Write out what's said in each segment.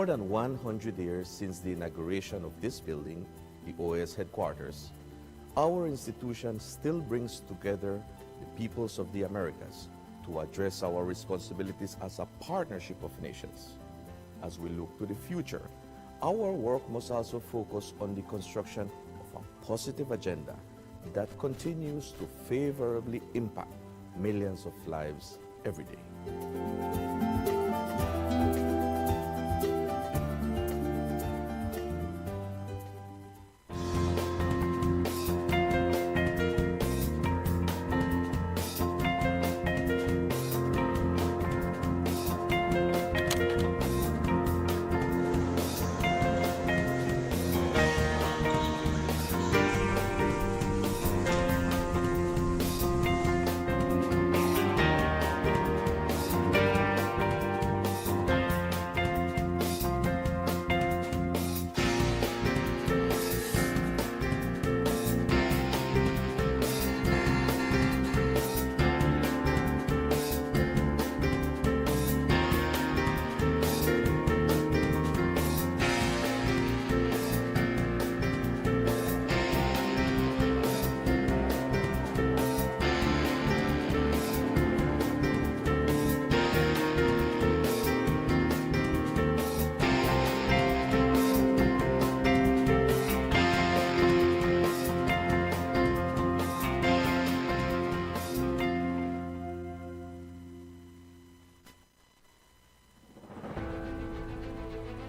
more than 100 years since the inauguration of this building, the OAS headquarters, our institution still brings together the peoples of the Americas to address our responsibilities as a partnership of nations. As we look to the future, our work must also focus on the construction of a positive agenda that continues to favorably impact millions of lives every day.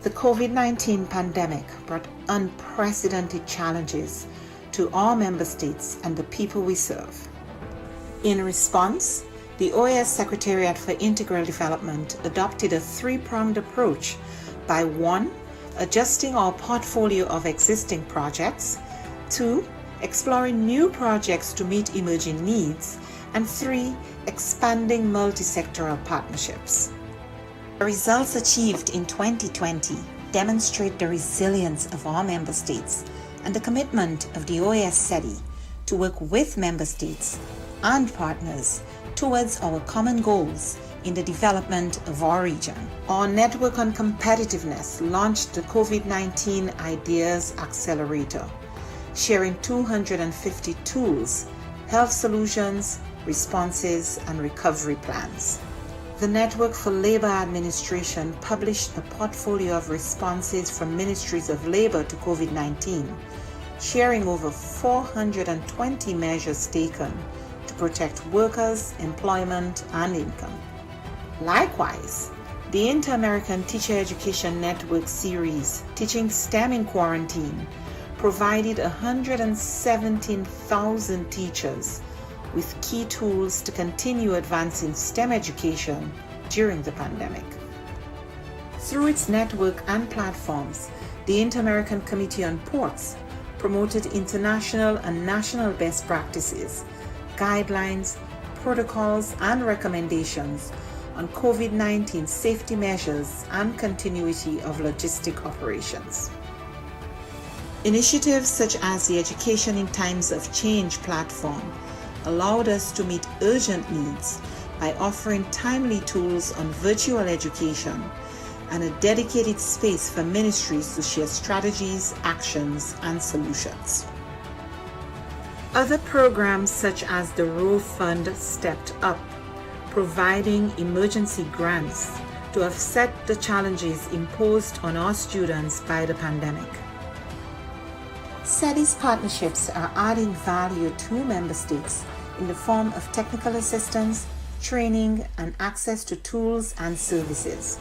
The COVID-19 pandemic brought unprecedented challenges to our member states and the people we serve. In response, the OAS Secretariat for Integral Development adopted a three-pronged approach by 1. Adjusting our portfolio of existing projects, 2. Exploring new projects to meet emerging needs, and 3. Expanding multi-sectoral partnerships. The results achieved in 2020 demonstrate the resilience of our member states and the commitment of the OAS SETI to work with member states and partners towards our common goals in the development of our region. Our Network on Competitiveness launched the COVID-19 Ideas Accelerator, sharing 250 tools, health solutions, responses, and recovery plans. The Network for Labor Administration published a portfolio of responses from ministries of labor to COVID-19, sharing over 420 measures taken to protect workers, employment, and income. Likewise, the Inter-American Teacher Education Network series, Teaching STEM in Quarantine, provided 117,000 teachers with key tools to continue advancing STEM education during the pandemic. Through its network and platforms, the Inter-American Committee on Ports promoted international and national best practices, guidelines, protocols, and recommendations on COVID-19 safety measures and continuity of logistic operations. Initiatives such as the Education in Times of Change platform allowed us to meet urgent needs by offering timely tools on virtual education and a dedicated space for ministries to share strategies, actions, and solutions. Other programs such as the Row Fund stepped up, providing emergency grants to offset the challenges imposed on our students by the pandemic. SETI's partnerships are adding value to member states in the form of technical assistance, training, and access to tools and services.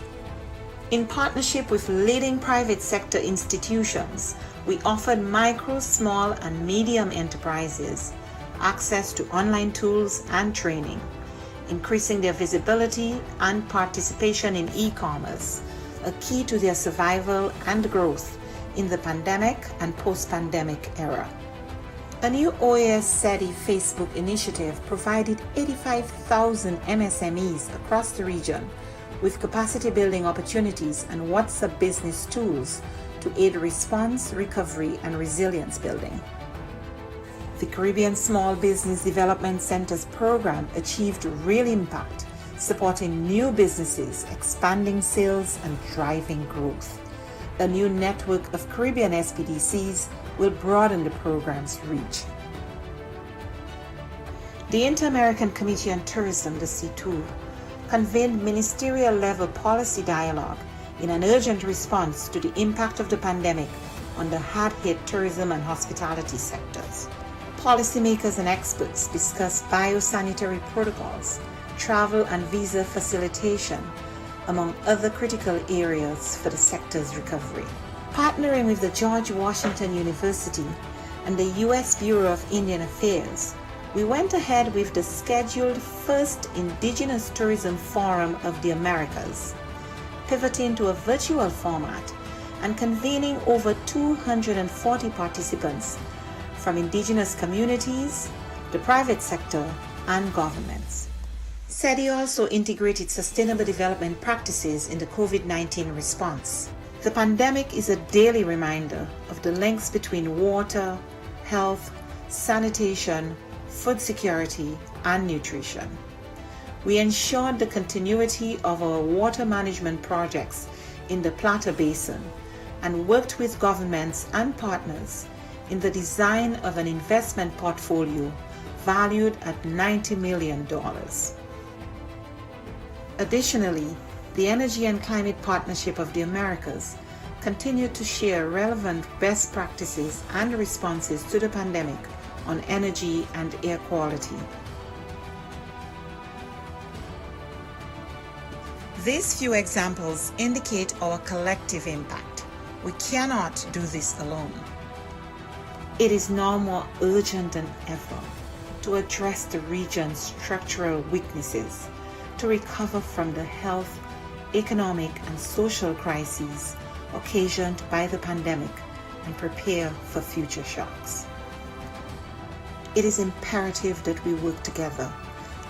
In partnership with leading private sector institutions, we offered micro, small, and medium enterprises access to online tools and training, increasing their visibility and participation in e-commerce, a key to their survival and growth in the pandemic and post-pandemic era. A new OAS SETI Facebook initiative provided 85,000 MSMEs across the region with capacity building opportunities and WhatsApp business tools to aid response, recovery, and resilience building. The Caribbean Small Business Development Centers program achieved real impact, supporting new businesses, expanding sales, and driving growth. A new network of Caribbean SPDCs will broaden the program's reach. The Inter-American Committee on Tourism, the C2, convened ministerial-level policy dialogue in an urgent response to the impact of the pandemic on the hard-hit tourism and hospitality sectors. Policymakers and experts discussed biosanitary protocols, travel and visa facilitation, among other critical areas for the sector's recovery. Partnering with the George Washington University and the U.S. Bureau of Indian Affairs, we went ahead with the scheduled first Indigenous Tourism Forum of the Americas, pivoting to a virtual format and convening over 240 participants from indigenous communities, the private sector, and governments. SETI also integrated sustainable development practices in the COVID-19 response. The pandemic is a daily reminder of the links between water, health, sanitation, food security, and nutrition. We ensured the continuity of our water management projects in the Plata Basin and worked with governments and partners in the design of an investment portfolio valued at $90 million. Additionally, the Energy and Climate Partnership of the Americas continued to share relevant best practices and responses to the pandemic on energy and air quality. These few examples indicate our collective impact. We cannot do this alone. It is now more urgent than ever to address the region's structural weaknesses, to recover from the health, economic, and social crises occasioned by the pandemic and prepare for future shocks. It is imperative that we work together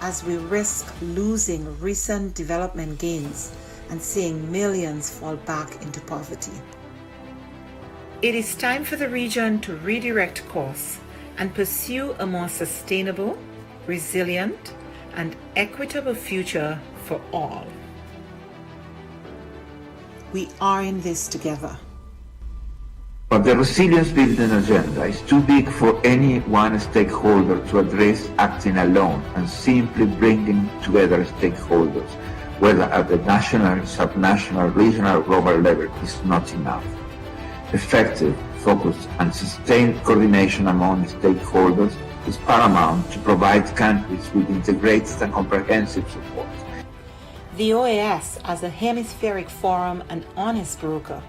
as we risk losing recent development gains and seeing millions fall back into poverty. It is time for the region to redirect course and pursue a more sustainable, resilient, and equitable future for all. We are in this together. But the resilience building agenda is too big for any one stakeholder to address acting alone, and simply bringing together stakeholders, whether at the national, subnational, regional, or global level, is not enough. Effective, focused, and sustained coordination among stakeholders is paramount to provide countries with integrated and comprehensive support. The OAS, as a hemispheric forum and honest broker,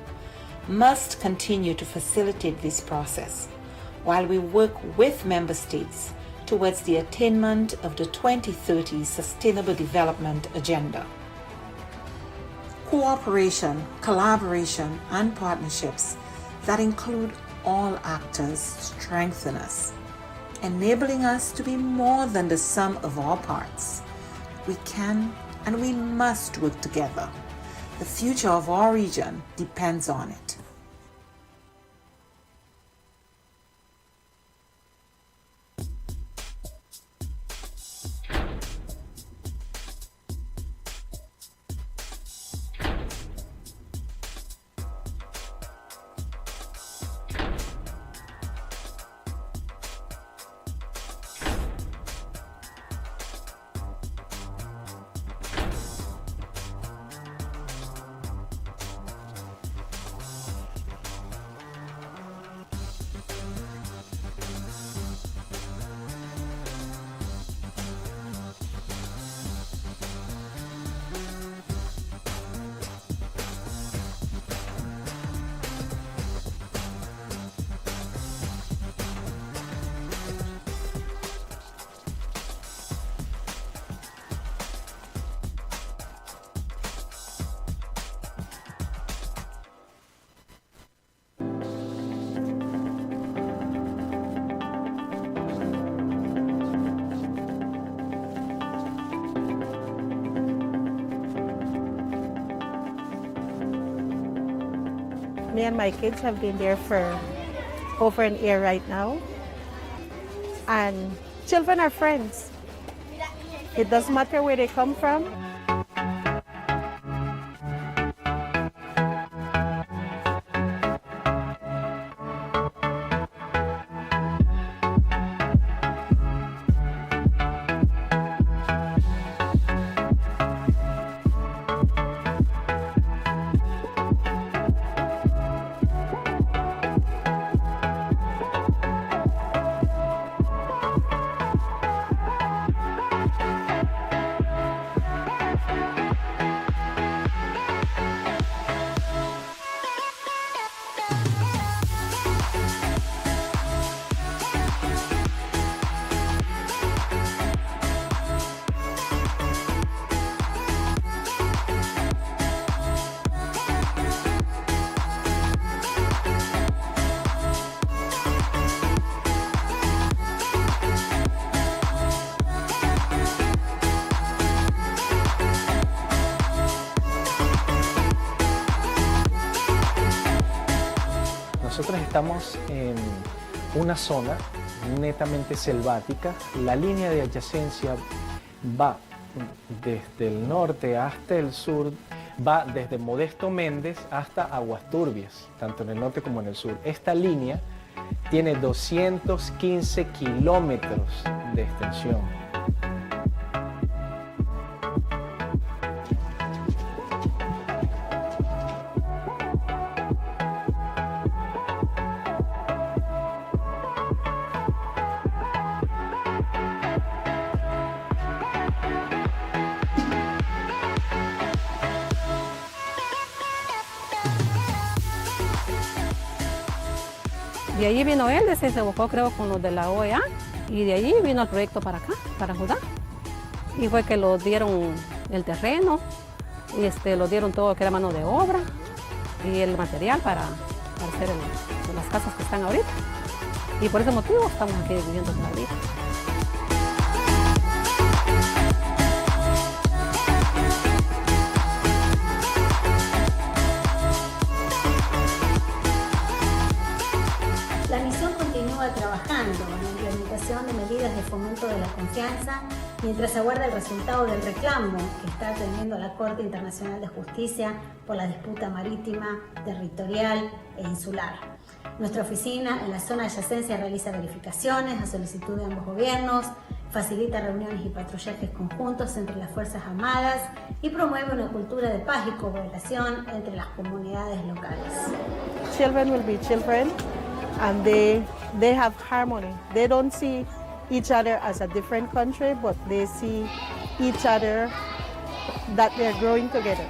must continue to facilitate this process while we work with member states towards the attainment of the 2030 Sustainable Development Agenda. Cooperation, collaboration, and partnerships that include all actors strengthen us, enabling us to be more than the sum of our parts. We can and we must work together. The future of our region depends on it. Me and my kids have been there for over an year right now. And children are friends. It doesn't matter where they come from. nosotros estamos en una zona netamente selvática. La línea de adyacencia va desde el norte hasta el sur, va desde Modesto Méndez hasta Aguas Turbias, tanto en el norte como en el sur. Esta línea tiene 215 kilómetros de extensión. De allí vino él, se buscó creo con los de la OEA y de allí vino el proyecto para acá, para Judá. Y fue que lo dieron el terreno, lo dieron todo lo que era mano de obra y el material para hacer las casas que están ahorita. Y por ese motivo estamos aquí viviendo todavía. La misión continúa trabajando en la implementación de medidas de fomento de la confianza mientras aguarda el resultado del reclamo que está atendiendo la Corte Internacional de Justicia por la disputa marítima, territorial e insular. Nuestra oficina en la zona de adyacencia realiza verificaciones a solicitud de ambos gobiernos, facilita reuniones y patrullajes conjuntos entre las Fuerzas Armadas y promueve una cultura de paz y cooperación entre las comunidades locales. Children will be children and they have harmony. They don't see each other as a different country, but they see each other that they're growing together.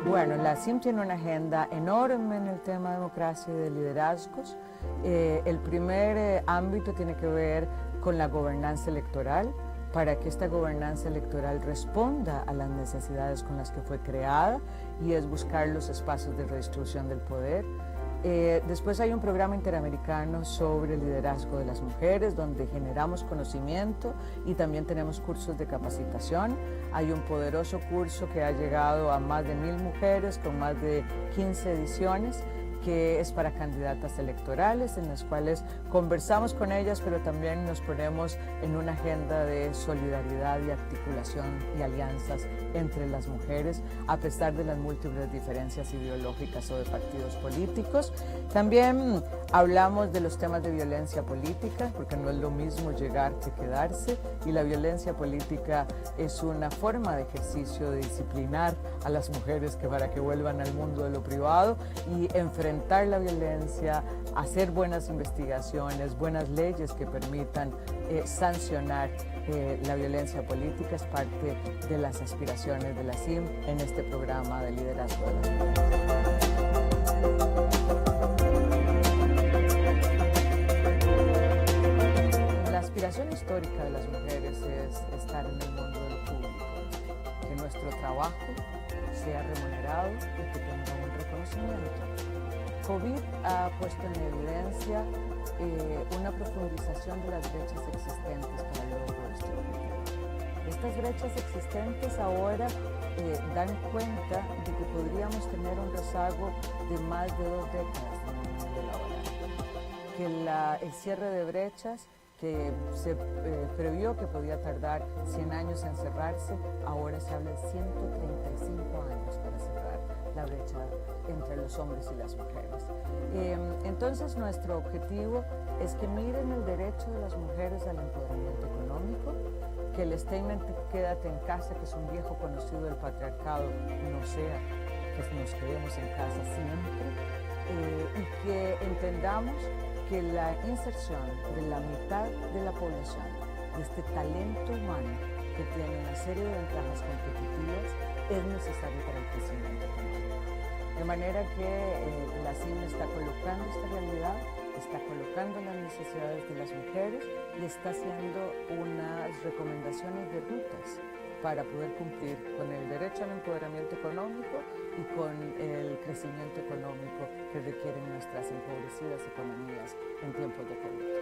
Bueno, la CIM tiene una agenda enorme en el tema de democracia y de liderazgos. El primer ámbito tiene que ver con la gobernanza electoral, para que esta gobernanza electoral responda a las necesidades con las que fue creada, y es buscar los espacios de redistribución del poder. Después hay un programa interamericano sobre el liderazgo de las mujeres, donde generamos conocimiento y también tenemos cursos de capacitación. Hay un poderoso curso que ha llegado a más de 1000 mujeres con más de 15 ediciones, que es para candidatas electorales, en las cuales conversamos con ellas, pero también nos ponemos en una agenda de solidaridad y articulación y alianzas entre las mujeres, a pesar de las múltiples diferencias ideológicas o de partidos políticos. También hablamos de los temas de violencia política, porque no es lo mismo llegar que quedarse, y la violencia política es una forma de ejercicio de disciplinar a las mujeres para que vuelvan al mundo de lo privado y enfrentar la violencia, hacer buenas investigaciones, buenas leyes que permitan sancionar la violencia política. Es parte de las aspiraciones de la CIM en este programa de liderazgo de las mujeres. La aspiración histórica de las mujeres es estar en el mundo de lo público, que nuestro trabajo sea remunerado y que tenga un reconocimiento. COVID ha puesto en evidencia una profundización de las brechas existentes para el logro de este objetivo. Estas brechas existentes ahora dan cuenta de que podríamos tener un rezago de más de 2 décadas en el mundo laboral, que el cierre de brechas que se previó que podía tardar 100 años en cerrarse, ahora se habla de 135 años para cerrar la brecha entre los hombres y las mujeres. Entonces nuestro objetivo es que miren el derecho de las mujeres al empoderamiento económico, que el statement quédate en casa, que es un viejo conocido del patriarcado, no sea que nos quedemos en casa siempre, y que entendamos que la inserción de la mitad de la población, de este talento humano que tiene una serie de ventajas competitivas, es necesario para el crecimiento económico. De manera que la CIM está colocando esta realidad, está colocando las necesidades de las mujeres y está haciendo unas recomendaciones de rutas para poder cumplir con el derecho al empoderamiento económico y con el crecimiento económico que requieren nuestras empobrecidas economías en tiempos de COVID.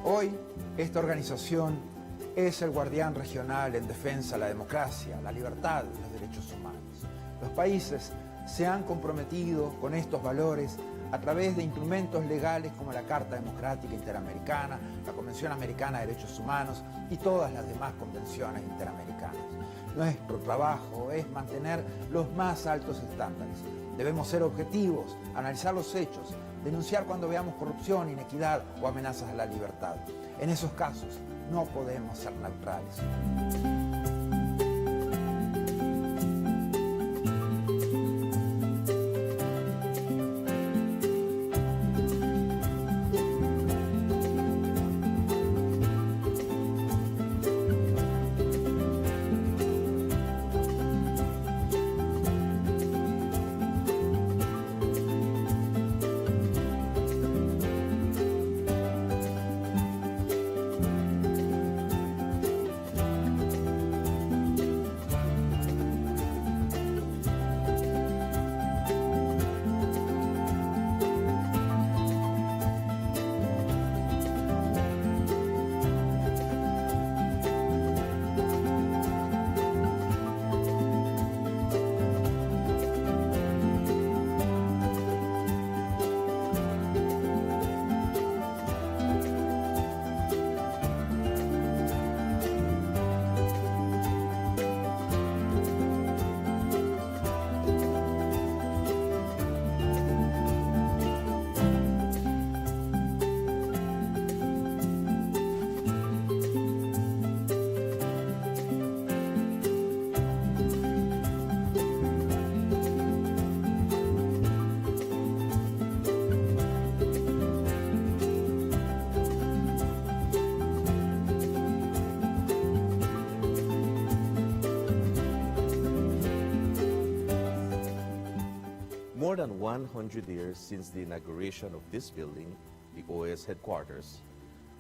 Hoy, esta organización es el guardián regional en defensa de la democracia, la libertad y los derechos humanos. Los países se han comprometido con estos valores a través de instrumentos legales como la Carta Democrática Interamericana, la Convención Americana de Derechos Humanos y todas las demás convenciones interamericanas. Nuestro trabajo es mantener los más altos estándares. Debemos ser objetivos, analizar los hechos, denunciar cuando veamos corrupción, inequidad o amenazas a la libertad. En esos casos no podemos ser neutrales. More than 100 years since the inauguration of this building, the OAS headquarters,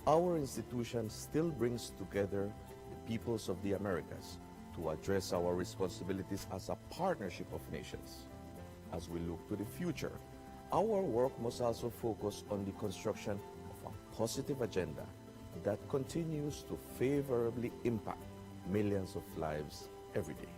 our institution still brings together the peoples of the Americas to to address our responsibilities as a partnership of nations. As we look to the future, our work must also focus on the construction of a positive agenda that continues to favorably impact millions of lives every day.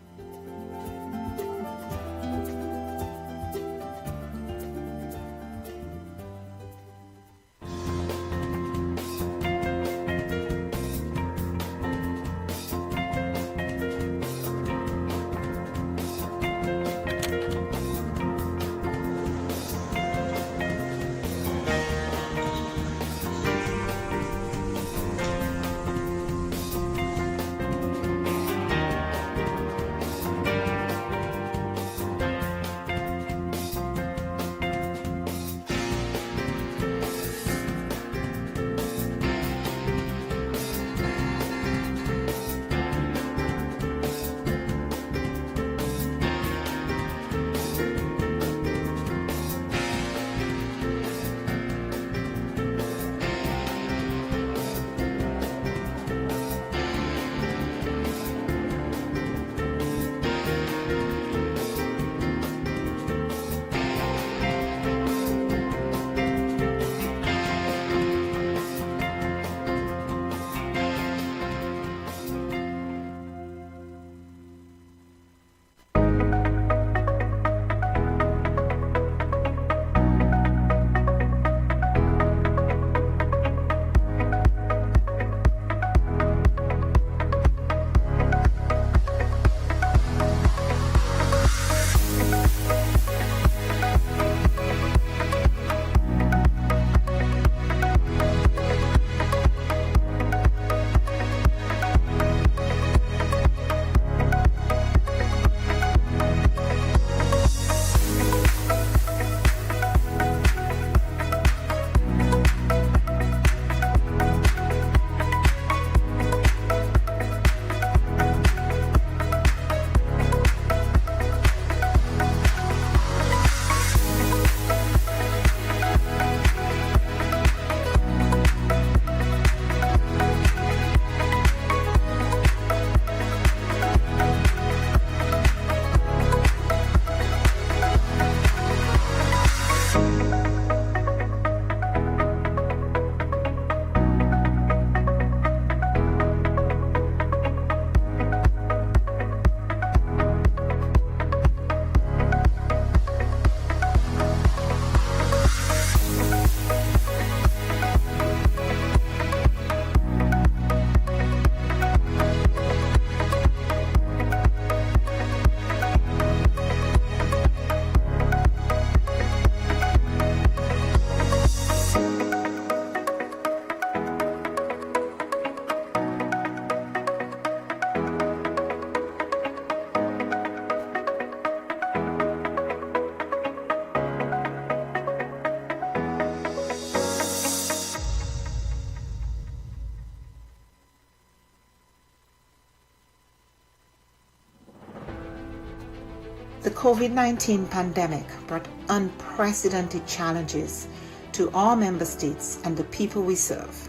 The COVID-19 pandemic brought unprecedented challenges to all member states and the people we serve.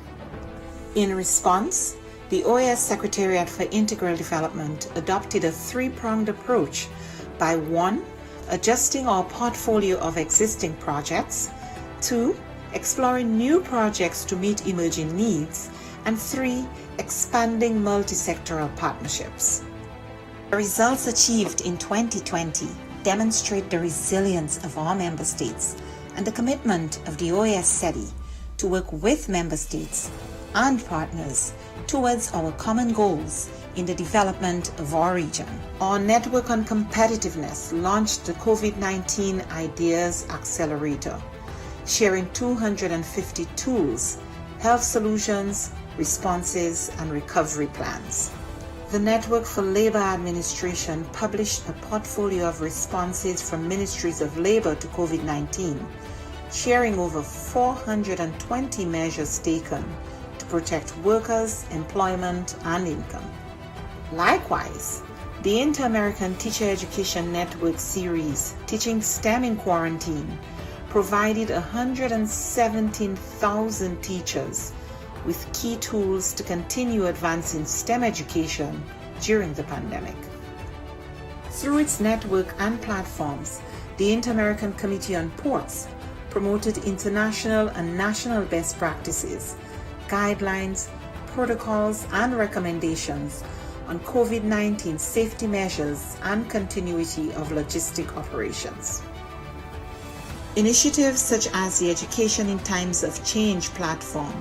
In response, the OAS Secretariat for Integral Development adopted a three-pronged approach by 1. Adjusting our portfolio of existing projects, 2. Exploring new projects to meet emerging needs, and 3. Expanding multi-sectoral partnerships. The results achieved in 2020 demonstrate the resilience of our member states and the commitment of the OAS SETI to work with member states and partners towards our common goals in the development of our region. Our Network on Competitiveness launched the COVID-19 Ideas Accelerator, sharing 250 tools, health solutions, responses, and recovery plans. The Network for Labor Administration published a portfolio of responses from ministries of labor to COVID-19, sharing over 420 measures taken to protect workers, employment, and income. Likewise, the Inter-American Teacher Education Network series, Teaching STEM in Quarantine, provided 117,000 teachers with key tools to continue advancing STEM education during the pandemic. Through its network and platforms, the Inter-American Committee on Ports promoted international and national best practices, guidelines, protocols, and recommendations on COVID-19 safety measures and continuity of logistic operations. Initiatives such as the Education in Times of Change platform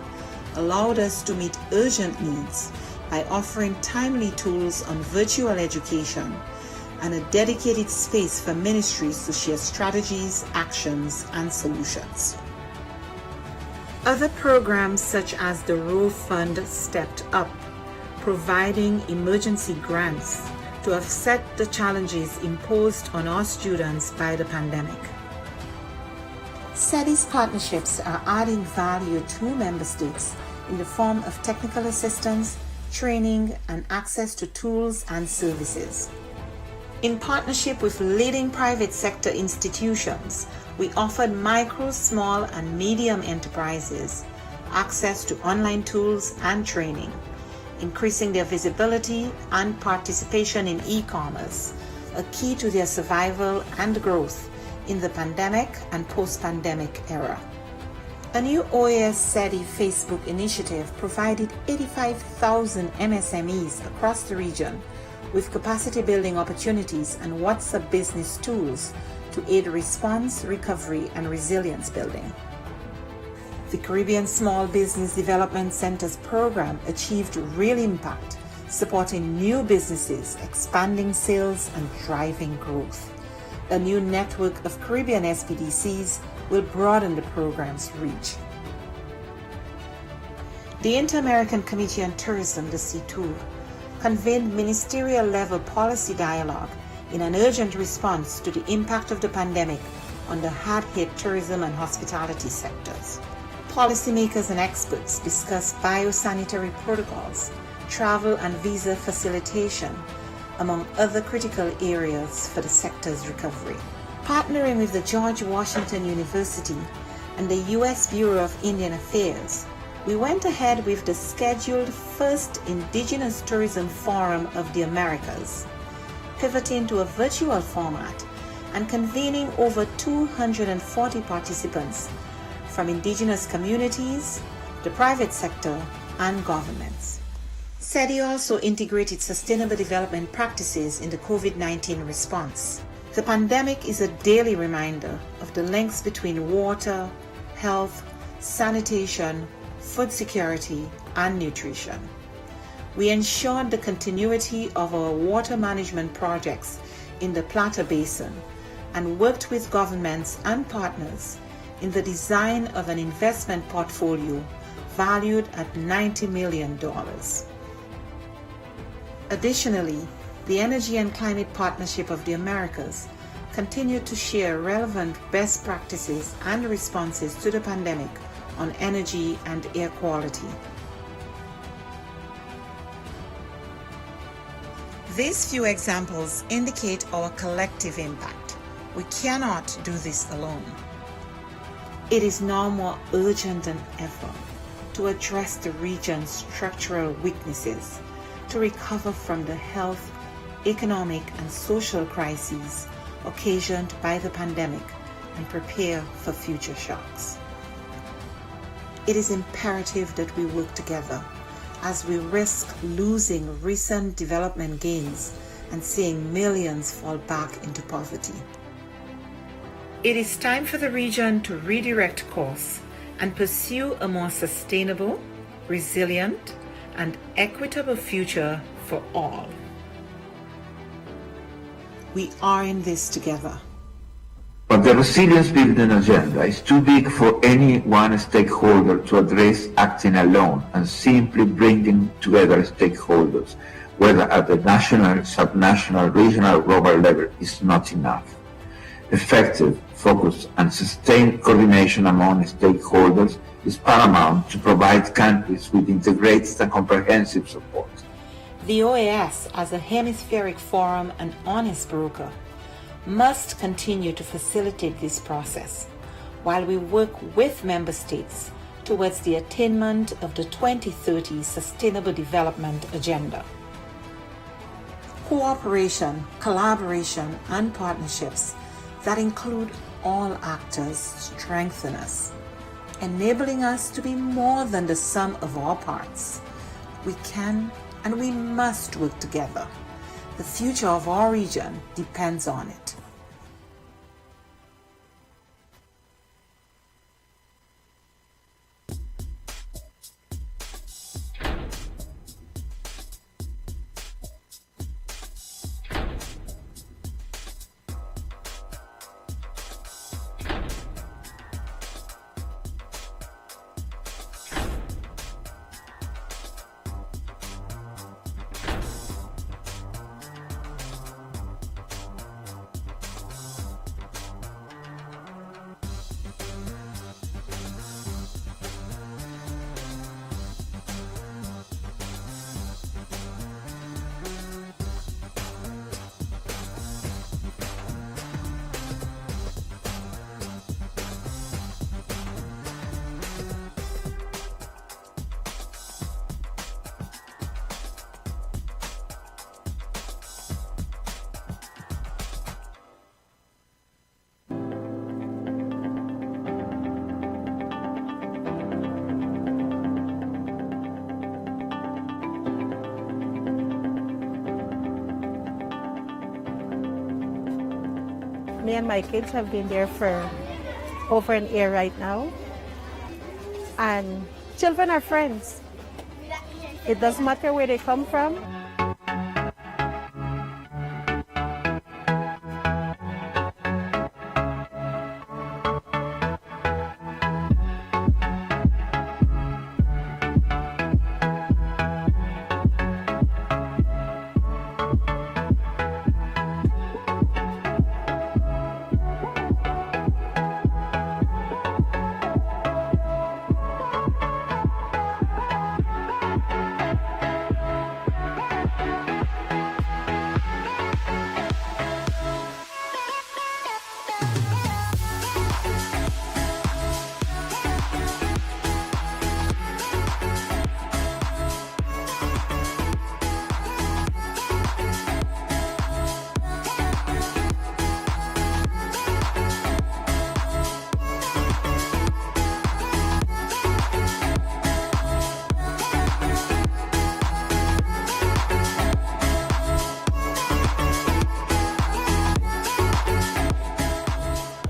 allowed us to meet urgent needs by offering timely tools on virtual education and a dedicated space for ministries to share strategies, actions, and solutions. Other programs such as the Row Fund stepped up, providing emergency grants to offset the challenges imposed on our students by the pandemic. SETI's partnerships are adding value to member states in the form of technical assistance, training, and access to tools and services. In partnership with leading private sector institutions, we offered micro, small, and medium enterprises access to online tools and training, increasing their visibility and participation in e-commerce, a key to their survival and growth in the pandemic and post-pandemic era. A new OAS SETI Facebook initiative provided 85,000 MSMEs across the region with capacity building opportunities and WhatsApp business tools to aid response, recovery, and resilience building. The Caribbean Small Business Development Centers program achieved real impact, supporting new businesses, expanding sales, and driving growth. A new network of Caribbean SPDCs will broaden the program's reach. The Inter-American Committee on Tourism, the CTOUR, convened ministerial-level policy dialogue in an urgent response to the impact of the pandemic on the hard-hit tourism and hospitality sectors. Policymakers and experts discussed biosanitary protocols, travel and visa facilitation, among other critical areas for the sector's recovery. Partnering with the George Washington University and the U.S. Bureau of Indian Affairs, we went ahead with the scheduled first Indigenous Tourism Forum of the Americas, pivoting to a virtual format and convening over 240 participants from indigenous communities, the private sector, and governments. SETI also integrated sustainable development practices in the COVID-19 response. The pandemic is a daily reminder of the links between water, health, sanitation, food security, and nutrition. We ensured the continuity of our water management projects in the Plata Basin and worked with governments and partners in the design of an investment portfolio valued at $90 million. Additionally, the Energy and Climate Partnership of the Americas continued to share relevant best practices and responses to the pandemic on energy and air quality. These few examples indicate our collective impact. We cannot do this alone. It is now more urgent than ever to address the region's structural weaknesses, to recover from the health, economic, and social crises occasioned by the pandemic and prepare for future shocks. It is imperative that we work together as we risk losing recent development gains and seeing millions fall back into poverty. It is time for the region to redirect course and pursue a more sustainable, resilient, and equitable future for all. We are in this together. But the resilience building agenda is too big for any one stakeholder to address acting alone, and simply bringing together stakeholders, whether at the national, subnational, regional, or global level, is not enough. Effective, focused, and sustained coordination among stakeholders is paramount to provide countries with integrated and comprehensive support. The OAS, as a hemispheric forum and honest broker, must continue to facilitate this process while we work with member states towards the attainment of the 2030 Sustainable Development Agenda. Cooperation, collaboration, and partnerships that include all actors strengthen us, enabling us to be more than the sum of our parts. We can and we must work together. The future of our region depends on it. Me and my kids have been there for over an year right now. And children are friends. It doesn't matter where they come from.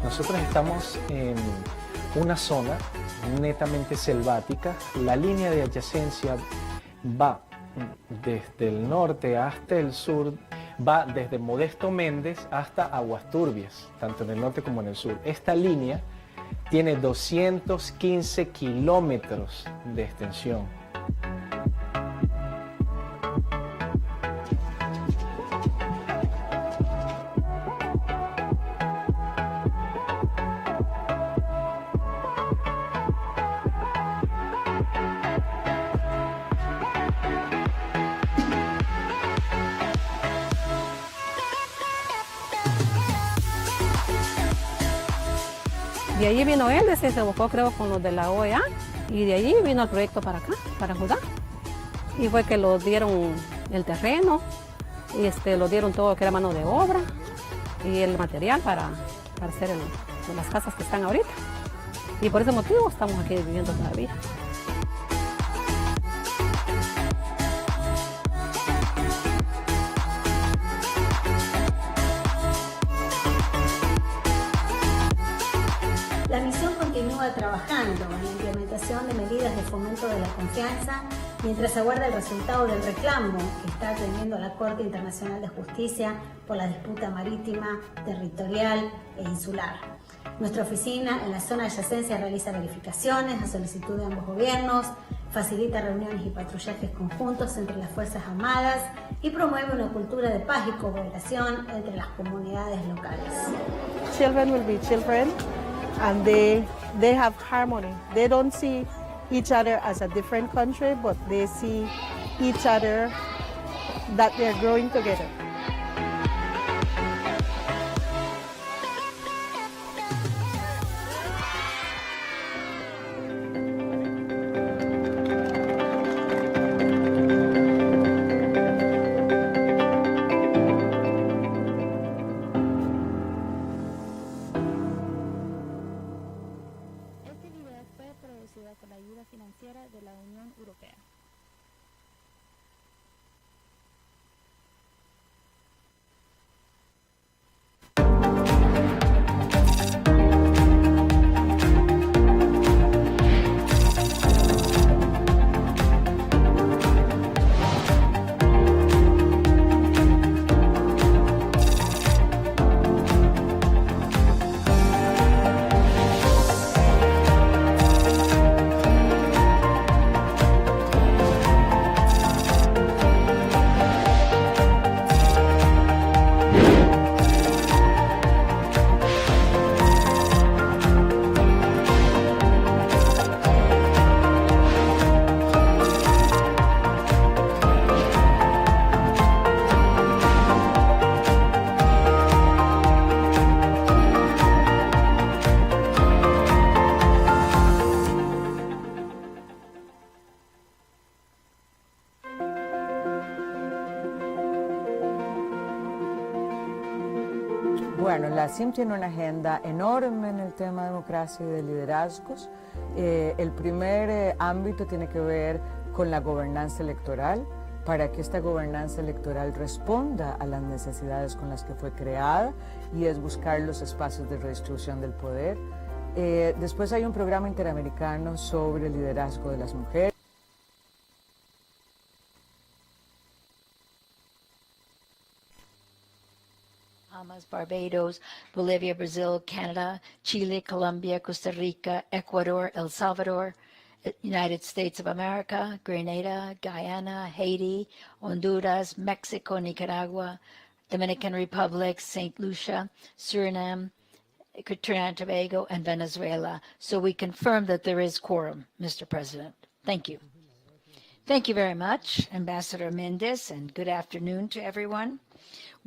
Nosotros estamos en una zona netamente selvática. La línea de adyacencia va desde el norte hasta el sur, va desde Modesto Méndez hasta Aguas Turbias, tanto en el norte como en el sur. Esta línea tiene 215 kilómetros de extensión. De allí vino él, se buscó creo con los de la OEA y de allí vino el proyecto para acá, para Judá. Y fue que lo dieron el terreno, y lo dieron todo lo que era mano de obra y el material para hacer las casas que están ahorita. Y por ese motivo estamos aquí viviendo todavía. La misión continúa trabajando en la implementación de medidas de fomento de la confianza mientras aguarda el resultado del reclamo que está atendiendo la Corte Internacional de Justicia por la disputa marítima, territorial e insular. Nuestra oficina en la zona de adyacencia realiza verificaciones a solicitud de ambos gobiernos, facilita reuniones y patrullajes conjuntos entre las Fuerzas Armadas y promueve una cultura de paz y cooperación entre las comunidades locales. Children will be children. And they have harmony. They don't see each other as a different country, but they see each other that they're growing together. Bueno, la CIM tiene una agenda enorme en el tema de democracia y de liderazgos. El primer ámbito tiene que ver con la gobernanza electoral, para que esta gobernanza electoral responda a las necesidades con las que fue creada, y es buscar los espacios de redistribución del poder. Después hay un programa interamericano sobre el liderazgo de las mujeres. Bahamas, Barbados, Bolivia, Brazil, Canada, Chile, Colombia, Costa Rica, Ecuador, El Salvador, United States of America, Grenada, Guyana, Haiti, Honduras, Mexico, Nicaragua, Dominican Republic, St. Lucia, Suriname, Trinidad and Tobago, and Venezuela. So we confirm that there is quorum, Mr. President. Thank you. Thank you very much, Ambassador Mendez, and good afternoon to everyone.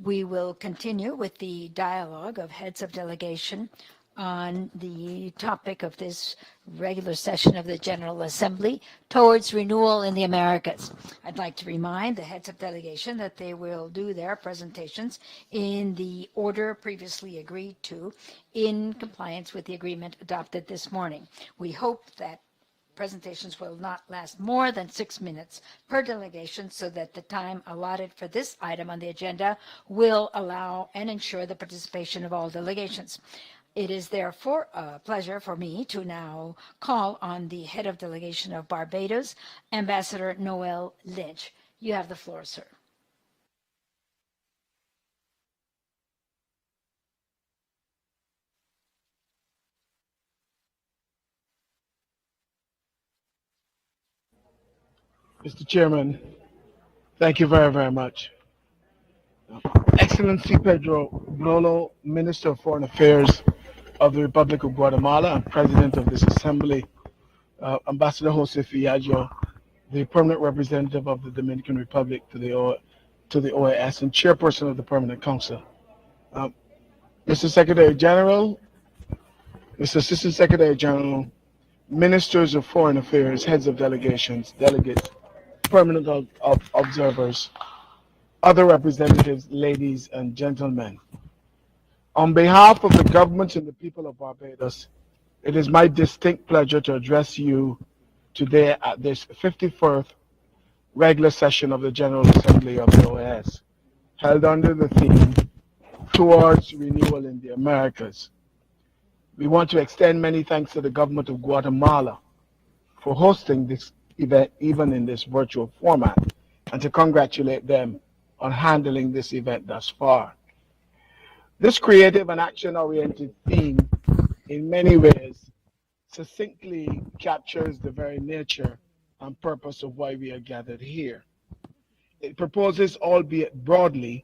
We will continue with the dialogue of heads of delegation on the topic of this regular session of the General Assembly towards renewal in the Americas. I'd like to remind the heads of delegation that they will do their presentations in the order previously agreed to in compliance with the agreement adopted this morning. We hope that presentations will not last more than 6 minutes per delegation, so that the time allotted for this item on the agenda will allow and ensure the participation of all delegations. It is therefore a pleasure for me to now call on the head of delegation of Barbados, Ambassador Noel Lynch. You have the floor, sir. Mr. Chairman, thank you very, very much. Excellency Pedro Blolo, Minister of Foreign Affairs of the Republic of Guatemala and President of this Assembly, Ambassador Jose Fiallo, the Permanent Representative of the Dominican Republic to the OAS and Chairperson of the Permanent Council, Mr. Secretary General, Mr. Assistant Secretary General, Ministers of Foreign Affairs, heads of delegations, delegates, permanent observers, other representatives, ladies and gentlemen. On behalf of the government and the people of Barbados, it is my distinct pleasure to address you today at this 51st regular session of the General Assembly of the OAS, held under the theme, Towards Renewal in the Americas. We want to extend many thanks to the government of Guatemala for hosting this event, even in this virtual format, and to congratulate them on handling this event thus far. This creative and action-oriented theme, in many ways, succinctly captures the very nature and purpose of why we are gathered here. It proposes, albeit broadly,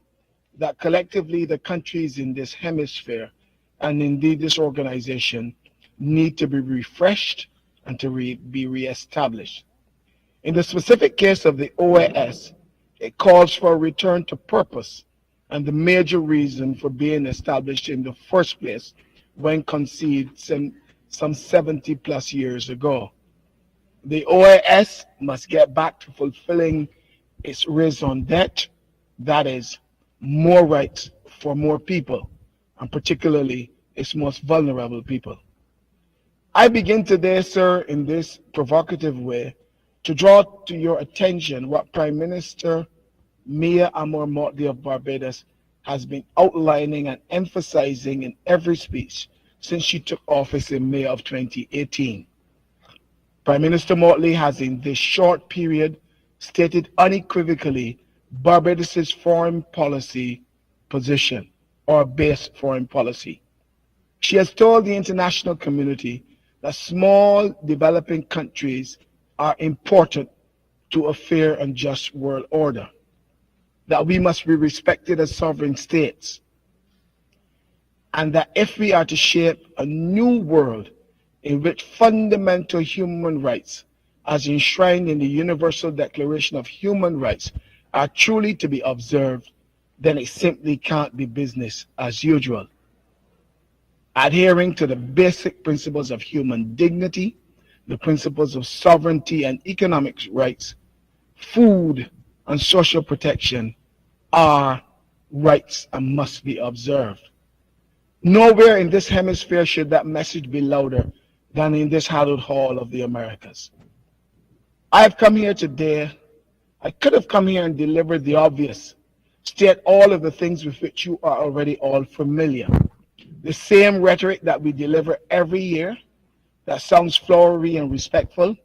that collectively the countries in this hemisphere, and indeed this organization, need to be refreshed and to be reestablished. In the specific case of the OAS, it calls for a return to purpose and the major reason for being established in the first place when conceived some 70 plus years ago. The OAS must get back to fulfilling its raison d'etre, that is, more rights for more people, and particularly its most vulnerable people. I begin today, sir, in this provocative way, to draw to your attention what Prime Minister Mia Amor Motley of Barbados has been outlining and emphasizing in every speech since she took office in May of 2018. Prime Minister Motley has in this short period stated unequivocally Barbados's foreign policy position, or base foreign policy. She has told the international community that small developing countries are important to a fair and just world order, that we must be respected as sovereign states, and that if we are to shape a new world in which fundamental human rights, as enshrined in the Universal Declaration of Human Rights, are truly to be observed, then it simply can't be business as usual. Adhering to the basic principles of human dignity, the principles of sovereignty and economic rights, food and social protection are rights and must be observed. Nowhere in this hemisphere should that message be louder than in this hallowed hall of the Americas. I have come here today. I could have come here and delivered the obvious, state all of the things with which you are already all familiar. The same rhetoric that we deliver every year, that sounds flowery and respectful,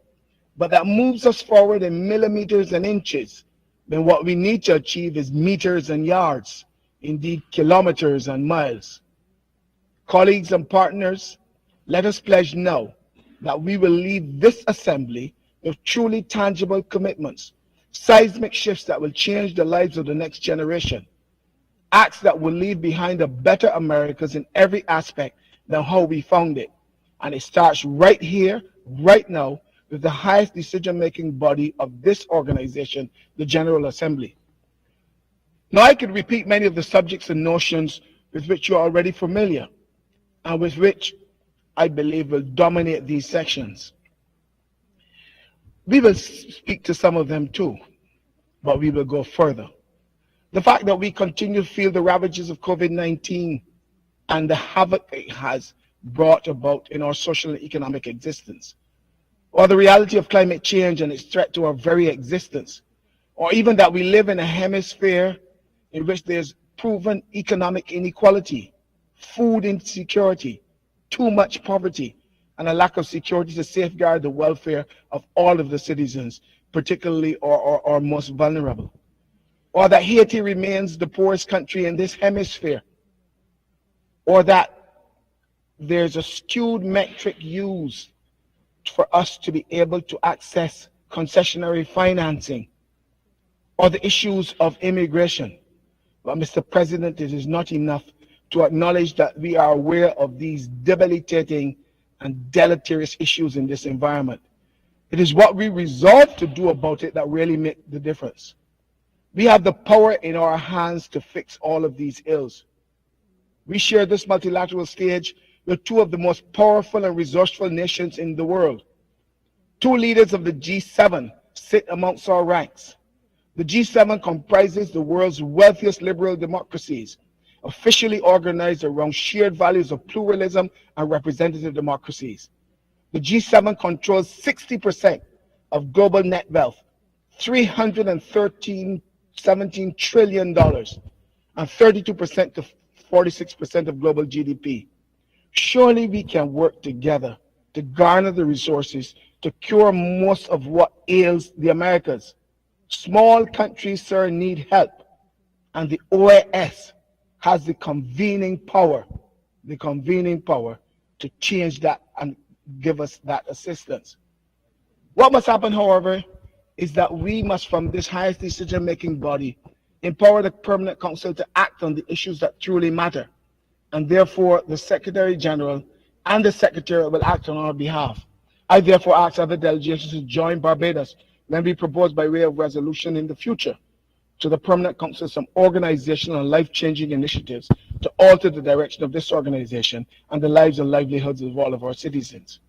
but that moves us forward in millimeters and inches, then what we need to achieve is meters and yards, indeed kilometers and miles. Colleagues and partners, let us pledge now that we will leave this assembly with truly tangible commitments, seismic shifts that will change the lives of the next generation, acts that will leave behind a better Americas in every aspect than how we found it. And it starts right here, right now, with the highest decision-making body of this organization, the General Assembly. Now, I could repeat many of the subjects and notions with which you're already familiar, and with which I believe will dominate these sections. We will speak to some of them too, but we will go further. The fact that we continue to feel the ravages of COVID-19 and the havoc it has brought about in our social and economic existence, or the reality of climate change and its threat to our very existence, or even that we live in a hemisphere in which there's proven economic inequality, food insecurity, too much poverty, and a lack of security to safeguard the welfare of all of the citizens, particularly our most vulnerable. Or that Haiti remains the poorest country in this hemisphere, or that there's a skewed metric used for us to be able to access concessionary financing, or the issues of immigration. But Mr. President, it is not enough to acknowledge that we are aware of these debilitating and deleterious issues in this environment. It is what we resolve to do about it that really makes the difference. We have the power in our hands to fix all of these ills. We share this multilateral stage with two of the most powerful and resourceful nations in the world. Two leaders of the G7 sit amongst our ranks. The G7 comprises the world's wealthiest liberal democracies, officially organized around shared values of pluralism and representative democracies. The G7 controls 60% of global net wealth, $17 trillion, and 32% to 46% of global GDP. Surely we can work together to garner the resources to cure most of what ails the Americas. Small countries, sir, need help, and the OAS has the convening power to change that and give us that assistance. What must happen, however, is that we must, from this highest decision-making body, empower the Permanent Council to act on the issues that truly matter, and therefore the Secretary General and the Secretary will act on our behalf. I therefore ask other delegations to join Barbados when we propose by way of resolution in the future to the Permanent Council some organizational and life-changing initiatives to alter the direction of this organization and the lives and livelihoods of all of our citizens.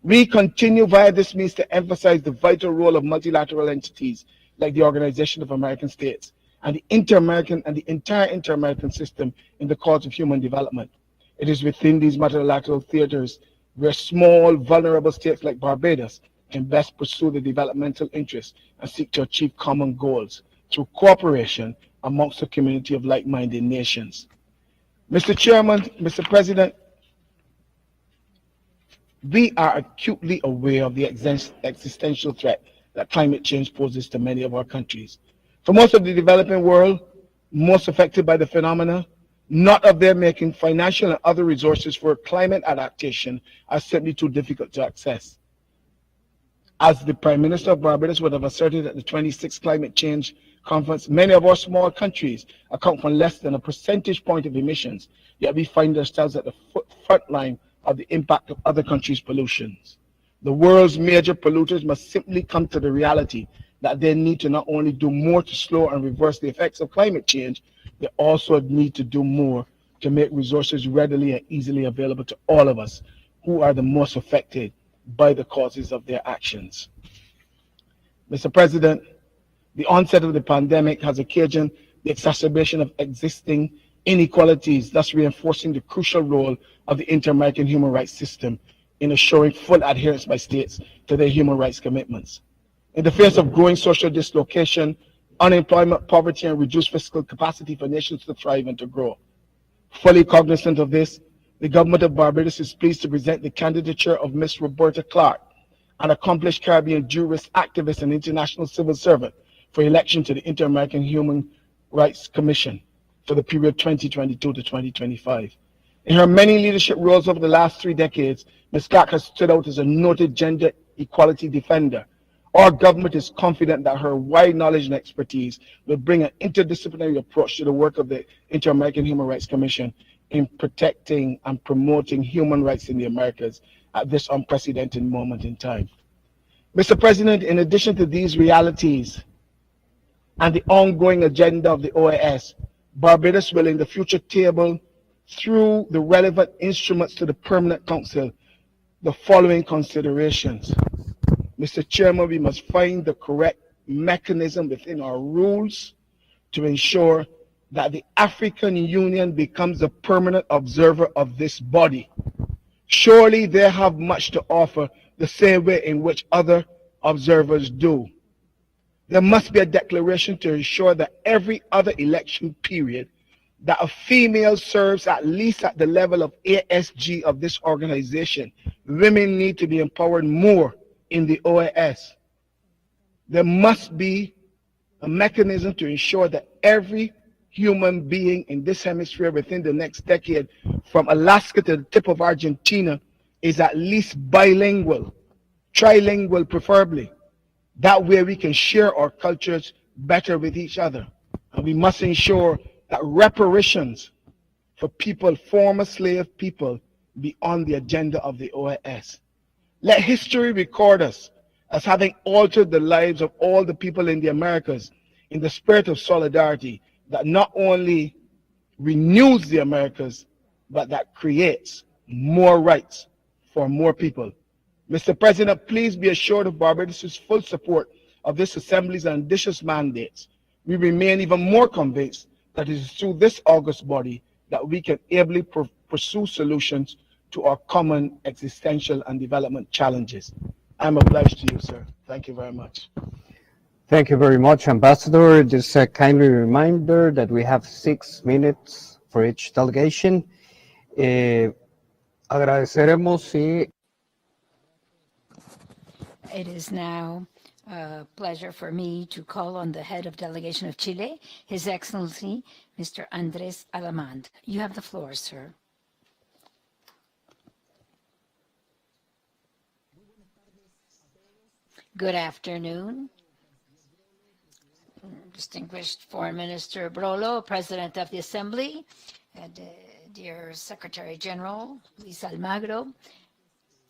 We continue via this means to emphasize the vital role of multilateral entities like the Organization of American States and the Inter-American and the entire Inter-American system in the cause of human development. It is within these multilateral theaters where small, vulnerable states like Barbados can best pursue the developmental interests and seek to achieve common goals through cooperation amongst a community of like-minded nations. Mr. Chairman, Mr. President, we are acutely aware of the existential threat that climate change poses to many of our countries. For most of the developing world, most affected by the phenomena, not of their making, financial and other resources for climate adaptation are simply too difficult to access. As the Prime Minister of Barbados would have asserted at the 26th Climate Change Conference, many of our small countries account for less than a percentage point of emissions, yet we find ourselves at the front line of the impact of other countries' pollutions. The world's major polluters must simply come to the reality that they need to not only do more to slow and reverse the effects of climate change, they also need to do more to make resources readily and easily available to all of us who are the most affected by the causes of their actions. Mr. President, the onset of the pandemic has occasioned the exacerbation of existing inequalities, thus reinforcing the crucial role of the inter-American human rights system in assuring full adherence by states to their human rights commitments. In the face of growing social dislocation, unemployment, poverty, and reduced fiscal capacity for nations to thrive and to grow. Fully cognizant of this, the government of Barbados is pleased to present the candidature of Ms. Roberta Clark, an accomplished Caribbean jurist, activist, and international civil servant, for election to the Inter-American Human Rights Commission for the period 2022 to 2025. In her many leadership roles over the last 3 decades, Ms. Clark has stood out as a noted gender equality defender. Our government is confident that her wide knowledge and expertise will bring an interdisciplinary approach to the work of the Inter-American Human Rights Commission in protecting and promoting human rights in the Americas at this unprecedented moment in time. Mr. President, in addition to these realities and the ongoing agenda of the OAS, Barbados will in the future table through the relevant instruments to the Permanent Council the following considerations. Mr. Chairman, we must find the correct mechanism within our rules to ensure that the African Union becomes a permanent observer of this body. Surely they have much to offer the same way in which other observers do. There must be a declaration to ensure that every other election period that a female serves at least at the level of ASG of this organization. Women need to be empowered more in the OAS. There must be a mechanism to ensure that every human being in this hemisphere within the next decade, from Alaska to the tip of Argentina, is at least bilingual, trilingual preferably. That way we can share our cultures better with each other. And we must ensure that reparations for people, former slave people, be on the agenda of the OAS. Let history record us as having altered the lives of all the people in the Americas in the spirit of solidarity that not only renews the Americas, but that creates more rights for more people. Mr. President, please be assured of Barbados' full support of this Assembly's ambitious mandates. We remain even more convinced that it is through this august body that we can ably pursue solutions to our common existential and development challenges. I'm obliged to you, sir. Thank you very much. Thank you very much, Ambassador. Just a kindly reminder that we have 6 minutes for each delegation. Agradeceremos si... It is now a pleasure for me to call on the head of delegation of Chile, His Excellency, Mr. Andrés Alamand. You have the floor, sir. Good afternoon. Distinguished Foreign Minister Brolo, President of the Assembly, and dear Secretary General Luis Almagro,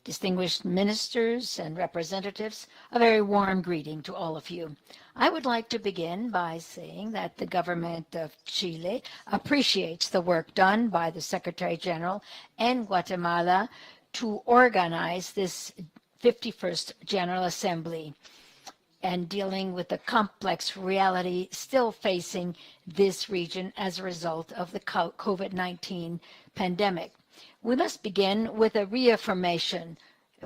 distinguished ministers and representatives, a very warm greeting to all of you. I would like to begin by saying that the government of Chile appreciates the work done by the Secretary General and Guatemala to organize this 51st General Assembly and dealing with the complex reality still facing this region as a result of the COVID-19 pandemic. We must begin with a reaffirmation,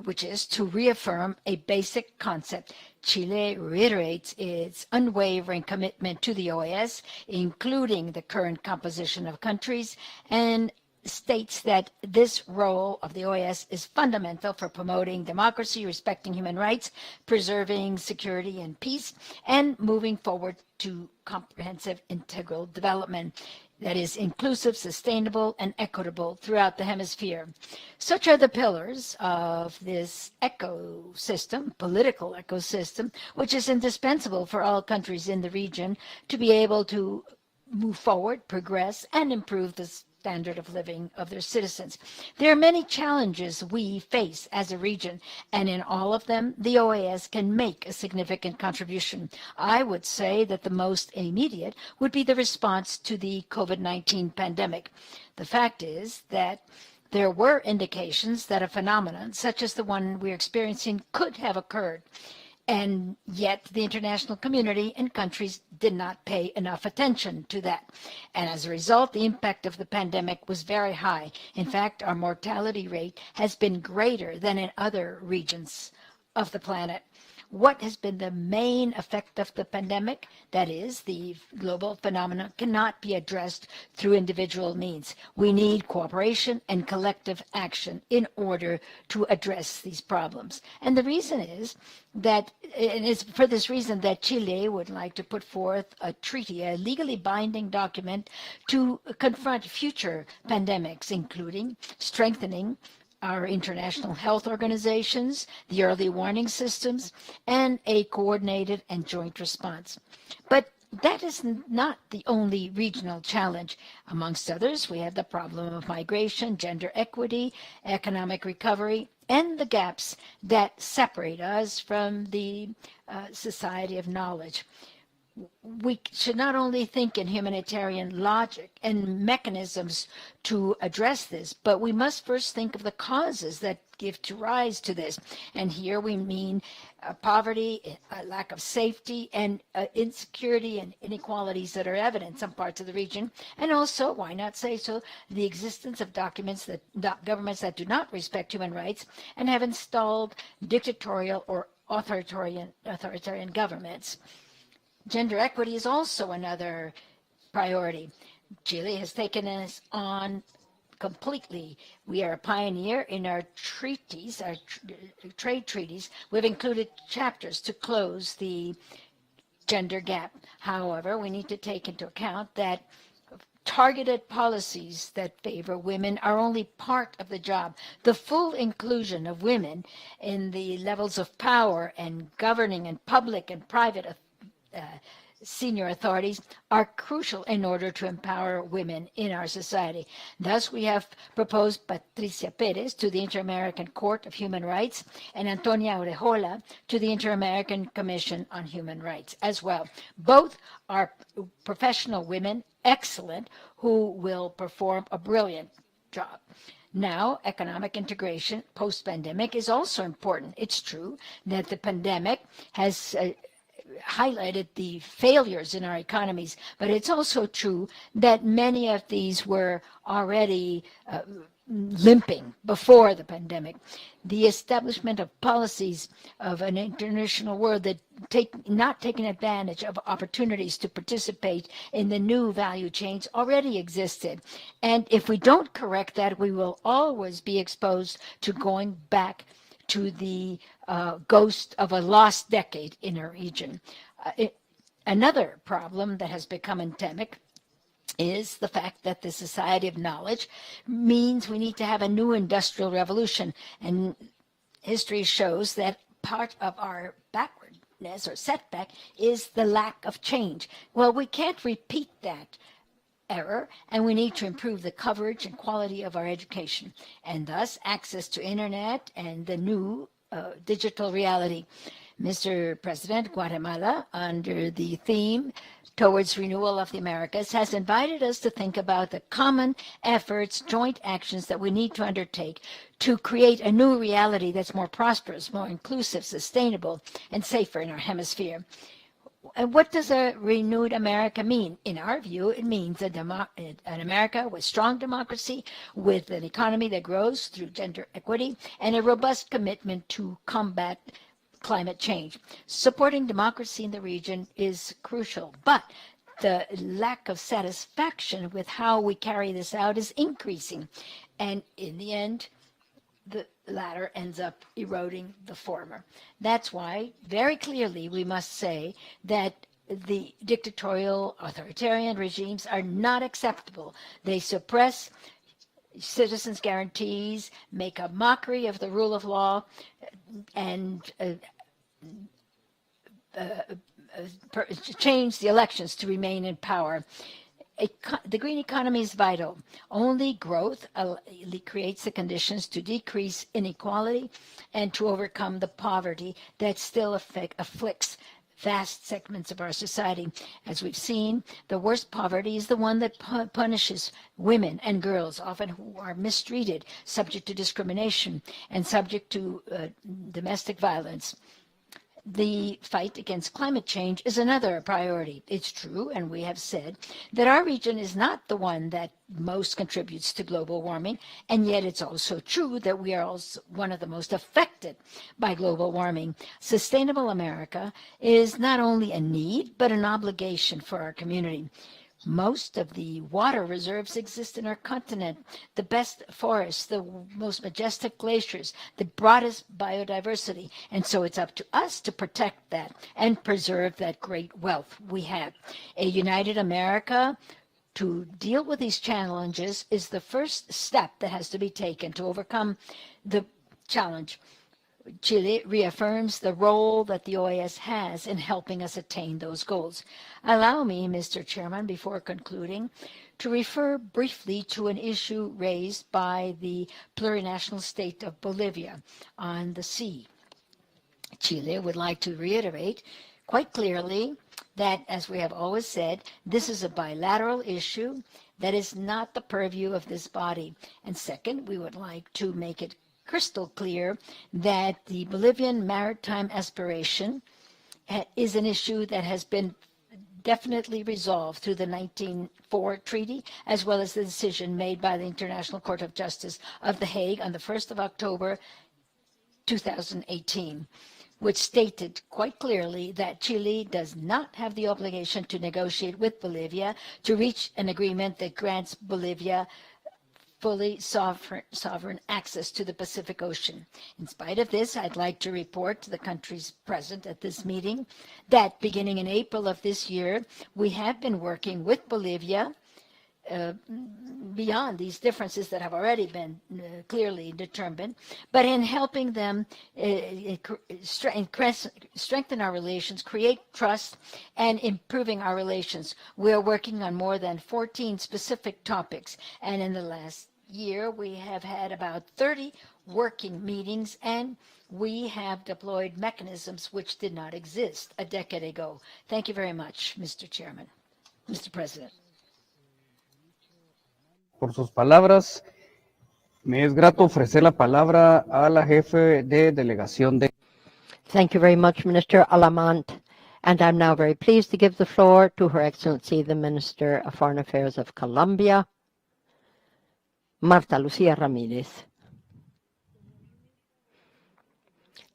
which is to reaffirm a basic concept. Chile reiterates its unwavering commitment to the OAS, including the current composition of countries, and states that this role of the OAS is fundamental for promoting democracy, respecting human rights, preserving security and peace, and moving forward to comprehensive integral development that is inclusive, sustainable, and equitable throughout the hemisphere. Such are the pillars of this ecosystem, political ecosystem, which is indispensable for all countries in the region to be able to move forward, progress, and improve the standard of living of their citizens. There are many challenges we face as a region, and in all of them, the OAS can make a significant contribution. I would say that the most immediate would be the response to the COVID-19 pandemic. The fact is that there were indications that a phenomenon such as the one we're experiencing could have occurred. And yet the international community and countries did not pay enough attention to that. And as a result, the impact of the pandemic was very high. In fact, our mortality rate has been greater than in other regions of the planet. What has been the main effect of the pandemic? That is, the global phenomenon cannot be addressed through individual means. We need cooperation and collective action in order to address these problems. And the reason is that, it is for this reason that Chile would like to put forth a treaty, a legally binding document to confront future pandemics, including strengthening our international health organizations, the early warning systems, and a coordinated and joint response. But that is not the only regional challenge. Amongst others, we have the problem of migration, gender equity, economic recovery, and the gaps that separate us from the society of knowledge. We should not only think in humanitarian logic and mechanisms to address this, but we must first think of the causes that give rise to this. And here we mean poverty, lack of safety, and insecurity and inequalities that are evident in some parts of the region. And also, why not say so, the existence of governments that do not respect human rights and have installed dictatorial or authoritarian governments. Gender equity is also another priority. Chile has taken this on completely. We are a pioneer in our treaties, our trade treaties. We've included chapters to close the gender gap. However, we need to take into account that targeted policies that favor women are only part of the job. The full inclusion of women in the levels of power and governing and public and private senior authorities are crucial in order to empower women in our society. Thus, we have proposed Patricia Perez to the Inter-American Court of Human Rights and Antonia Orejola to the Inter-American Commission on Human Rights as well. Both are professional women, excellent, who will perform a brilliant job. Now, economic integration post-pandemic is also important. It's true that the pandemic has highlighted the failures in our economies, but it's also true that many of these were already limping before the pandemic. The establishment of policies of an international world that not taking advantage of opportunities to participate in the new value chains already existed. And if we don't correct that, we will always be exposed to going back to the ghost of a lost decade in our region. Another problem that has become endemic is the fact that the society of knowledge means we need to have a new industrial revolution. And history shows that part of our backwardness or setback is the lack of change. Well, we can't repeat that error, and we need to improve the coverage and quality of our education, and thus access to internet and the new digital reality. Mr. President, Guatemala, under the theme Towards Renewal of the Americas, has invited us to think about the common efforts, joint actions that we need to undertake to create a new reality that's more prosperous, more inclusive, sustainable, and safer in our hemisphere. And what does a renewed America mean? In our view, it means an America with strong democracy, with an economy that grows through gender equity, and a robust commitment to combat climate change. Supporting democracy in the region is crucial, but the lack of satisfaction with how we carry this out is increasing. And in the end, the latter ends up eroding the former. That's why, very clearly, we must say that the dictatorial, authoritarian regimes are not acceptable. They suppress citizens' guarantees, make a mockery of the rule of law, and change the elections to remain in power. The green economy is vital. Only growth creates the conditions to decrease inequality and to overcome the poverty that still afflicts vast segments of our society. As we've seen, the worst poverty is the one that punishes women and girls, often who are mistreated, subject to discrimination, and subject to domestic violence. the fight against climate change is another priority. It's true, and we have said, that our region is not the one that most contributes to global warming, and yet it's also true that we are also one of the most affected by global warming. Sustainable America is not only a need, but an obligation for our community. Most of the water reserves exist in our continent, the best forests, the most majestic glaciers, the broadest biodiversity. And so it's up to us to protect that and preserve that great wealth we have. A united America to deal with these challenges is the first step that has to be taken to overcome the challenge. Chile reaffirms the role that the OAS has in helping us attain those goals. Allow me, Mr. Chairman, before concluding, to refer briefly to an issue raised by the plurinational state of Bolivia on the sea. Chile would like to reiterate quite clearly that, as we have always said, this is a bilateral issue that is not the purview of this body. And second, we would like to make it crystal clear that the Bolivian maritime aspiration is an issue that has been definitely resolved through the 1904 treaty, as well as the decision made by the International Court of Justice of The Hague on the 1st of October 2018, which stated quite clearly that Chile does not have the obligation to negotiate with Bolivia to reach an agreement that grants Bolivia fully sovereign access to the Pacific Ocean. In spite of this, I'd like to report to the countries present at this meeting that beginning in April of this year, we have been working with Bolivia beyond these differences that have already been clearly determined, but in helping them strengthen our relations, create trust, and improving our relations. We are working on more than 14 specific topics, and in the last year we have had about 30 working meetings, and we have deployed mechanisms which did not exist a decade ago. Thank you very much, Mr. Chairman, Mr. President. Por sus palabras. Me es grato ofrecer la palabra a la jefe de delegación de. Thank you very much, Minister Alamant. And I'm now very pleased to give the floor to Her Excellency, the Minister of Foreign Affairs of Colombia, Marta Lucía Ramírez.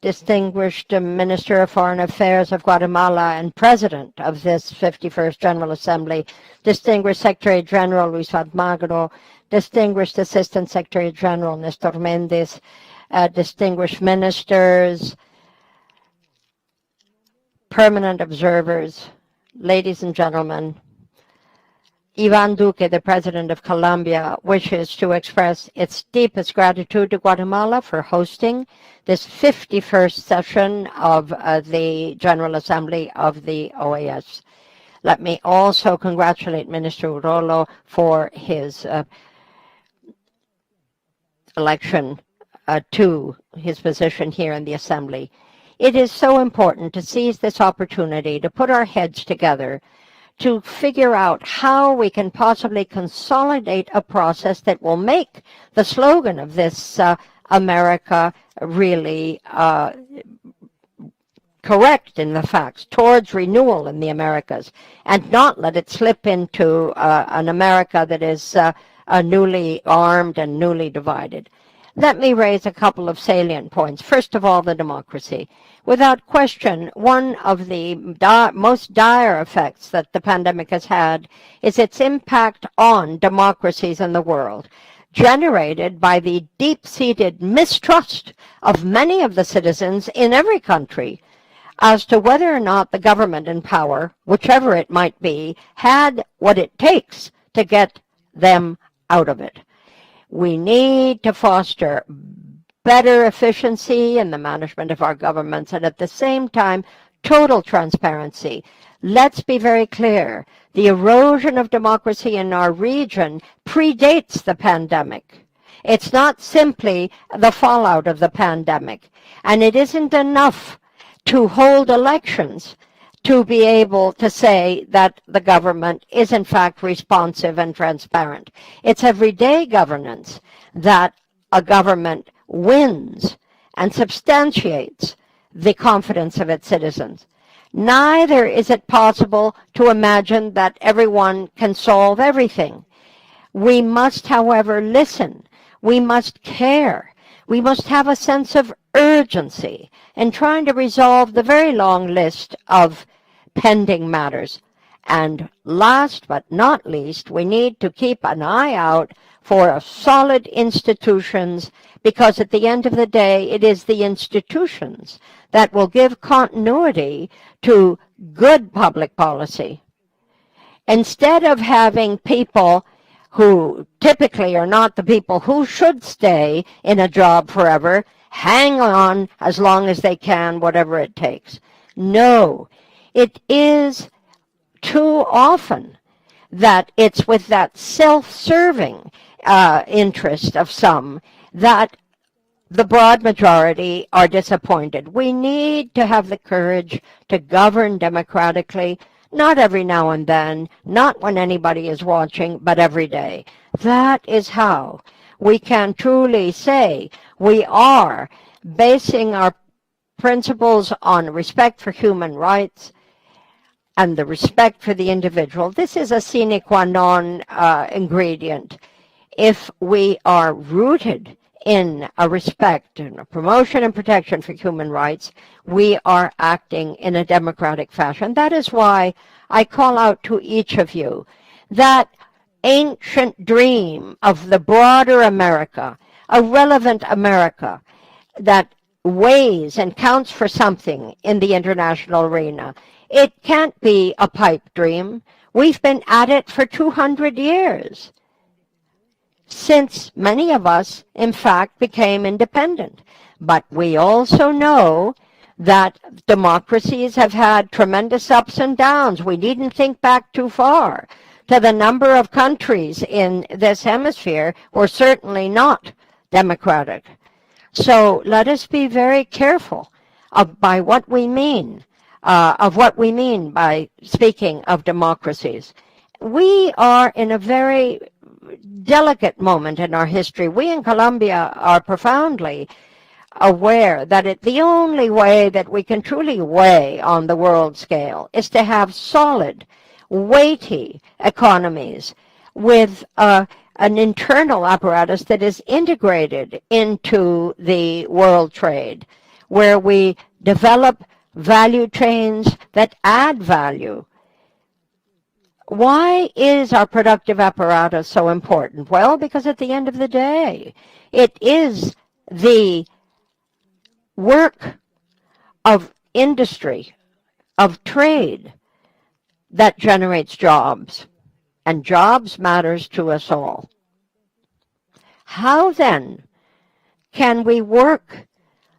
Distinguished Minister of Foreign Affairs of Guatemala and President of this 51st General Assembly, Distinguished Secretary General Luis Almagro, Distinguished Assistant Secretary General Nestor Mendez, distinguished ministers, permanent observers, ladies and gentlemen, Iván Duque, the President of Colombia, wishes to express its deepest gratitude to Guatemala for hosting this 51st session of the General Assembly of the OAS. Let me also congratulate Minister Urolo for his election to his position here in the Assembly. It is so important to seize this opportunity to put our heads together to figure out how we can possibly consolidate a process that will make the slogan of this America really correct in the facts, towards renewal in the Americas, and not let it slip into an America that is newly armed and newly divided. Let me raise a couple of salient points. First of all, the democracy. Without question, one of the most dire effects that the pandemic has had is its impact on democracies in the world, generated by the deep-seated mistrust of many of the citizens in every country as to whether or not the government in power, whichever it might be, had what it takes to get them out of it. We need to foster better efficiency in the management of our governments and at the same time, total transparency. Let's be very clear. The erosion of democracy in our region predates the pandemic. It's not simply the fallout of the pandemic. And it isn't enough to hold elections to be able to say that the government is in fact responsive and transparent. It's everyday governance that a government wins and substantiates the confidence of its citizens. Neither is it possible to imagine that everyone can solve everything. We must, however, listen. We must care. We must have a sense of urgency in trying to resolve the very long list of pending matters. And last but not least, we need to keep an eye out for solid institutions, because at the end of the day, it is the institutions that will give continuity to good public policy. Instead of having people who typically are not the people who should stay in a job forever, hang on as long as they can, whatever it takes. No, it is too often that it's with that self-serving interest of some that the broad majority are disappointed. We need to have the courage to govern democratically, not every now and then, not when anybody is watching, but every day. That is how we can truly say we are basing our principles on respect for human rights and the respect for the individual. This is a sine qua non ingredient. If we are rooted in a respect and a promotion and protection for human rights, we are acting in a democratic fashion. That is why I call out to each of you that ancient dream of the broader America, a relevant America that weighs and counts for something in the international arena. It can't be a pipe dream. We've been at it for 200 years. Since many of us, in fact, became independent. But we also know that democracies have had tremendous ups and downs. We needn't think back too far to the number of countries in this hemisphere who are certainly not democratic. So let us be very careful of what we mean by speaking of democracies. We are in a very delicate moment in our history. We in Colombia are profoundly aware that the only way that we can truly weigh on the world scale is to have solid, weighty economies with an internal apparatus that is integrated into the world trade, where we develop value chains that add value. Why is our productive apparatus so important? Well, because at the end of the day, it is the work of industry, of trade, that generates jobs. And jobs matters to us all. How then can we work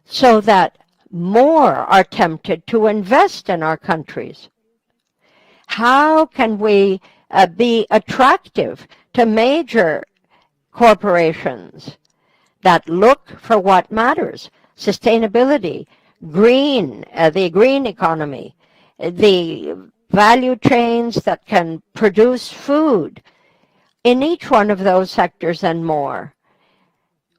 so that more are tempted to invest in our countries? How can we be attractive to major corporations that look for what matters? Sustainability, the green economy, the value chains that can produce food. In each one of those sectors and more,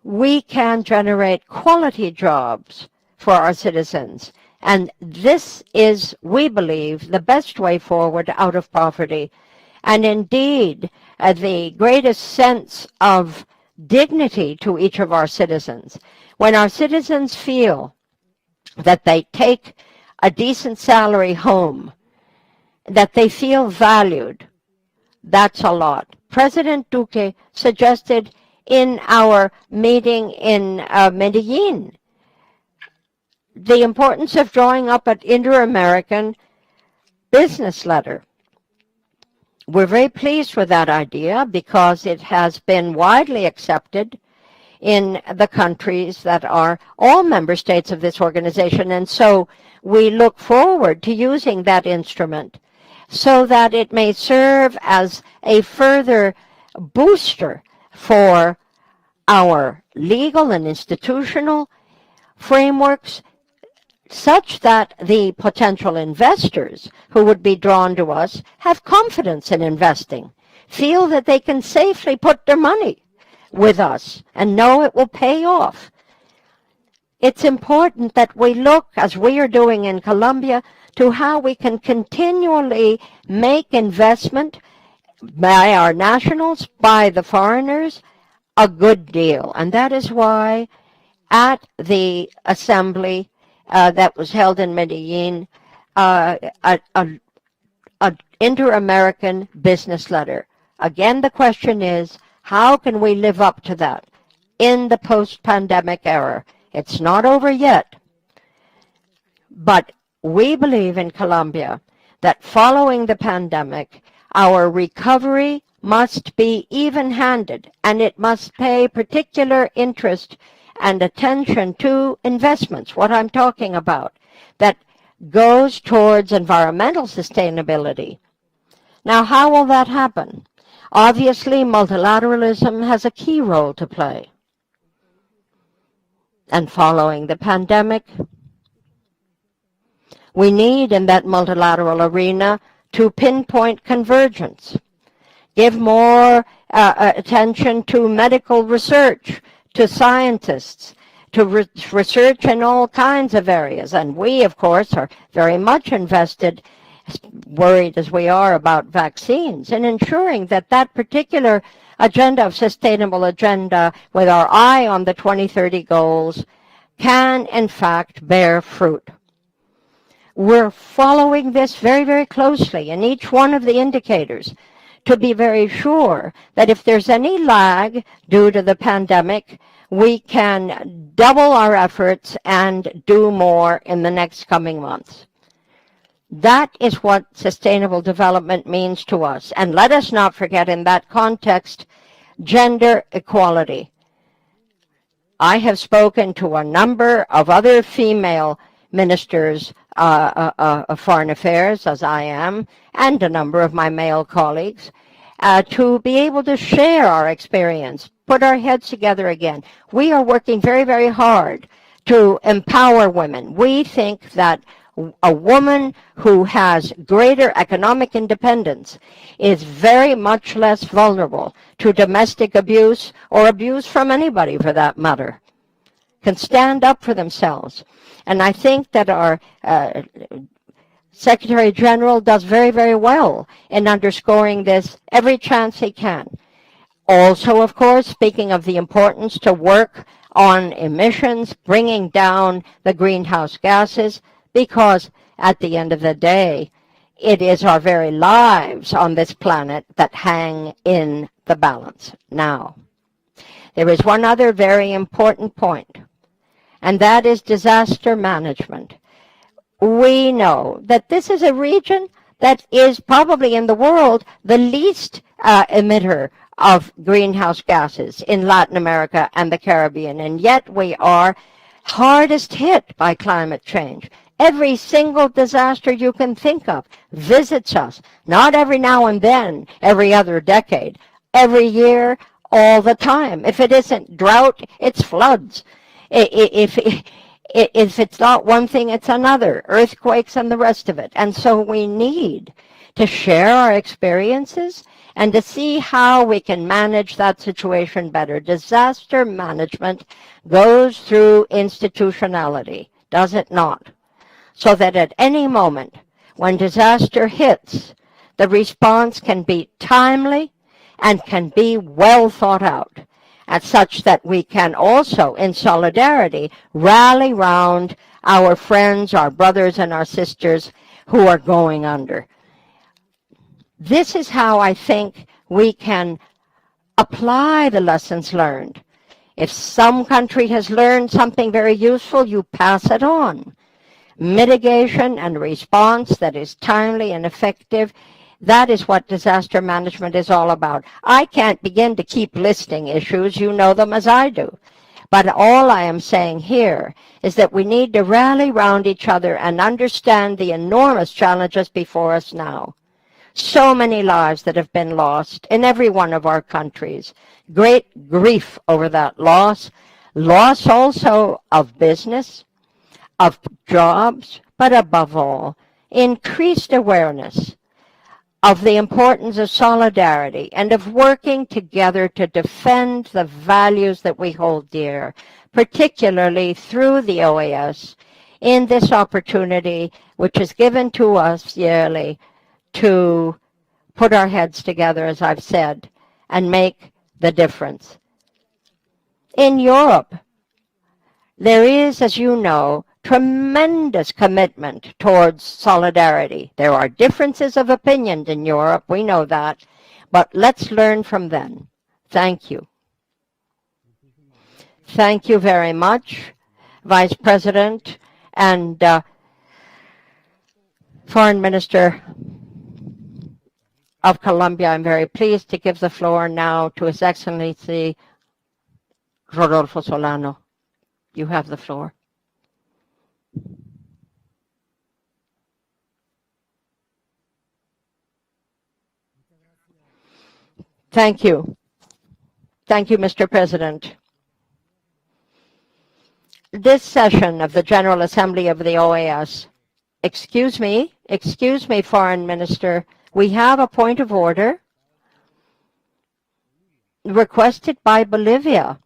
we can generate quality jobs for our citizens. And this is, we believe, the best way forward out of poverty. And indeed, the greatest sense of dignity to each of our citizens. When our citizens feel that they take a decent salary home, that they feel valued, that's a lot. President Duque suggested in our meeting in Medellin the importance of drawing up an Inter-American business letter. We're very pleased with that idea because it has been widely accepted in the countries that are all member states of this organization. And so we look forward to using that instrument so that it may serve as a further booster for our legal and institutional frameworks, such that the potential investors who would be drawn to us have confidence in investing, feel that they can safely put their money with us and know it will pay off. it's important that we look, as we are doing in Colombia, to how we can continually make investment by our nationals, by the foreigners, a good deal. And that is why at the assembly that was held in Medellin, an inter-American business letter. Again, the question is, how can we live up to that in the post-pandemic era? It's not over yet, but we believe in Colombia that following the pandemic, our recovery must be even-handed, and it must pay particular interest and attention to investments, what I'm talking about, that goes towards environmental sustainability. Now, how will that happen? Obviously, multilateralism has a key role to play. And following the pandemic, we need in that multilateral arena to pinpoint convergence, give more attention to medical research, to scientists, to research in all kinds of areas. And we, of course, are very much invested, worried as we are about vaccines, in ensuring that that particular agenda of sustainable agenda with our eye on the 2030 goals can, in fact, bear fruit. We're following this very, very closely in each one of the indicators to be very sure that if there's any lag due to the pandemic, we can double our efforts and do more in the next coming months. That is what sustainable development means to us. And let us not forget in that context, gender equality. I have spoken to a number of other female ministers of foreign affairs, as I am, and a number of my male colleagues, to be able to share our experience, put our heads together again. We are working very, very hard to empower women. We think that a woman who has greater economic independence is very much less vulnerable to domestic abuse or abuse from anybody for that matter, can stand up for themselves. And I think that our Secretary General does very, very well in underscoring this every chance he can. Also, of course, speaking of the importance to work on emissions, bringing down the greenhouse gases, because at the end of the day, it is our very lives on this planet that hang in the balance. Now, there is one other very important point, and that is disaster management. We know that this is a region that is probably in the world the least emitter of greenhouse gases in Latin America and the Caribbean, and yet we are hardest hit by climate change. Every single disaster you can think of visits us, not every now and then, every other decade, every year, all the time. If it isn't drought, it's floods. If it's not one thing, it's another, earthquakes and the rest of it. And so we need to share our experiences and to see how we can manage that situation better. Disaster management goes through institutionality, does it not? So that at any moment when disaster hits, the response can be timely and can be well thought out, and such that we can also, in solidarity, rally round our friends, our brothers and our sisters who are going under. This is how I think we can apply the lessons learned. If some country has learned something very useful, you pass it on. Mitigation and response that is timely and effective, that is what disaster management is all about. I can't begin to keep listing issues. You know them as I do. But all I am saying here is that we need to rally round each other and understand the enormous challenges before us now. So many lives that have been lost in every one of our countries. Great grief over that loss. Loss also of business, of jobs, but above all, increased awareness of the importance of solidarity and of working together to defend the values that we hold dear, particularly through the OAS, in this opportunity which is given to us yearly to put our heads together, as I've said, and make the difference. In Europe, there is, as you know, tremendous commitment towards solidarity. There are differences of opinion in Europe, we know that, but let's learn from them. Thank you. Thank you very much, Vice President and Foreign Minister of Colombia. I'm very pleased to give the floor now to His Excellency Rodolfo Solano. You have the floor. Thank you. Thank you, Mr. President. This session of the General Assembly of the OAS, excuse me, Foreign Minister, we have a point of order requested by Bolivia.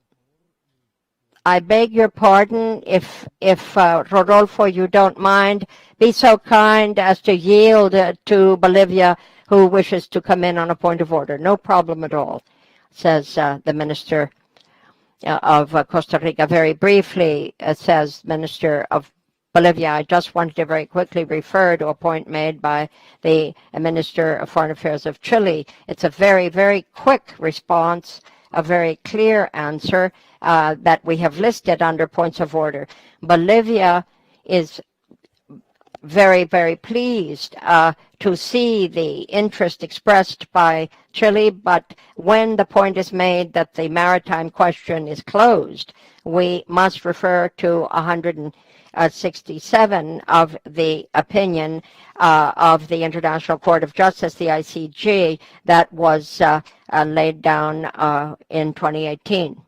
I beg your pardon if Rodolfo, you don't mind, be so kind as to yield to Bolivia, who wishes to come in on a point of order. No problem at all, says the Minister of Costa Rica. Very briefly, says Minister of Bolivia, I just wanted to very quickly refer to a point made by the Minister of Foreign Affairs of Chile. It's a very, very quick response, a very clear answer that we have listed under points of order. Bolivia is very, very pleased to see the interest expressed by Chile, but when the point is made that the maritime question is closed, we must refer to 167 of the opinion of the International Court of Justice, the ICJ, that was laid down in 2018.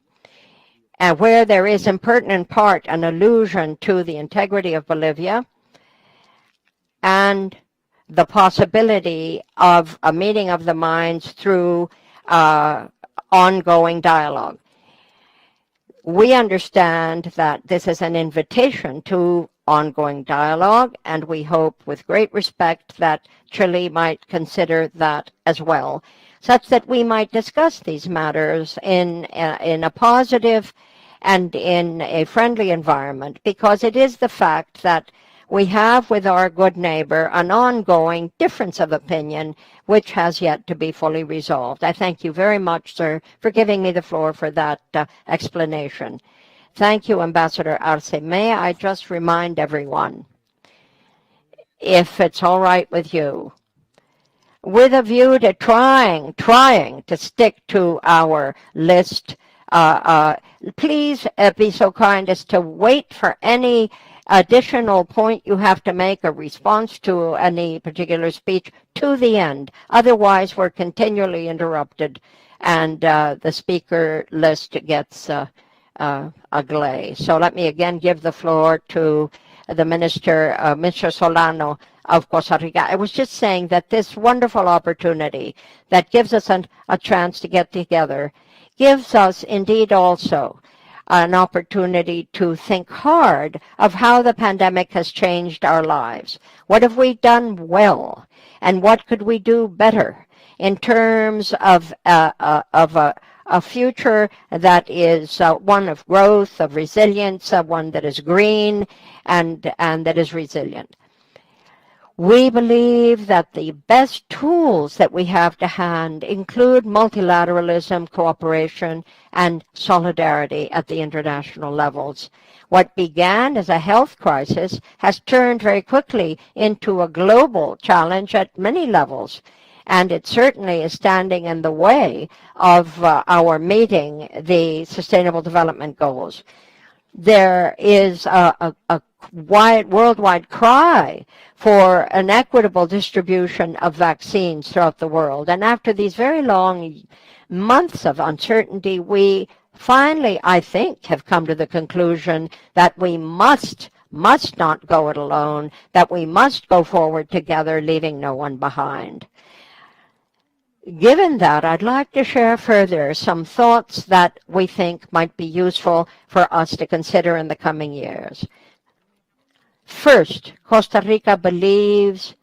And where there is in pertinent part an allusion to the integrity of Bolivia and the possibility of a meeting of the minds through ongoing dialogue. We understand that this is an invitation to ongoing dialogue, and we hope with great respect that Chile might consider that as well, such that we might discuss these matters in a positive and in a friendly environment, because it is the fact that we have with our good neighbor an ongoing difference of opinion which has yet to be fully resolved. I thank you very much, sir, for giving me the floor for that explanation. Thank you, Ambassador Arce. May I just remind everyone, if it's all right with you, with a view to trying to stick to our list, please be so kind as to wait for any additional point you have to make, a response to any particular speech, to the end. Otherwise, we're continually interrupted, and the speaker list gets agley. So let me again give the floor to the Minister, Mr. Solano of Costa Rica. I was just saying that this wonderful opportunity that gives us a chance to get together gives us indeed also an opportunity to think hard of how the pandemic has changed our lives. What have we done well, and what could we do better in terms of a future that is one of growth, of resilience, one that is green and that is resilient. We believe that the best tools that we have to hand include multilateralism, cooperation, and solidarity at the international levels. What began as a health crisis has turned very quickly into a global challenge at many levels, and it certainly is standing in the way of our meeting the Sustainable Development Goals. There is a worldwide cry for an equitable distribution of vaccines throughout the world. And after these very long months of uncertainty, we finally, I think, have come to the conclusion that we must not go it alone, that we must go forward together, leaving no one behind. Given that, I'd like to share further some thoughts that we think might be useful for us to consider in the coming years. First, Costa Rica believes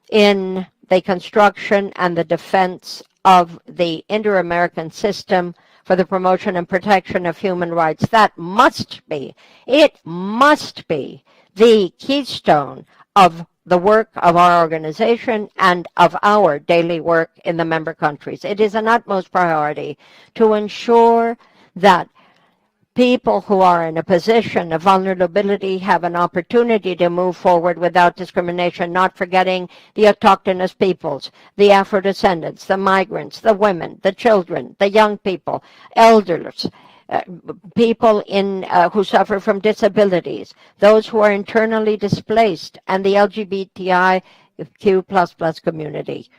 in the construction and the defense of the Inter-American system for the promotion and protection of human rights. That must be, it must be the keystone of the work of our organization and of our daily work in the member countries. It is an utmost priority to ensure that people who are in a position of vulnerability have an opportunity to move forward without discrimination, not forgetting the autochthonous peoples, the Afro-descendants, the migrants, the women, the children, the young people, elders, people who suffer from disabilities, those who are internally displaced, and the LGBTIQ++ community.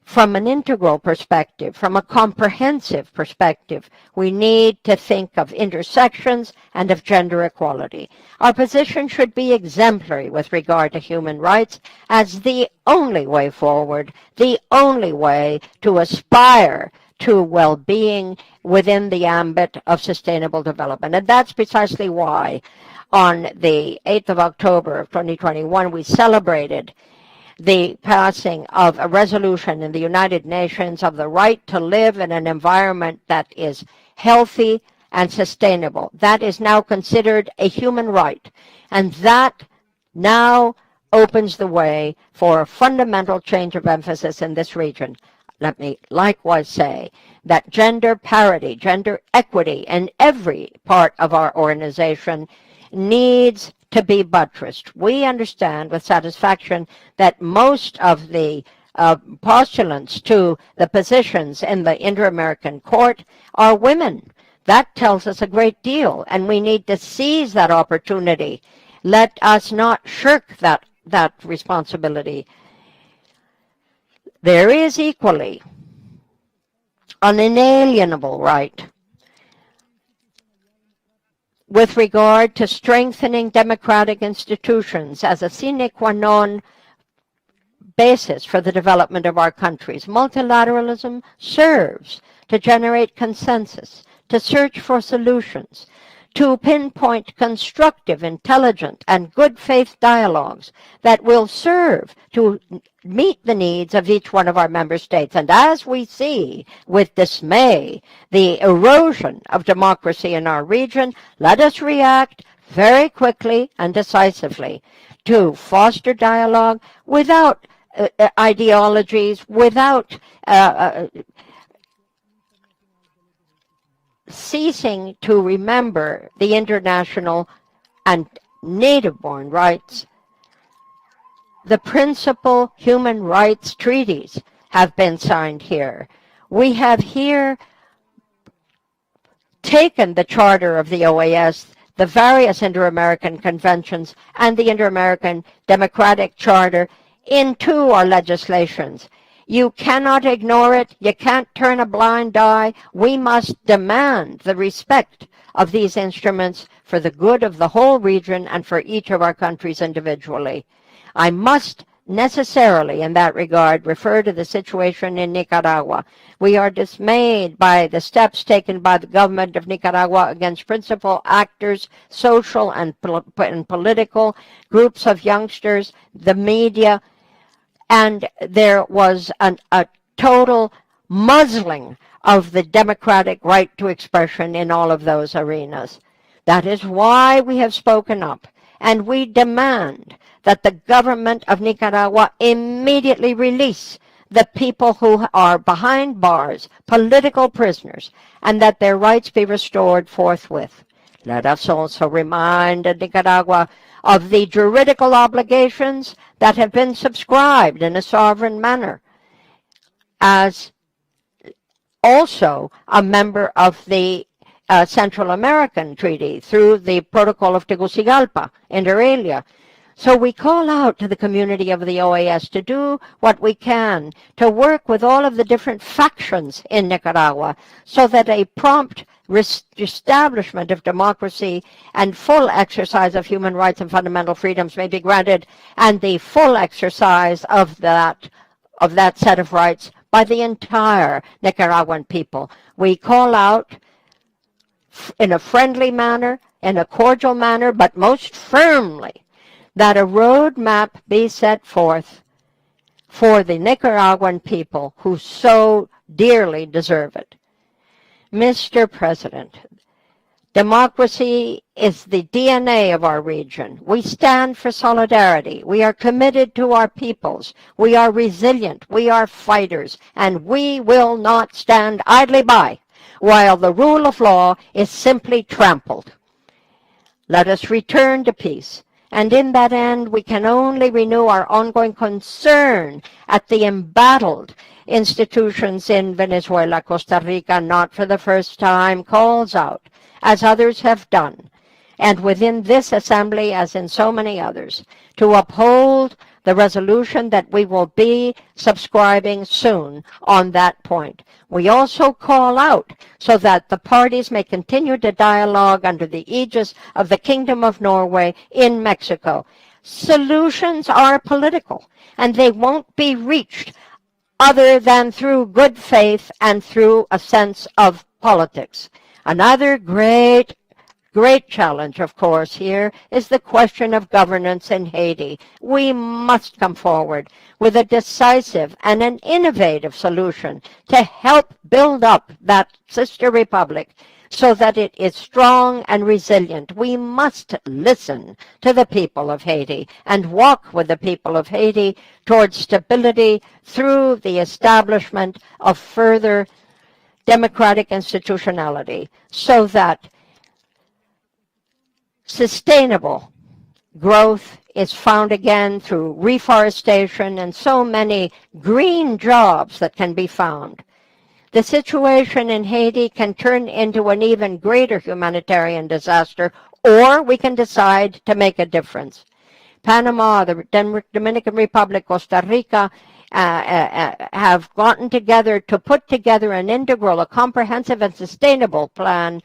From an integral perspective, from a comprehensive perspective, we need to think of intersections and of gender equality. Our position should be exemplary with regard to human rights as the only way forward, the only way to aspire to well-being within the ambit of sustainable development. And that's precisely why on the 8th of October of 2021, we celebrated the passing of a resolution in the United Nations of the right to live in an environment that is healthy and sustainable. That is now considered a human right, and that now opens the way for a fundamental change of emphasis in this region. Let me likewise say that gender parity, gender equity in every part of our organization needs to be buttressed. We understand with satisfaction that most of the postulants to the positions in the Inter-American Court are women. That tells us a great deal, and we need to seize that opportunity. Let us not shirk that responsibility. There is equally an inalienable right with regard to strengthening democratic institutions as a sine qua non basis for the development of our countries. Multilateralism serves to generate consensus, to search for solutions, to pinpoint constructive, intelligent, and good faith dialogues that will serve to meet the needs of each one of our member states. And as we see with dismay the erosion of democracy in our region, let us react very quickly and decisively to foster dialogue without ideologies, without ceasing to remember the international and native-born rights. The principal human rights treaties have been signed here. We have here taken the charter of the OAS, the various Inter-American conventions, and the Inter-American Democratic Charter into our legislations. You cannot ignore it. You can't turn a blind eye. We must demand the respect of these instruments for the good of the whole region and for each of our countries individually. I must necessarily, in that regard, refer to the situation in Nicaragua. We are dismayed by the steps taken by the government of Nicaragua against principal actors, social and political, groups of youngsters, the media, and there was a total muzzling of the democratic right to expression in all of those arenas. That is why we have spoken up, and we demand that the government of Nicaragua immediately release the people who are behind bars, political prisoners, and that their rights be restored forthwith. Let us also remind Nicaragua of the juridical obligations that have been subscribed in a sovereign manner as also a member of the Central American Treaty through the Protocol of Tegucigalpa, inter alia. So we call out to the community of the OAS to do what we can to work with all of the different factions in Nicaragua so that a prompt establishment of democracy and full exercise of human rights and fundamental freedoms may be granted, and the full exercise of that of that set of rights by the entire Nicaraguan people. We call out in a friendly manner, in a cordial manner, but most firmly, that a roadmap be set forth for the Nicaraguan people who so dearly deserve it. Mr. President, democracy is the DNA of our region. We stand for solidarity. We are committed to our peoples. We are resilient. We are fighters. And we will not stand idly by while the rule of law is simply trampled. Let us return to peace. And in that end, we can only renew our ongoing concern at the embattled institutions in Venezuela. Costa Rica, not for the first time, calls out, as others have done, and within this assembly, as in so many others, to uphold the resolution that we will be subscribing soon on that point. We also call out so that the parties may continue to dialogue under the aegis of the Kingdom of Norway in Mexico. Solutions are political, and they won't be reached other than through good faith and through a sense of politics. Another great challenge, of course, here is the question of governance in Haiti. We must come forward with a decisive and an innovative solution to help build up that sister republic so that it is strong and resilient. We must listen to the people of Haiti and walk with the people of Haiti towards stability through the establishment of further democratic institutionality so that sustainable growth is found again through reforestation and so many green jobs that can be found. The situation in Haiti can turn into an even greater humanitarian disaster, or we can decide to make a difference. Panama, the Dominican Republic, Costa Rica have gotten together to put together an integral, a comprehensive and sustainable plan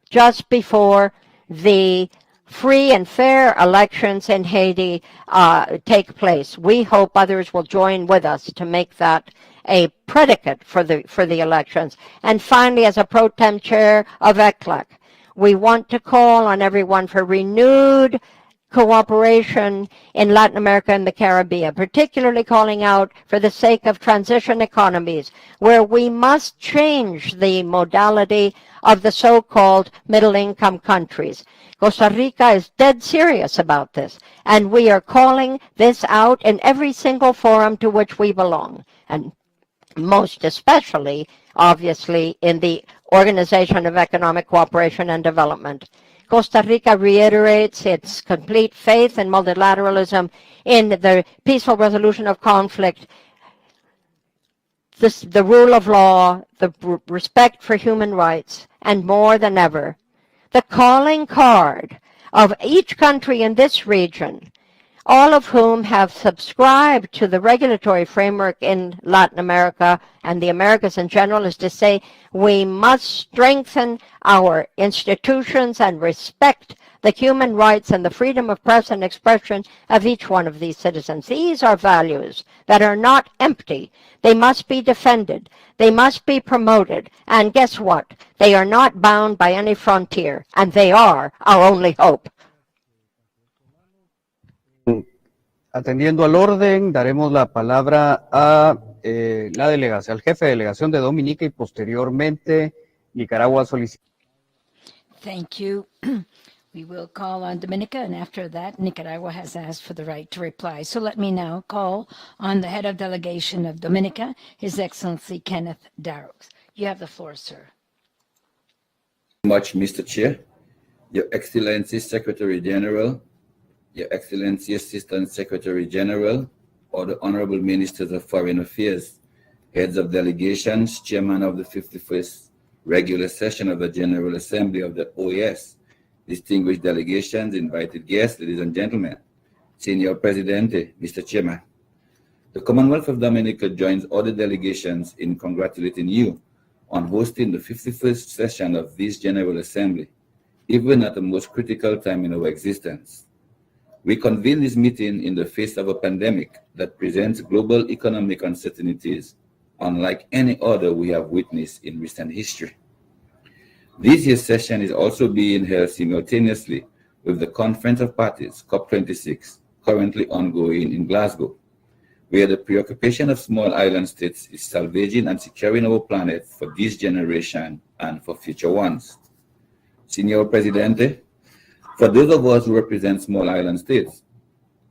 just before the free and fair elections in Haiti take place. We hope others will join with us to make that a predicate for the elections. And finally, as a pro tem chair of ECLAC, we want to call on everyone for renewed cooperation in Latin America and the Caribbean, particularly calling out for the sake of transition economies, where we must change the modality of the so-called middle-income countries. Costa Rica is dead serious about this, and we are calling this out in every single forum to which we belong, and most especially, obviously, in the Organization of Economic Cooperation and Development. Costa Rica reiterates its complete faith in multilateralism, in the peaceful resolution of conflict, the rule of law, the respect for human rights, and more than ever, the calling card of each country in this region, all of whom have subscribed to the regulatory framework in Latin America and the Americas in general, is to say we must strengthen our institutions and respect the human rights and the freedom of press and expression of each one of these citizens. These are values that are not empty. They must be defended. They must be promoted. And guess what? They are not bound by any frontier, and they are our only hope. Atendiendo al orden, daremos la palabra a la delegación, al jefe de delegación de Dominica y posteriormente Nicaragua solicita. Thank you. We will call on Dominica, and after that, Nicaragua has asked for the right to reply. So let me now call on the head of delegation of Dominica, His Excellency Kenneth Darroch. You have the floor, sir. Much, Mr. Chair, Your Excellency Secretary General, Your Excellency Assistant Secretary General, or the Honorable Ministers of Foreign Affairs, heads of delegations, Chairman of the 51st Regular Session of the General Assembly of the OAS, distinguished delegations, invited guests, ladies and gentlemen, Senior Presidente, Mr. Chairman. The Commonwealth of Dominica joins other delegations in congratulating you on hosting the 51st session of this General Assembly, even at the most critical time in our existence. We convene this meeting in the face of a pandemic that presents global economic uncertainties unlike any other we have witnessed in recent history. This year's session is also being held simultaneously with the Conference of Parties, COP26, currently ongoing in Glasgow, where the preoccupation of small island states is salvaging and securing our planet for this generation and for future ones. Señor Presidente, for those of us who represent small island states,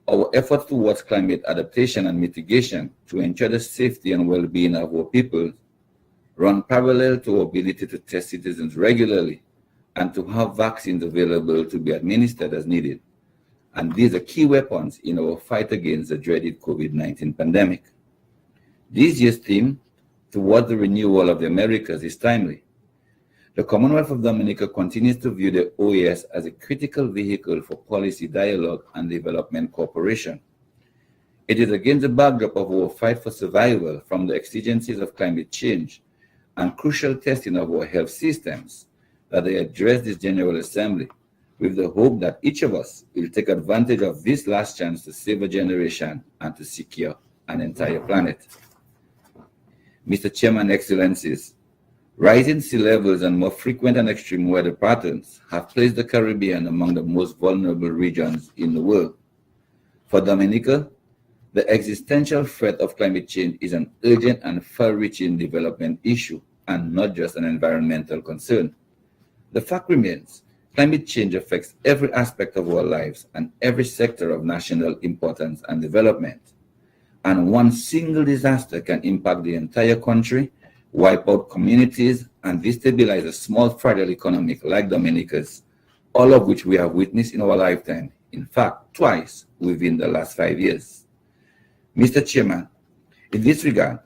our efforts towards climate adaptation and mitigation to ensure the safety and well-being of our people run parallel to our ability to test citizens regularly and to have vaccines available to be administered as needed. And these are key weapons in our fight against the dreaded COVID-19 pandemic. This year's theme, Towards the Renewal of the Americas, is timely. The Commonwealth of Dominica continues to view the OAS as a critical vehicle for policy dialogue and development cooperation. It is against the backdrop of our fight for survival from the exigencies of climate change and crucial testing of our health systems that I address this General Assembly with the hope that each of us will take advantage of this last chance to save a generation and to secure an entire planet. Mr. Chairman, Excellencies, rising sea levels and more frequent and extreme weather patterns have placed the Caribbean among the most vulnerable regions in the world. For Dominica, the existential threat of climate change is an urgent and far-reaching development issue and not just an environmental concern. The fact remains, climate change affects every aspect of our lives and every sector of national importance and development. And one single disaster can impact the entire country, wipe out communities, and destabilize a small, fragile economy like Dominica's, all of which we have witnessed in our lifetime, in fact, twice within the last 5 years. Mr. Chairman, in this regard,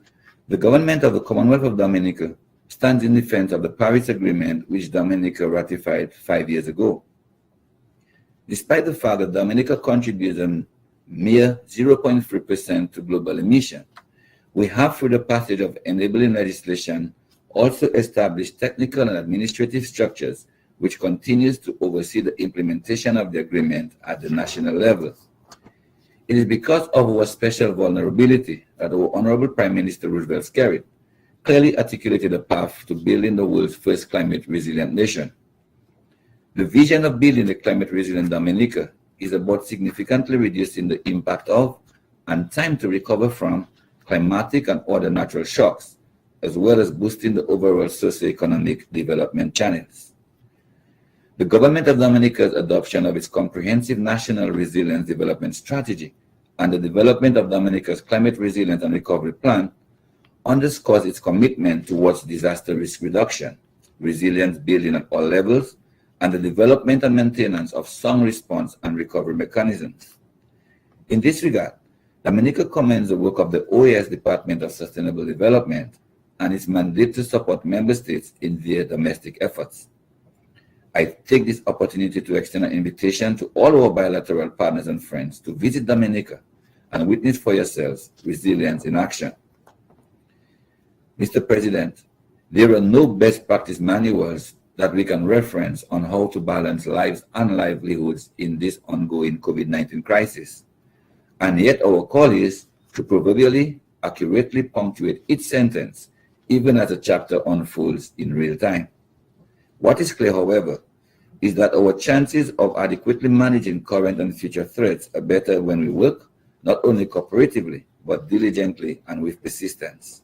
the government of the Commonwealth of Dominica stands in defense of the Paris Agreement, which Dominica ratified 5 years ago. Despite the fact that Dominica contributes a mere 0.3% to global emission, we have, through the passage of enabling legislation, also established technical and administrative structures which continues to oversee the implementation of the agreement at the national level. It is because of our special vulnerability that our Honorable Prime Minister Roosevelt Skerrit clearly articulated a path to building the world's first climate resilient nation. The vision of building a climate resilient Dominica is about significantly reducing the impact of and time to recover from climatic and other natural shocks, as well as boosting the overall socioeconomic development channels. The government of Dominica's adoption of its comprehensive national resilience development strategy and the development of Dominica's climate resilience and recovery plan underscores its commitment towards disaster risk reduction, resilience building at all levels, and the development and maintenance of sound response and recovery mechanisms. In this regard, Dominica commends the work of the OAS Department of Sustainable Development and its mandate to support member states in their domestic efforts. I take this opportunity to extend an invitation to all our bilateral partners and friends to visit Dominica and witness for yourselves resilience in action. Mr. President, there are no best practice manuals that we can reference on how to balance lives and livelihoods in this ongoing COVID-19 crisis. And yet our call is to proverbially accurately punctuate each sentence, even as a chapter unfolds in real time. What is clear, however, is that our chances of adequately managing current and future threats are better when we work not only cooperatively, but diligently and with persistence.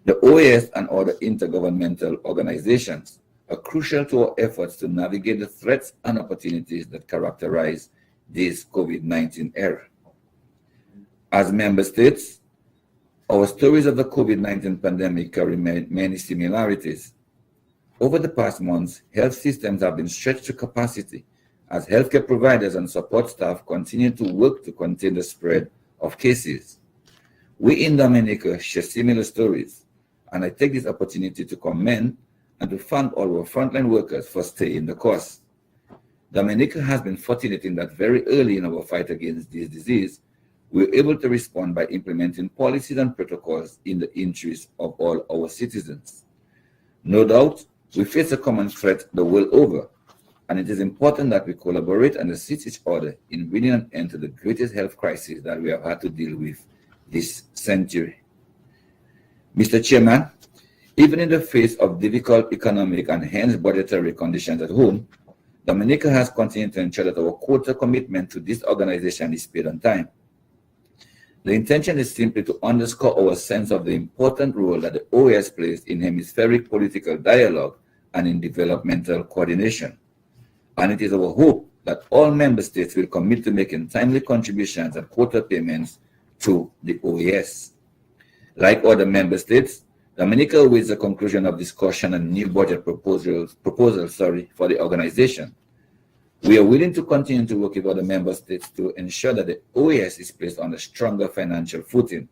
The OAS and other intergovernmental organizations are crucial to our efforts to navigate the threats and opportunities that characterize this COVID-19 era. As member states, our stories of the COVID-19 pandemic carry many similarities. Over the past months, health systems have been stretched to capacity as healthcare providers and support staff continue to work to contain the spread of cases. We in Dominica share similar stories, and I take this opportunity to commend and to thank all our frontline workers for staying the course. Dominica has been fortunate in that very early in our fight against this disease, we were able to respond by implementing policies and protocols in the interest of all our citizens. No doubt, we face a common threat the world over, and it is important that we collaborate and assist each other in bringing an end to the greatest health crisis that we have had to deal with this century. Mr. Chairman, even in the face of difficult economic and hence budgetary conditions at home, Dominica has continued to ensure that our quota commitment to this organization is paid on time. The intention is simply to underscore our sense of the important role that the OAS plays in hemispheric political dialogue and in developmental coordination. And it is our hope that all member states will commit to making timely contributions and quota payments to the OAS. Like other member states, Dominica awaits the conclusion of discussion on new budget proposals for the organization. We are willing to continue to work with other member states to ensure that the OAS is placed on a stronger financial footing.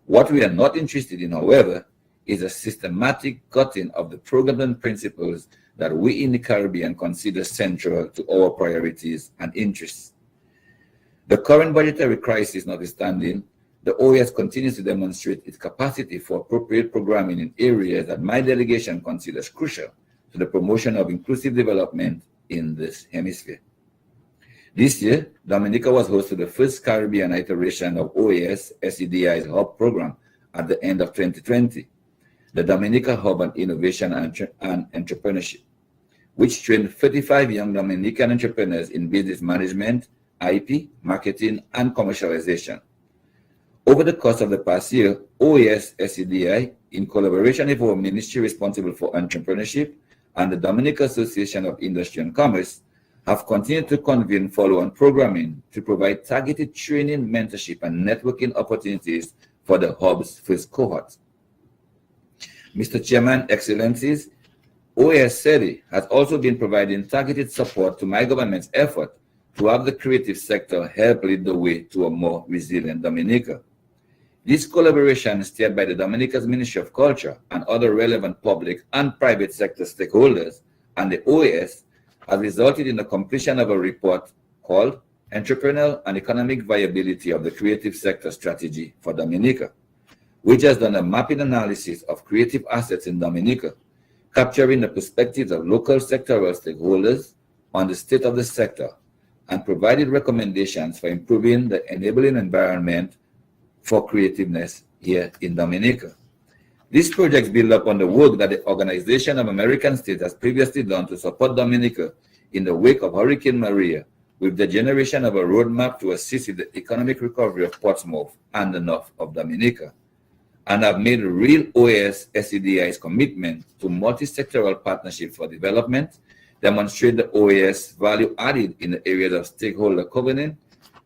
What we are not interested in, however, is a systematic cutting of the programs and principles that we in the Caribbean consider central to our priorities and interests. The current budgetary crisis notwithstanding, the OAS continues to demonstrate its capacity for appropriate programming in areas that my delegation considers crucial to the promotion of inclusive development in this hemisphere. This year, Dominica was host to the first Caribbean iteration of OAS SEDI's Hub program at the end of 2020, the Dominica Hub on Innovation and Entrepreneurship, which trained 35 young Dominican entrepreneurs in business management, IP, marketing, and commercialization. Over the course of the past year, OAS SEDI, in collaboration with our ministry responsible for entrepreneurship and the Dominica Association of Industry and Commerce, have continued to convene follow-on programming to provide targeted training, mentorship, and networking opportunities for the Hub's first cohort. Mr. Chairman, Excellencies, OAS SEDI has also been providing targeted support to my government's effort to have the creative sector help lead the way to a more resilient Dominica. This collaboration, steered by the Dominica's Ministry of Culture and other relevant public and private sector stakeholders and the OAS, has resulted in the completion of a report called Entrepreneurial and Economic Viability of the Creative Sector Strategy for Dominica, which has done a mapping analysis of creative assets in Dominica, capturing the perspectives of local sectoral stakeholders on the state of the sector, and provided recommendations for improving the enabling environment for creativeness here in Dominica. These projects build up on the work that the Organization of American States has previously done to support Dominica in the wake of Hurricane Maria, with the generation of a roadmap to assist in the economic recovery of Portsmouth and the north of Dominica, and have made a real OAS SEDI's commitment to multi-sectoral partnerships for development, demonstrate the OAS value added in the areas of stakeholder covenant,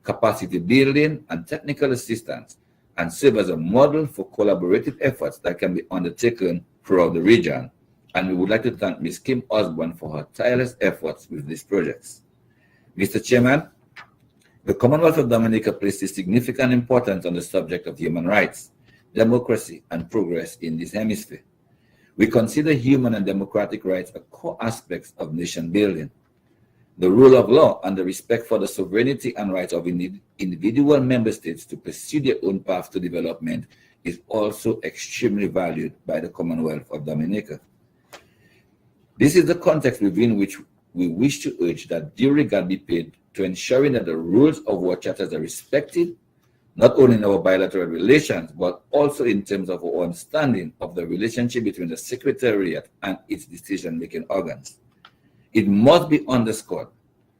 capacity building, and technical assistance, and serve as a model for collaborative efforts that can be undertaken throughout the region. And we would like to thank Ms. Kim Osborne for her tireless efforts with these projects. Mr. Chairman, the Commonwealth of Dominica places significant importance on the subject of human rights, democracy, and progress in this hemisphere. We consider human and democratic rights a core aspects of nation building. The rule of law and the respect for the sovereignty and rights of individual member states to pursue their own path to development is also extremely valued by the Commonwealth of Dominica. This is the context within which we wish to urge that due regard be paid to ensuring that the rules of our charters are respected, not only in our bilateral relations, but also in terms of our understanding of the relationship between the Secretariat and its decision-making organs. It must be underscored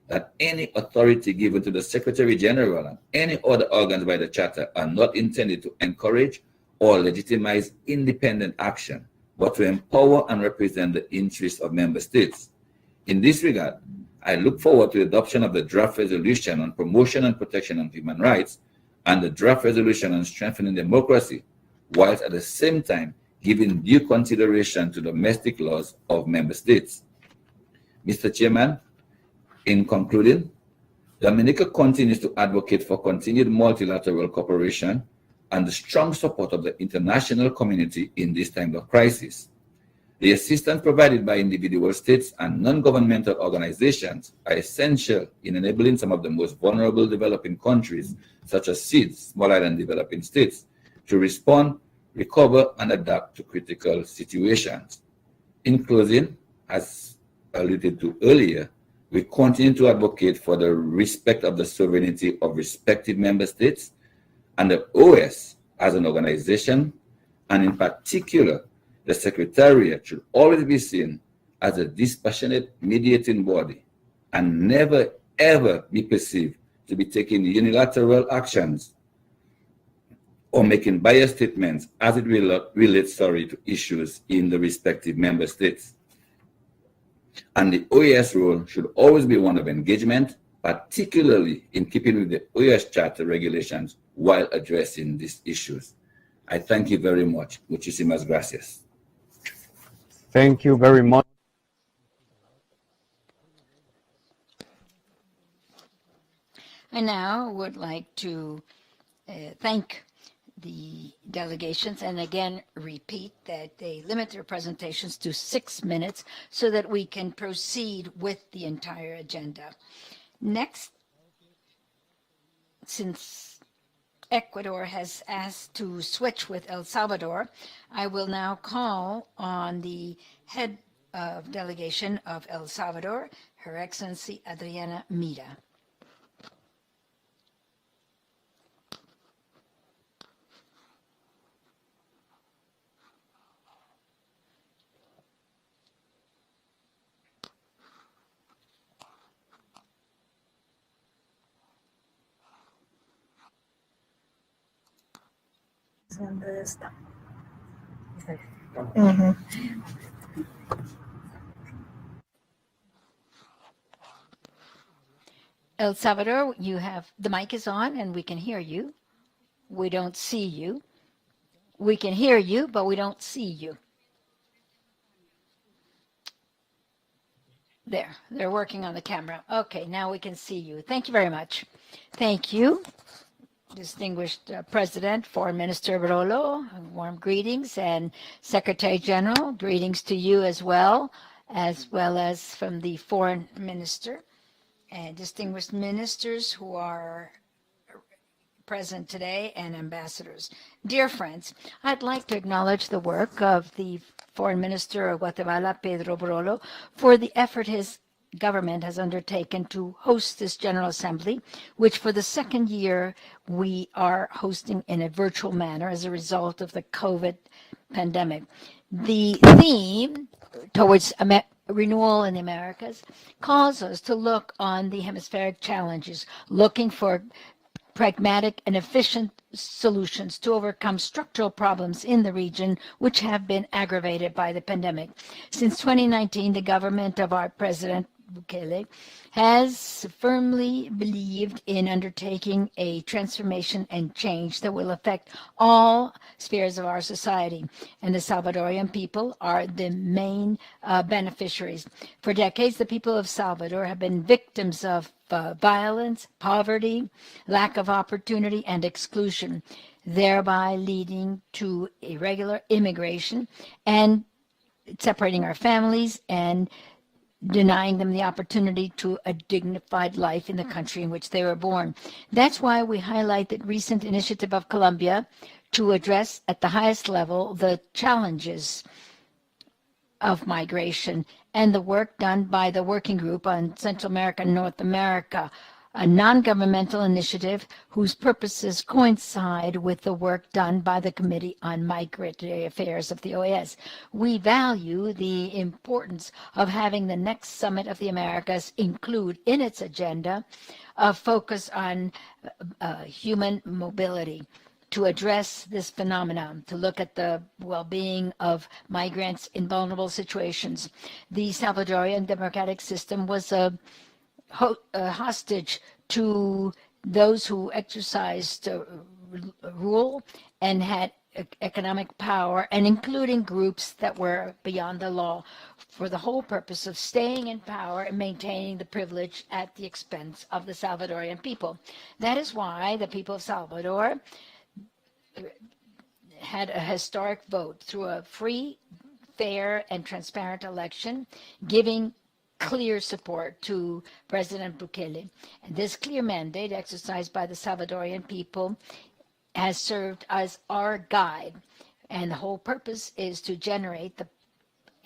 that any authority given to the Secretary General and any other organs by the Charter are not intended to encourage or legitimize independent action, but to empower and represent the interests of member states. In this regard, I look forward to the adoption of the draft resolution on promotion and protection of human rights and the draft resolution on strengthening democracy, whilst at the same time giving due consideration to domestic laws of member states. Mr. Chairman, in concluding, Dominica continues to advocate for continued multilateral cooperation and the strong support of the international community in this time of crisis. The assistance provided by individual states and non-governmental organizations are essential in enabling some of the most vulnerable developing countries, such as SEEDS, Small Island Developing States, to respond, recover, and adapt to critical situations. In closing, as alluded to earlier, We continue to advocate for the respect of the sovereignty of respective member states, and the OAS as an organization, and in particular, the Secretariat should always be seen as a dispassionate mediating body and never ever be perceived to be taking unilateral actions or making biased statements as it relates to issues in the respective member states. And the OAS role should always be one of engagement, particularly in keeping with the OAS Charter regulations while addressing these issues. I thank you very much. Muchísimas gracias. Thank you very much. I now would like to thank the delegations and again repeat that they limit their presentations to 6 minutes so that we can proceed with the entire agenda. Next, since Ecuador has asked to switch with El Salvador, I will now call on the head of delegation of El Salvador, Her Excellency Adriana Mira. ¿Dónde está? El Salvador, you have, the mic is on and we can hear you. We don't see you. We can hear you, but we don't see you. There, they're working on the camera. Okay, now we can see you. Thank you very much. Thank you, distinguished President, Foreign Minister Barolo, warm greetings, and Secretary General, greetings to you as well as from the Foreign Minister, and distinguished ministers who are present today, and ambassadors. Dear friends, I'd like to acknowledge the work of the Foreign Minister of Guatemala, Pedro Barolo, for the effort his government has undertaken to host this General Assembly, which for the second year we are hosting in a virtual manner as a result of the COVID pandemic. The theme towards renewal in the Americas calls us to look on the hemispheric challenges, looking for pragmatic and efficient solutions to overcome structural problems in the region which have been aggravated by the pandemic. Since 2019, the government of our President Bukele has firmly believed in undertaking a transformation and change that will affect all spheres of our society, and the Salvadorian people are the main beneficiaries. For decades, the people of Salvador have been victims of violence, poverty, lack of opportunity, and exclusion, thereby leading to irregular immigration and separating our families and denying them the opportunity to a dignified life in the country in which they were born. That's why we highlight the recent initiative of Colombia to address at the highest level the challenges of migration and the work done by the Working Group on Central America and North America, a non-governmental initiative whose purposes coincide with the work done by the Committee on Migratory Affairs of the OAS. We value the importance of having the next Summit of the Americas include in its agenda a focus on human mobility to address this phenomenon, to look at the well-being of migrants in vulnerable situations. The Salvadorian democratic system was a hostage to those who exercised rule and had economic power, and including groups that were beyond the law, for the whole purpose of staying in power and maintaining the privilege at the expense of the Salvadorian people. That is why the people of Salvador had a historic vote through a free, fair, and transparent election, giving clear support to President Bukele. And this clear mandate exercised by the Salvadorian people has served as our guide. And the whole purpose is to generate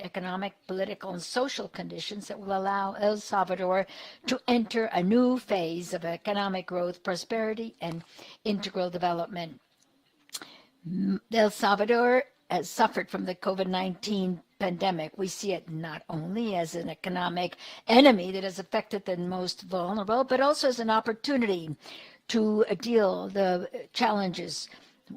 economic, political, and social conditions that will allow El Salvador to enter a new phase of economic growth, prosperity, and integral development. El Salvador has suffered from the COVID-19 pandemic. We see it not only as an economic enemy that has affected the most vulnerable, but also as an opportunity to deal the challenges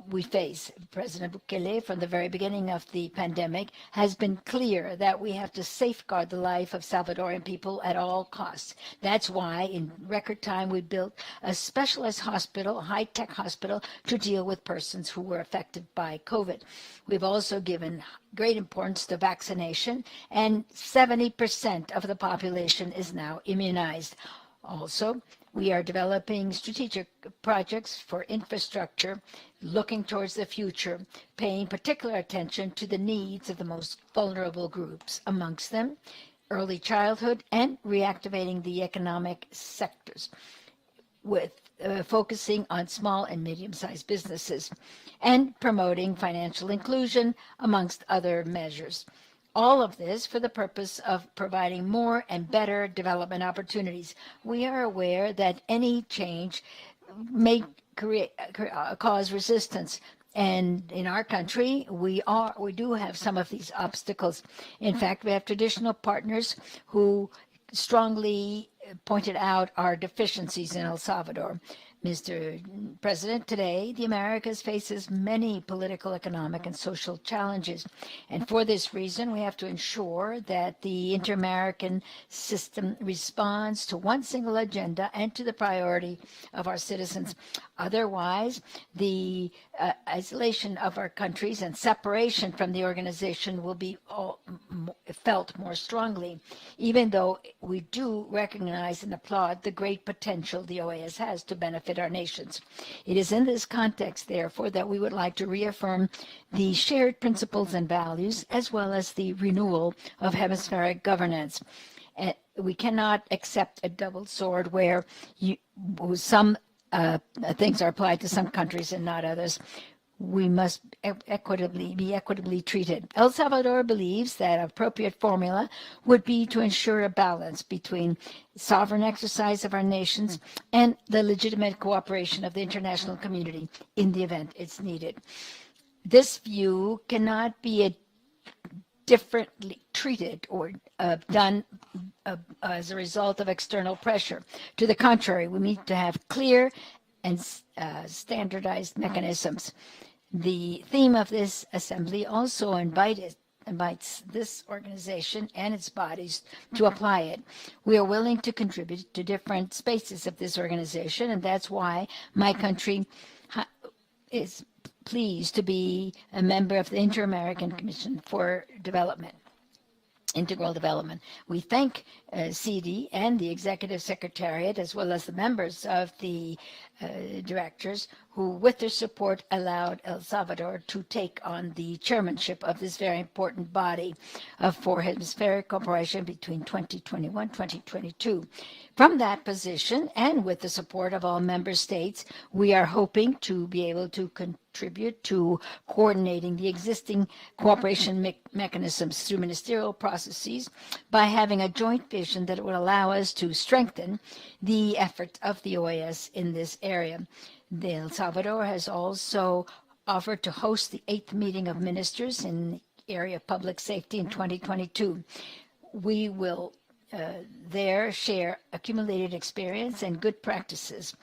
we face. President Bukele, from the very beginning of the pandemic, has been clear that we have to safeguard the life of Salvadorian people at all costs. That's why, in record time, we built a specialized hospital, a high-tech hospital, to deal with persons who were affected by COVID. We've also given great importance to vaccination, and 70% of the population is now immunized. Also, we are developing strategic projects for infrastructure, looking towards the future, paying particular attention to the needs of the most vulnerable groups, amongst them early childhood and reactivating the economic sectors, with focusing on small and medium-sized businesses, and promoting financial inclusion, amongst other measures. All of this for the purpose of providing more and better development opportunities. We are aware that any change may cause resistance. And in our country, we do have some of these obstacles. In fact, we have traditional partners who strongly pointed out our deficiencies in El Salvador. Mr. President, today the Americas faces many political, economic, and social challenges. And for this reason, we have to ensure that the inter-American system responds to one single agenda and to the priority of our citizens. Otherwise, the isolation of our countries and separation from the organization will be felt more strongly, even though we do recognize and applaud the great potential the OAS has to benefit our nations. It is in this context, therefore, that we would like to reaffirm the shared principles and values, as well as the renewal of hemispheric governance. We cannot accept a double sword where some things are applied to some countries and not others. We must be equitably treated. El Salvador believes that an appropriate formula would be to ensure a balance between sovereign exercise of our nations and the legitimate cooperation of the international community in the event it's needed. This view cannot be differently treated or done as a result of external pressure. To the contrary, we need to have clear and standardized mechanisms. The theme of this assembly also invites this organization and its bodies to apply it. We are willing to contribute to different spaces of this organization, and that's why my country is pleased to be a member of the Inter-American Commission for Development. Integral development. We thank CD and the Executive Secretariat, as well as the members of the directors who, with their support, allowed El Salvador to take on the chairmanship of this very important body for hemispheric cooperation between 2021-2022. From that position, and with the support of all member states, we are hoping to be able to contribute to coordinating the existing cooperation mechanisms through ministerial processes by having a joint vision that would allow us to strengthen the efforts of the OAS in this area. El Salvador has also offered to host the 8th meeting of ministers in the area of public safety in 2022. We will there share accumulated experience and good practices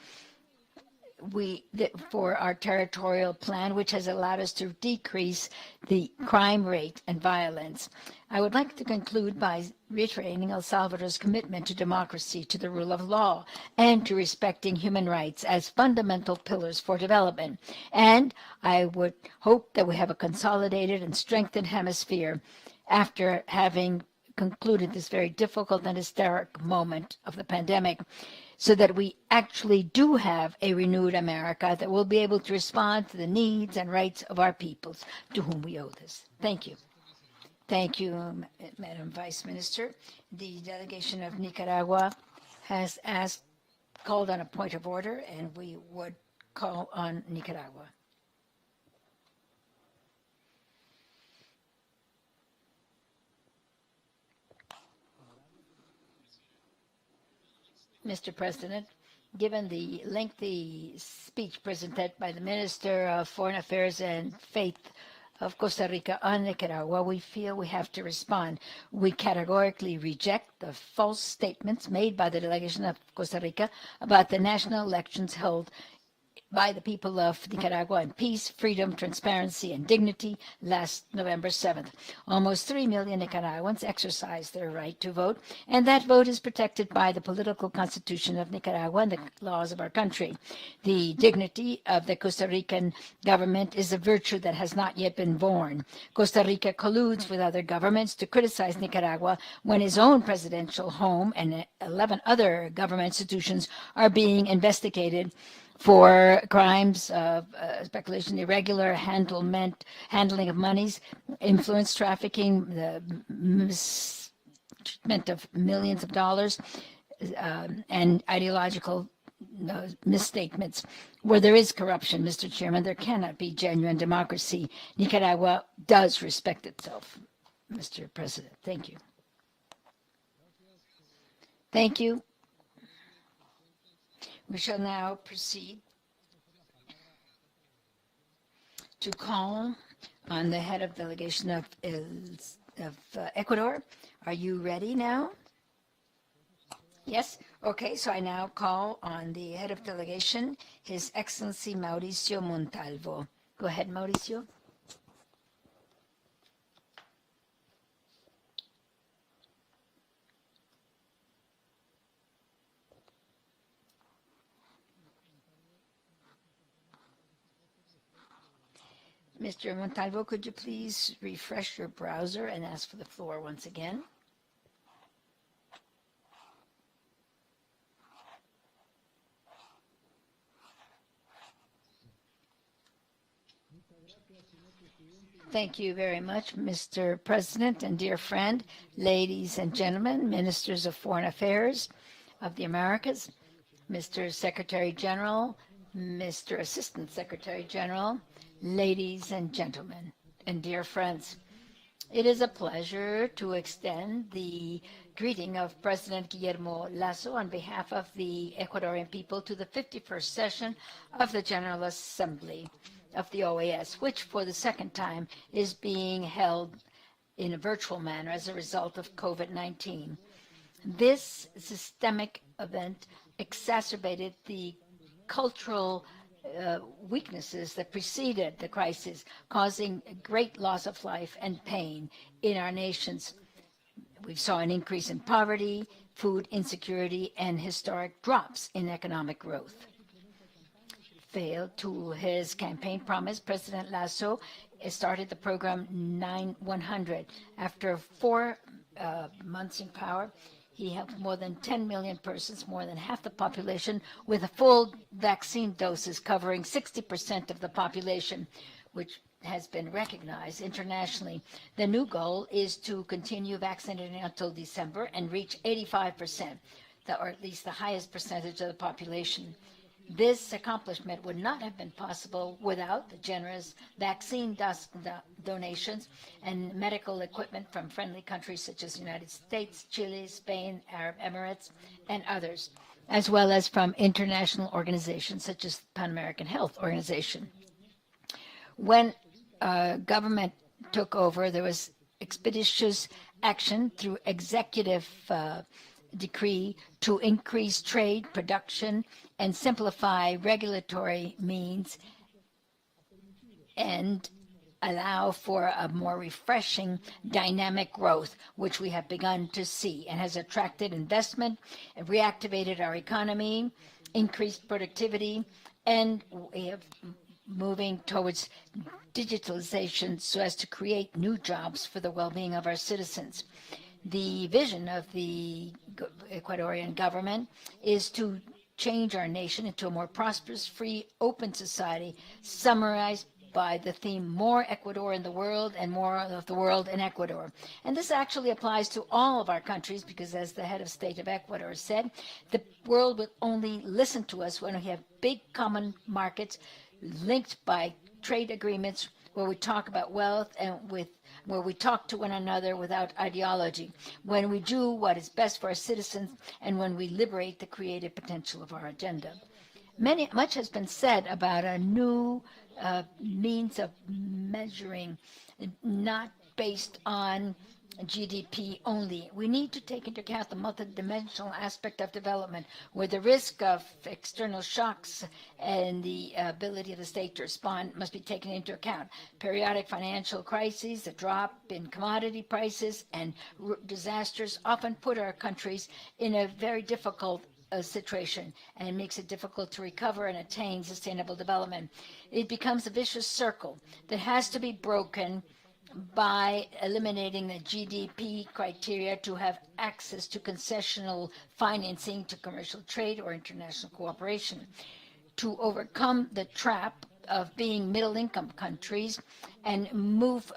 for our territorial plan, which has allowed us to decrease the crime rate and violence. I would like to conclude by reiterating El Salvador's commitment to democracy, to the rule of law, and to respecting human rights as fundamental pillars for development. And I would hope that we have a consolidated and strengthened hemisphere after having concluded this very difficult and historic moment of the pandemic, so that we actually do have a renewed America that will be able to respond to the needs and rights of our peoples to whom we owe this. Thank you. Thank you, Madam Vice Minister. The delegation of Nicaragua has called on a point of order, and we would call on Nicaragua. Mr. President, given the lengthy speech presented by the Minister of Foreign Affairs and Faith of Costa Rica on Nicaragua, we feel we have to respond. We categorically reject the false statements made by the delegation of Costa Rica about the national elections held by the people of Nicaragua in peace, freedom, transparency, and dignity last November 7th. Almost 3 million Nicaraguans exercised their right to vote, and that vote is protected by the political constitution of Nicaragua and the laws of our country. The dignity of the Costa Rican government is a virtue that has not yet been born. Costa Rica colludes with other governments to criticize Nicaragua when his own presidential home and 11 other government institutions are being investigated for crimes of speculation, irregular handling of monies, influence trafficking, the mismanagement of millions of dollars, and ideological misstatements. Where there is corruption, Mr. Chairman, there cannot be genuine democracy. Nicaragua does respect itself, Mr. President. Thank you. Thank you. We shall now proceed to call on the head of delegation of Ecuador. Are you ready now? Yes? Okay, so I now call on the head of delegation, His Excellency Mauricio Montalvo. Go ahead, Mauricio. Mr. Montalvo, could you please refresh your browser and ask for the floor once again? Thank you very much, Mr. President and dear friend, ladies and gentlemen, ministers of foreign affairs of the Americas, Mr. Secretary General, Mr. Assistant Secretary General, ladies and gentlemen, and dear friends. It is a pleasure to extend the greeting of President Guillermo Lasso on behalf of the Ecuadorian people to the 51st session of the General Assembly of the OAS, which for the second time is being held in a virtual manner as a result of COVID-19. This systemic event exacerbated the cultural weaknesses that preceded the crisis, causing great loss of life and pain in our nations. We saw an increase in poverty, food insecurity, and historic drops in economic growth. Failed to his campaign promise, President Lasso started the program 9100. After 4 months in power, he helped more than 10 million persons, more than half the population, with full vaccine doses covering 60% of the population, which has been recognized internationally. The new goal is to continue vaccinating until December and reach 85%, or at least the highest percentage of the population. This accomplishment would not have been possible without the generous vaccine donations and medical equipment from friendly countries such as the United States, Chile, Spain, Arab Emirates, and others, as well as from international organizations such as the Pan American Health Organization. When government took over, there was expeditious action through executive decree to increase trade, production, and simplify regulatory means and allow for a more refreshing dynamic growth, which we have begun to see and has attracted investment, reactivated our economy, increased productivity, and we have moving towards digitalization so as to create new jobs for the well-being of our citizens. The vision of the Ecuadorian government is to change our nation into a more prosperous, free, open society, summarized by the theme, more Ecuador in the world and more of the world in Ecuador. And this actually applies to all of our countries because, as the head of state of Ecuador said, the world will only listen to us when we have big common markets linked by trade agreements where we talk about wealth and where we talk to one another without ideology, when we do what is best for our citizens, and when we liberate the creative potential of our agenda. Much has been said about a new means of measuring, not based on GDP only. We need to take into account the multidimensional aspect of development, where the risk of external shocks and the ability of the state to respond must be taken into account. Periodic financial crises, a drop in commodity prices, and disasters often put our countries in a very difficult situation, and it makes it difficult to recover and attain sustainable development. It becomes a vicious circle that has to be broken by eliminating the GDP criteria to have access to concessional financing to commercial trade or international cooperation. To overcome the trap of being middle-income countries and move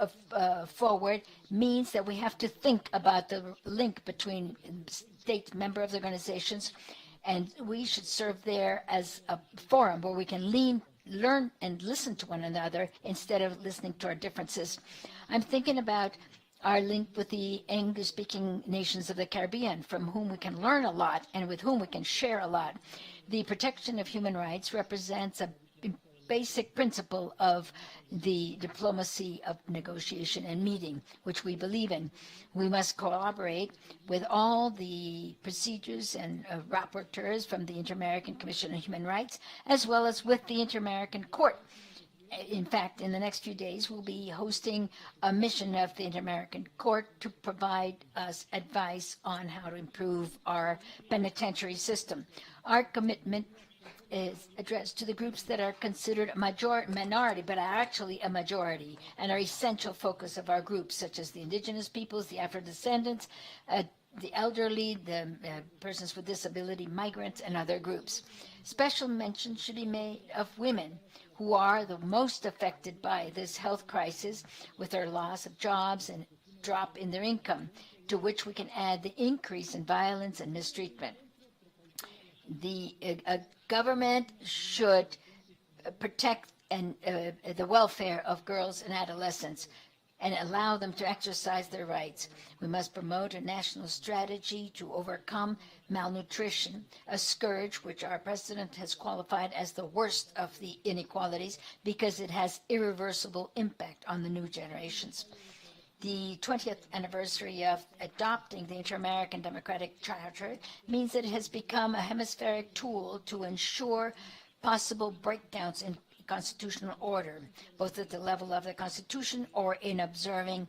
forward means that we have to think about the link between state member of the organizations, and we should serve there as a forum where we can learn and listen to one another instead of listening to our differences. I'm thinking about our link with the English-speaking nations of the Caribbean, from whom we can learn a lot and with whom we can share a lot. The protection of human rights represents a basic principle of the diplomacy of negotiation and meeting, which we believe in. We must cooperate with all the procedures and rapporteurs from the Inter-American Commission on Human Rights, as well as with the Inter-American Court. In fact, in the next few days, we'll be hosting a mission of the Inter-American Court to provide us advice on how to improve our penitentiary system. Our commitment is addressed to the groups that are considered a minority, but are actually a majority, and are essential focus of our groups, such as the indigenous peoples, the Afro-descendants, the elderly, the persons with disability, migrants, and other groups. Special mention should be made of women, who are the most affected by this health crisis, with their loss of jobs and drop in their income, to which we can add the increase in violence and mistreatment. The government should protect the welfare of girls and adolescents and allow them to exercise their rights. We must promote a national strategy to overcome malnutrition, a scourge which our president has qualified as the worst of the inequalities because it has irreversible impact on the new generations. The 20th anniversary of adopting the Inter-American Democratic Charter means that it has become a hemispheric tool to ensure possible breakdowns in constitutional order, both at the level of the Constitution or in observing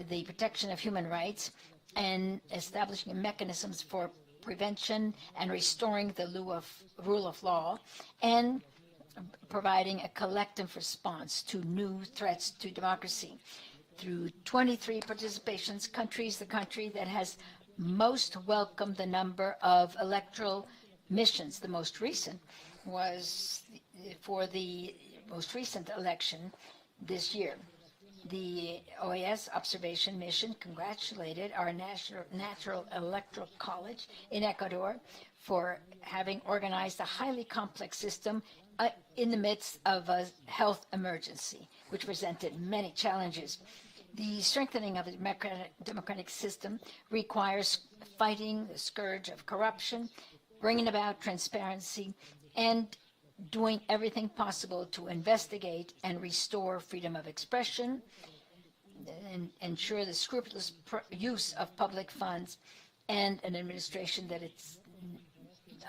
the protection of human rights and establishing mechanisms for prevention and restoring the rule of law, and providing a collective response to new threats to democracy. Through 23 participations, the country that has most welcomed the number of electoral missions. The most recent was for the most recent election this year. The OAS observation mission congratulated our Natural Electoral College in Ecuador for having organized a highly complex system in the midst of a health emergency, which presented many challenges. The strengthening of the democratic system requires fighting the scourge of corruption, bringing about transparency, and doing everything possible to investigate and restore freedom of expression, and ensure the scrupulous use of public funds, and an administration that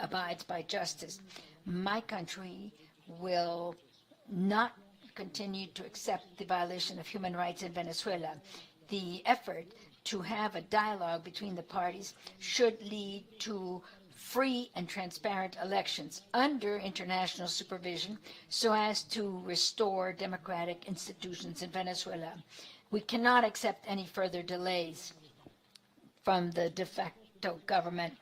abides by justice. My country will not continue to accept the violation of human rights in Venezuela. The effort to have a dialogue between the parties should lead to free and transparent elections under international supervision so as to restore democratic institutions in Venezuela. We cannot accept any further delays from the de facto government.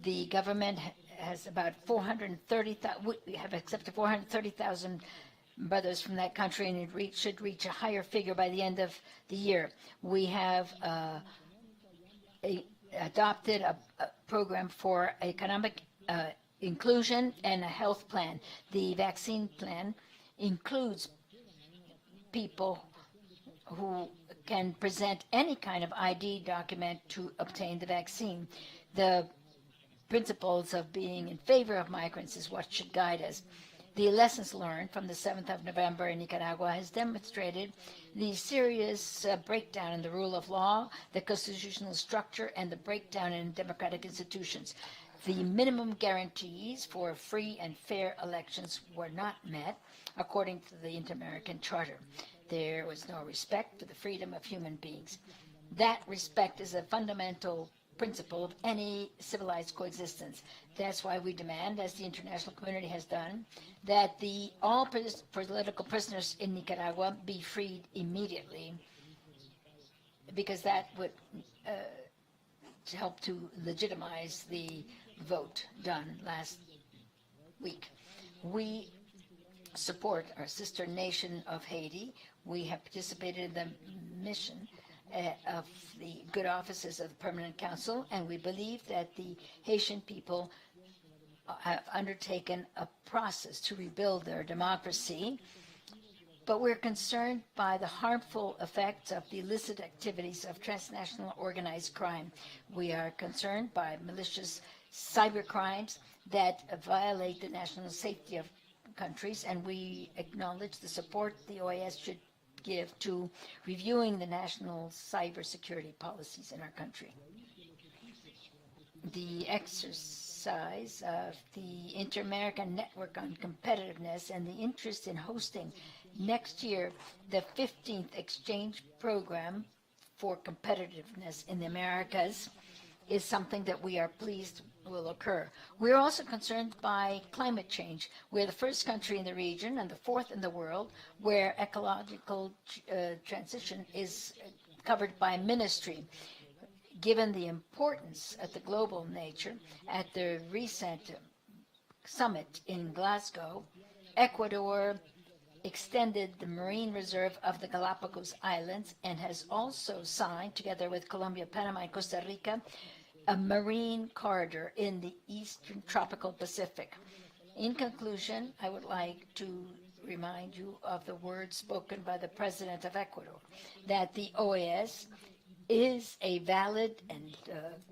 The government has about 430,000, we have accepted 430,000 brothers from that country, and it should reach a higher figure by the end of the year. We have adopted a program for economic inclusion and a health plan. The vaccine plan includes people who can present any kind of ID document to obtain the vaccine. The principles of being in favor of migrants is what should guide us. The lessons learned from the 7th of November in Nicaragua has demonstrated the serious breakdown in the rule of law, the constitutional structure, and the breakdown in democratic institutions. The minimum guarantees for free and fair elections were not met, according to the Inter-American Charter. There was no respect for the freedom of human beings. That respect is a fundamental principle of any civilized coexistence. That's why we demand, as the international community has done, that all political prisoners in Nicaragua be freed immediately, because that would help to legitimize the vote done last week. We support our sister nation of Haiti. We have participated in the mission of the good offices of the Permanent Council, and we believe that the Haitian people have undertaken a process to rebuild their democracy, but we're concerned by the harmful effects of the illicit activities of transnational organized crime. We are concerned by malicious cyber crimes that violate the national safety of countries, and we acknowledge the support the OAS should give to reviewing the national cybersecurity policies in our country. The exercise of the Inter-American Network on Competitiveness and the interest in hosting next year the 15th exchange program for competitiveness in the Americas is something that we are pleased will occur. We're also concerned by climate change. We're the first country in the region and the fourth in the world where ecological transition is covered by ministry. Given the importance of the global nature, at the recent summit in Glasgow, Ecuador extended the marine reserve of the Galapagos Islands and has also signed, together with Colombia, Panama, and Costa Rica, a marine corridor in the eastern tropical Pacific. In conclusion, I would like to remind you of the words spoken by the President of Ecuador, that the OAS is a valid and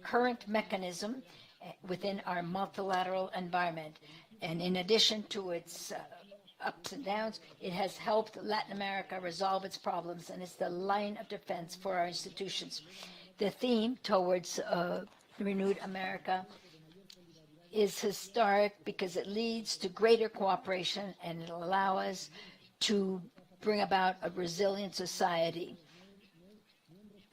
current mechanism within our multilateral environment. And in addition to its ups and downs, it has helped Latin America resolve its problems, and it's the line of defense for our institutions. The theme towards renewed America is historic because it leads to greater cooperation and it'll allow us to bring about a resilient society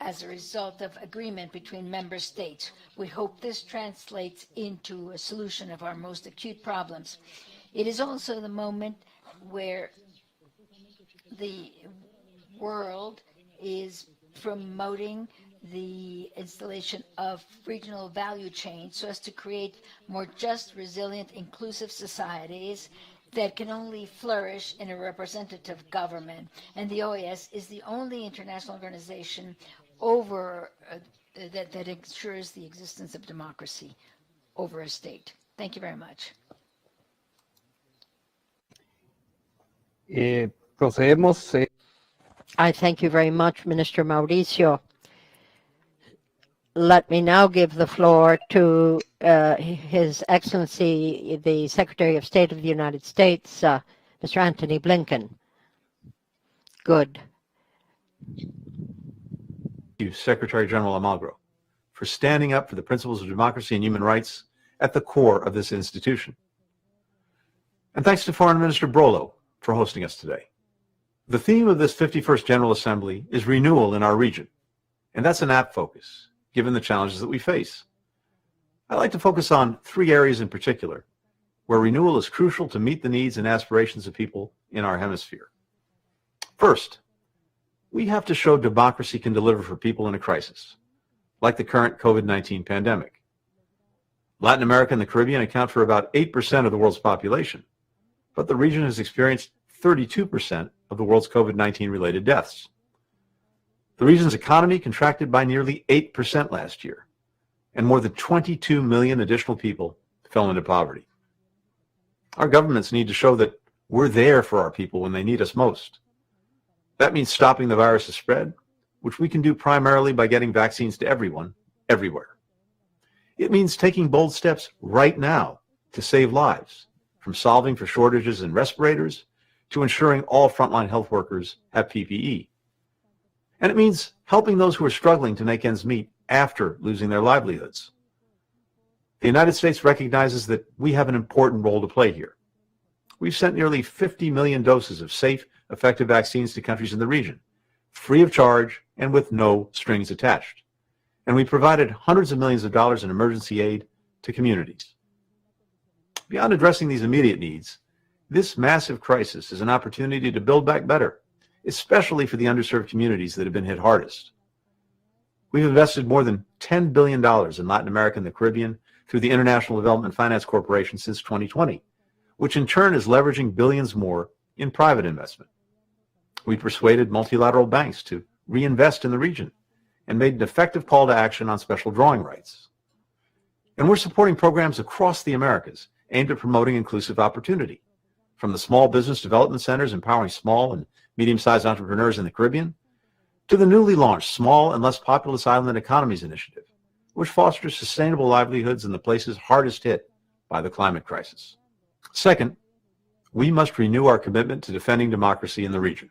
as a result of agreement between member states. We hope this translates into a solution of our most acute problems. It is also the moment where the world is promoting the installation of regional value chains so as to create more just, resilient, inclusive societies that can only flourish in a representative government. And the OAS is the only international organization that ensures the existence of democracy over a state. Thank you very much. Procedemos. I thank you very much, Minister Mauricio. Let me now give the floor to His Excellency, the Secretary of State of the United States, Mr. Antony Blinken. Good. Thank you, Secretary General Almagro, for standing up for the principles of democracy and human rights at the core of this institution. And thanks to Foreign Minister Brolo for hosting us today. The theme of this 51st General Assembly is renewal in our region, and that's an apt focus, given the challenges that we face. I'd like to focus on three areas in particular, where renewal is crucial to meet the needs and aspirations of people in our hemisphere. First, we have to show democracy can deliver for people in a crisis, like the current COVID-19 pandemic. Latin America and the Caribbean account for about 8% of the world's population, but the region has experienced 32% of the world's COVID-19 related deaths. The region's economy contracted by nearly 8% last year, and more than 22 million additional people fell into poverty. Our governments need to show that we're there for our people when they need us most. That means stopping the virus's spread, which we can do primarily by getting vaccines to everyone, everywhere. It means taking bold steps right now to save lives, from solving for shortages in respirators to ensuring all frontline health workers have PPE. And it means helping those who are struggling to make ends meet after losing their livelihoods. The United States recognizes that we have an important role to play here. We've sent nearly 50 million doses of safe, effective vaccines to countries in the region, free of charge and with no strings attached. And we provided hundreds of millions of dollars in emergency aid to communities. Beyond addressing these immediate needs, this massive crisis is an opportunity to build back better, especially for the underserved communities that have been hit hardest. We've invested more than $10 billion in Latin America and the Caribbean through the International Development Finance Corporation since 2020, which in turn is leveraging billions more in private investment. We persuaded multilateral banks to reinvest in the region and made an effective call to action on special drawing rights. And we're supporting programs across the Americas aimed at promoting inclusive opportunity, from the small business development centers empowering small and medium-sized entrepreneurs in the Caribbean, to the newly launched Small and Less Populous Island Economies Initiative, which fosters sustainable livelihoods in the places hardest hit by the climate crisis. Second, we must renew our commitment to defending democracy in the region.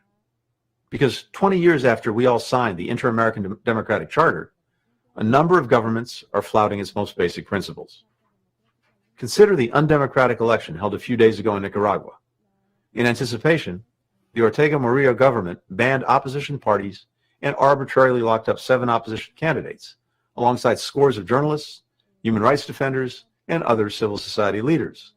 Because 20 years after we all signed the Inter-American Democratic Charter, a number of governments are flouting its most basic principles. Consider the undemocratic election held a few days ago in Nicaragua. In anticipation, the Ortega Murillo government banned opposition parties and arbitrarily locked up 7 opposition candidates, alongside scores of journalists, human rights defenders, and other civil society leaders.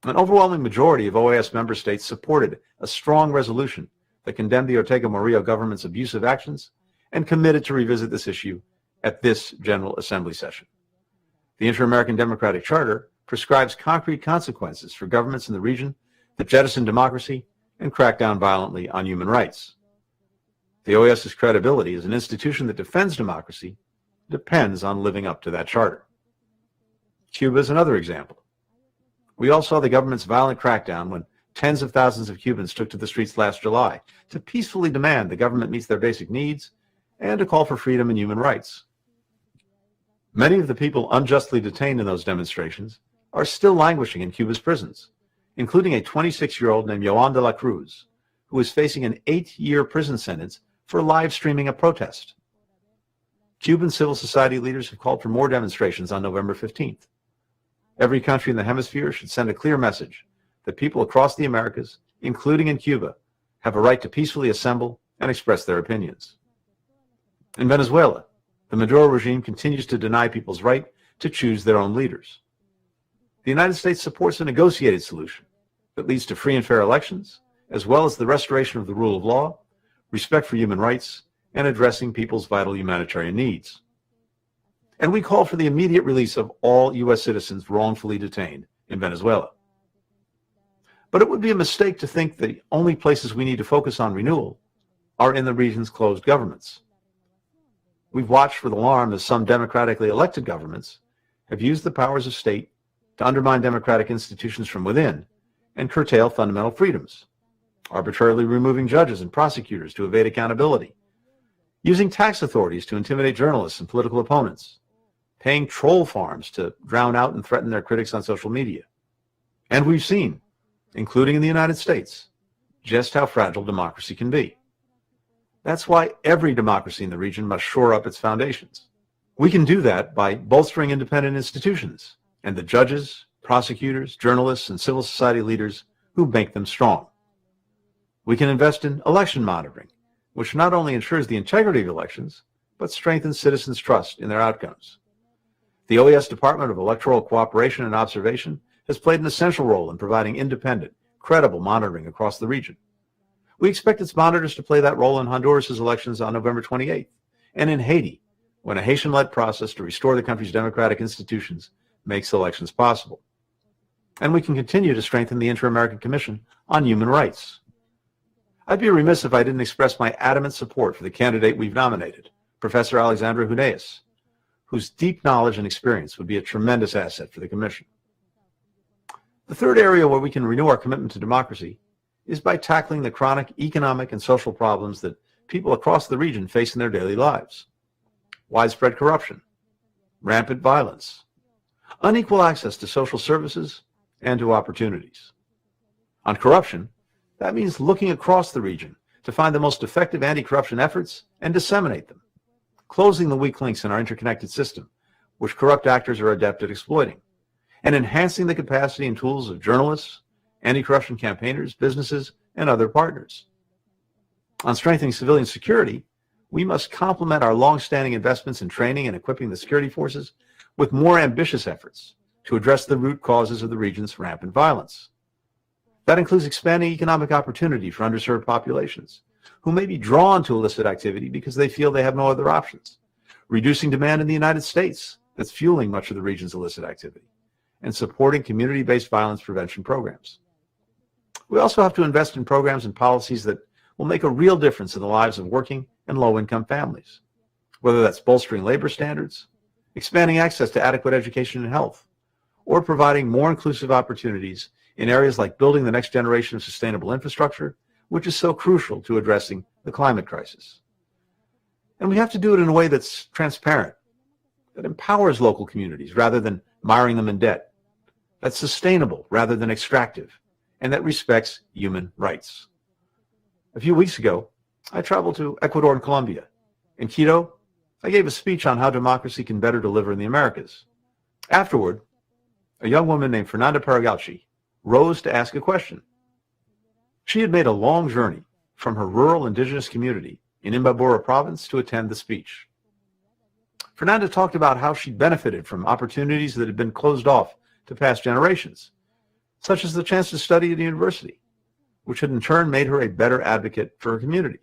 An overwhelming majority of OAS member states supported a strong resolution that condemned the Ortega Murillo government's abusive actions and committed to revisit this issue at this General Assembly session. The Inter-American Democratic Charter prescribes concrete consequences for governments in the region that jettison democracy and crack down violently on human rights. The OAS's credibility as an institution that defends democracy depends on living up to that charter. Cuba is another example. We all saw the government's violent crackdown when tens of thousands of Cubans took to the streets last July to peacefully demand the government meets their basic needs and to call for freedom and human rights. Many of the people unjustly detained in those demonstrations are still languishing in Cuba's prisons, including a 26-year-old named Joan de la Cruz, who is facing an 8-year prison sentence for live streaming a protest. Cuban civil society leaders have called for more demonstrations on November 15th. Every country in the hemisphere should send a clear message that people across the Americas, including in Cuba, have a right to peacefully assemble and express their opinions. In Venezuela, the Maduro regime continues to deny people's right to choose their own leaders. The United States supports a negotiated solution that leads to free and fair elections, as well as the restoration of the rule of law, respect for human rights, and addressing people's vital humanitarian needs. And we call for the immediate release of all U.S. citizens wrongfully detained in Venezuela. But it would be a mistake to think the only places we need to focus on renewal are in the region's closed governments. We've watched with alarm as some democratically elected governments have used the powers of state to undermine democratic institutions from within and curtail fundamental freedoms, arbitrarily removing judges and prosecutors to evade accountability, using tax authorities to intimidate journalists and political opponents, paying troll farms to drown out and threaten their critics on social media. And we've seen, including in the United States, just how fragile democracy can be. That's why every democracy in the region must shore up its foundations. We can do that by bolstering independent institutions and the judges, prosecutors, journalists, and civil society leaders who make them strong. We can invest in election monitoring, which not only ensures the integrity of elections, but strengthens citizens' trust in their outcomes. The OAS Department of Electoral Cooperation and Observation has played an essential role in providing independent, credible monitoring across the region. We expect its monitors to play that role in Honduras' elections on November 28th, and in Haiti, when a Haitian-led process to restore the country's democratic institutions makes elections possible. And we can continue to strengthen the Inter-American Commission on Human Rights. I'd be remiss if I didn't express my adamant support for the candidate we've nominated, Professor Alexandra Huneeus, whose deep knowledge and experience would be a tremendous asset for the Commission. The third area where we can renew our commitment to democracy is by tackling the chronic economic and social problems that people across the region face in their daily lives. Widespread corruption, rampant violence, unequal access to social services and to opportunities. On corruption, that means looking across the region to find the most effective anti-corruption efforts and disseminate them, closing the weak links in our interconnected system, which corrupt actors are adept at exploiting, and enhancing the capacity and tools of journalists, anti-corruption campaigners, businesses, and other partners. On strengthening civilian security, we must complement our long-standing investments in training and equipping the security forces with more ambitious efforts to address the root causes of the region's rampant violence. That includes expanding economic opportunity for underserved populations who may be drawn to illicit activity because they feel they have no other options, reducing demand in the United States that's fueling much of the region's illicit activity, and supporting community-based violence prevention programs. We also have to invest in programs and policies that will make a real difference in the lives of working and low-income families, whether that's bolstering labor standards, expanding access to adequate education and health, or providing more inclusive opportunities in areas like building the next generation of sustainable infrastructure, which is so crucial to addressing the climate crisis. And we have to do it in a way that's transparent, that empowers local communities rather than miring them in debt, that's sustainable rather than extractive, and that respects human rights. A few weeks ago, I traveled to Ecuador and Colombia. In Quito, I gave a speech on how democracy can better deliver in the Americas. Afterward, a young woman named Fernanda Paragauchi rose to ask a question. She had made a long journey from her rural indigenous community in Imbabura province to attend the speech. Fernanda talked about how she benefited from opportunities that had been closed off to past generations, such as the chance to study at a university, which had in turn made her a better advocate for her community.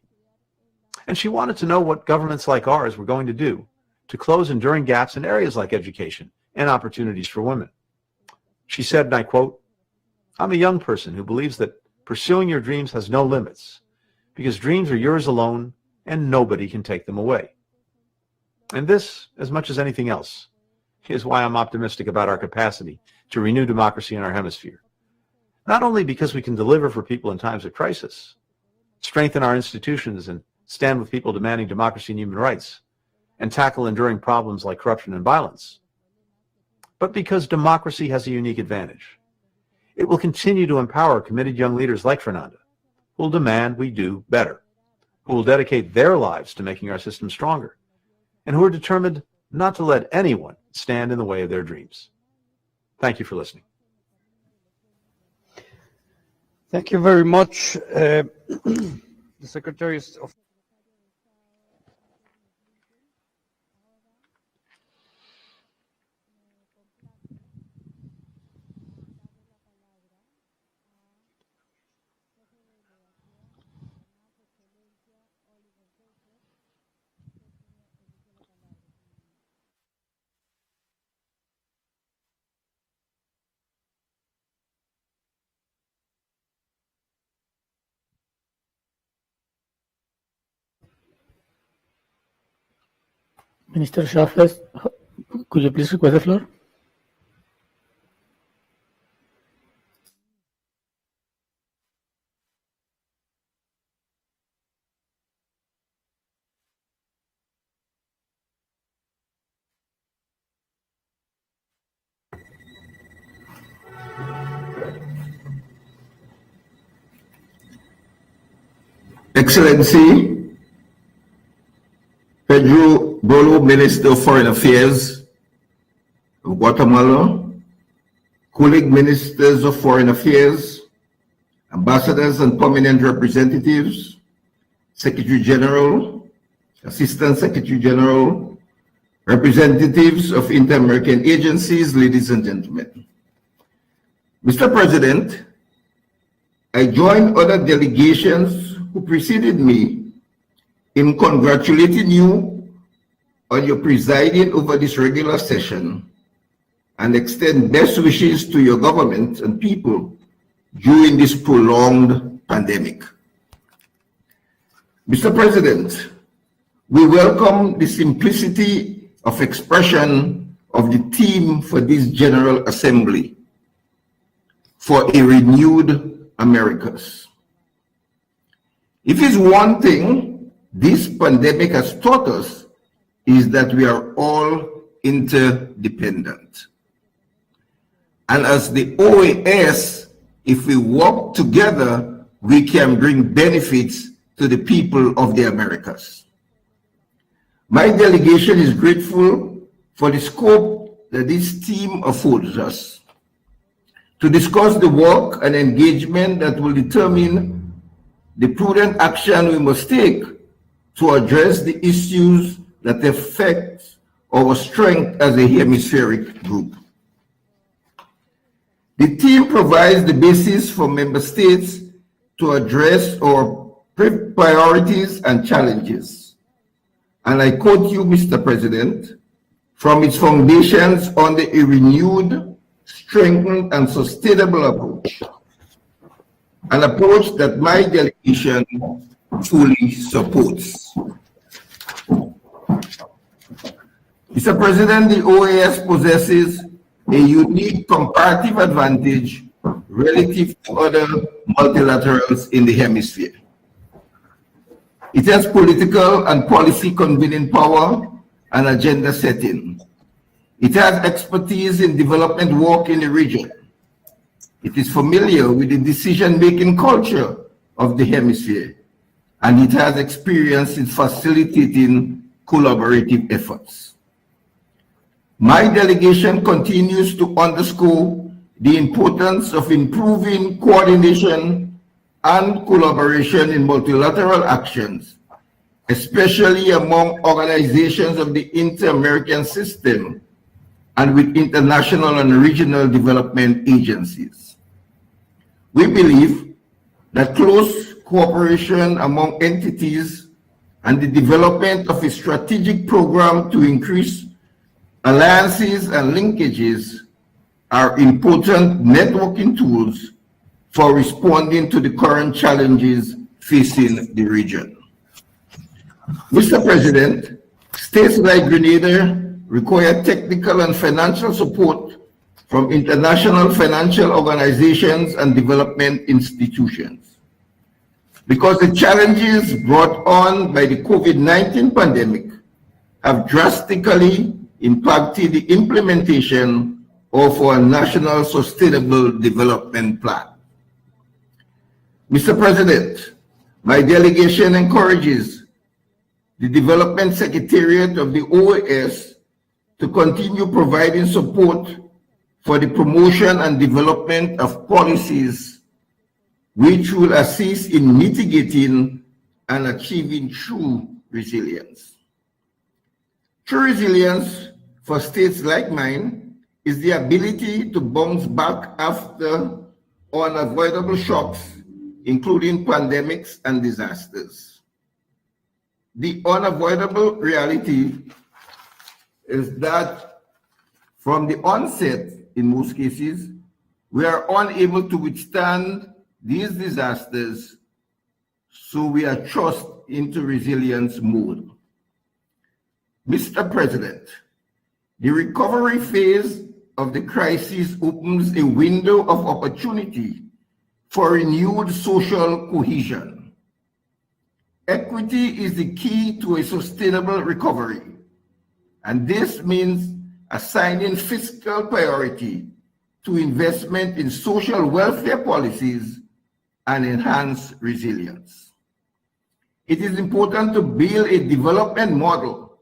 And she wanted to know what governments like ours were going to do to close enduring gaps in areas like education and opportunities for women. She said, and I quote, "I'm a young person who believes that pursuing your dreams has no limits, because dreams are yours alone and nobody can take them away." And this, as much as anything else, is why I'm optimistic about our capacity to renew democracy in our hemisphere. Not only because we can deliver for people in times of crisis, strengthen our institutions and stand with people demanding democracy and human rights, and tackle enduring problems like corruption and violence, but because democracy has a unique advantage. It will continue to empower committed young leaders like Fernanda, who will demand we do better, who will dedicate their lives to making our system stronger, and who are determined not to let anyone stand in the way of their dreams. Thank you for listening. Thank you very much. The Secretary of Minister Shafles, could you please request the floor? Excellency, Pedro Bolo, Minister of Foreign Affairs of Guatemala, colleague ministers of Foreign Affairs, ambassadors and permanent representatives, Secretary General, Assistant Secretary General, representatives of inter-American agencies, ladies and gentlemen. Mr. President, I join other delegations who preceded me in congratulating you on your presiding over this regular session and extend best wishes to your government and people during this prolonged pandemic. Mr. President, we welcome the simplicity of expression of the theme for this General Assembly, for a renewed Americas. If it's one thing this pandemic has taught us, is that we are all interdependent. And as the OAS, if we work together, we can bring benefits to the people of the Americas. My delegation is grateful for the scope that this team affords us to discuss the work and engagement that will determine the prudent action we must take to address the issues that affect our strength as a hemispheric group. The team provides the basis for member states to address our priorities and challenges. And I quote you, Mr. President, from its foundations under a renewed, strengthened, and sustainable approach, an approach that my delegation fully supports. Mr. President, the OAS possesses a unique comparative advantage relative to other multilaterals in the hemisphere. It has political and policy convening power and agenda setting. It has expertise in development work in the region. It is familiar with the decision-making culture of the hemisphere, and it has experience in facilitating collaborative efforts. My delegation continues to underscore the importance of improving coordination and collaboration in multilateral actions, especially among organizations of the Inter-American System and with international and regional development agencies. We believe that close cooperation among entities and the development of a strategic program to increase alliances and linkages are important networking tools for responding to the current challenges facing the region. Mr. President, states like Grenada require technical and financial support from international financial organizations and development institutions. Because the challenges brought on by the COVID-19 pandemic have drastically impacted the implementation of our National Sustainable Development Plan. Mr. President, my delegation encourages the Development Secretariat of the OAS to continue providing support for the promotion and development of policies which will assist in mitigating and achieving true resilience. True resilience for states like mine is the ability to bounce back after unavoidable shocks, including pandemics and disasters. The unavoidable reality is that from the onset, in most cases, we are unable to withstand these disasters, so we are thrust into resilience mode. Mr. President, the recovery phase of the crisis opens a window of opportunity for renewed social cohesion. Equity is the key to a sustainable recovery, and this means assigning fiscal priority to investment in social welfare policies and enhance resilience. It is important to build a development model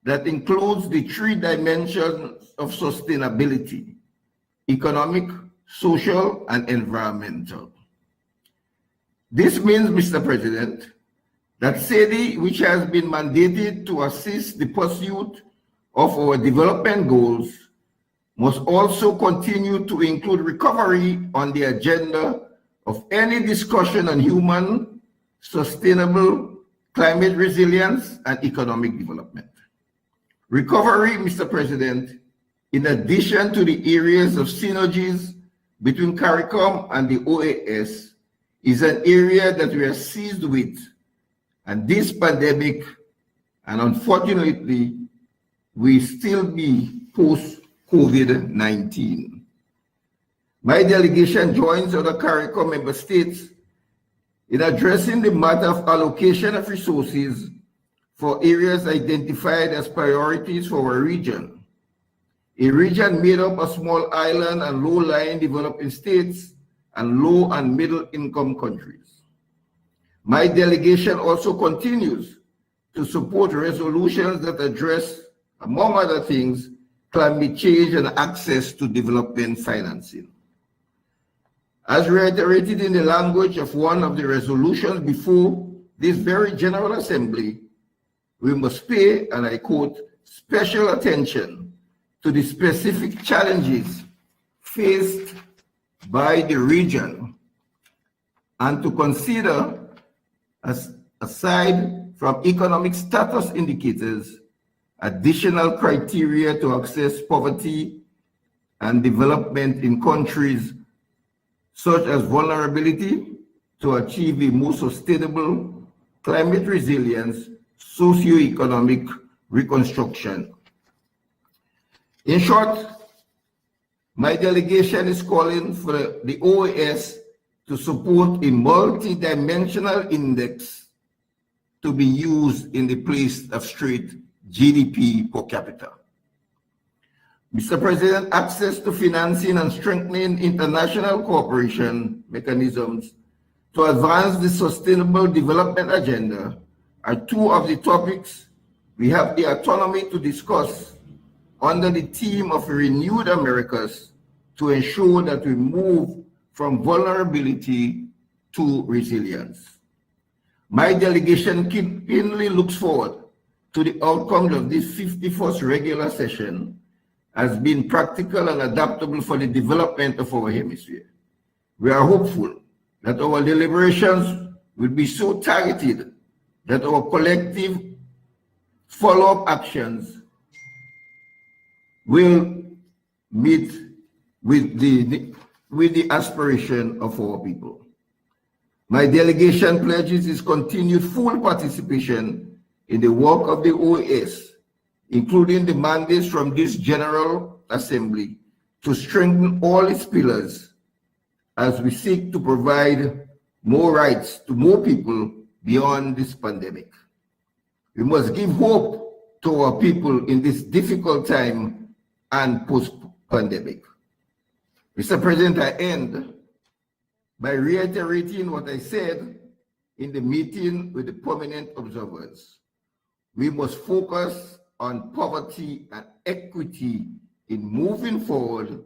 that includes the three dimensions of sustainability: economic, social, and environmental. This means, Mr. President, that SEDI, which has been mandated to assist the pursuit of our development goals, must also continue to include recovery on the agenda of any discussion on human, sustainable, climate resilience, and economic development. Recovery, Mr. President, in addition to the areas of synergies between CARICOM and the OAS, is an area that we are seized with, and this pandemic, and unfortunately, will still be post-COVID-19. My delegation joins other CARICOM member states In addressing the matter of allocation of resources for areas identified as priorities for our region, a region made up of small island and low-lying developing states and low and middle income countries. My delegation also continues to support resolutions that address, among other things, climate change and access to development financing. As reiterated in the language of one of the resolutions before this very General Assembly, we must pay, and I quote, special attention to the specific challenges faced by the region and to consider, as aside from economic status indicators, additional criteria to access poverty and development in countries such as vulnerability to achieve a more sustainable climate resilience, socio-economic reconstruction. In short, my delegation is calling for the OAS to support a multi-dimensional index to be used in the place of straight GDP per capita. Mr. President, access to financing and strengthening international cooperation mechanisms to advance the Sustainable Development Agenda are two of the topics we have the autonomy to discuss under the theme of Renewed Americas to ensure that we move from vulnerability to resilience. My delegation keenly looks forward to the outcomes of this 51st regular session as being practical and adaptable for the development of our hemisphere. We are hopeful that our deliberations will be so targeted that our collective follow-up actions will meet with the aspiration of our people. My delegation pledges its continued full participation in the work of the OAS, including the mandates from this General Assembly to strengthen all its pillars as we seek to provide more rights to more people beyond this pandemic. We must give hope to our people in this difficult time and post-pandemic. Mr. President, I end by reiterating what I said in the meeting with the prominent observers. We must focus on poverty and equity in moving forward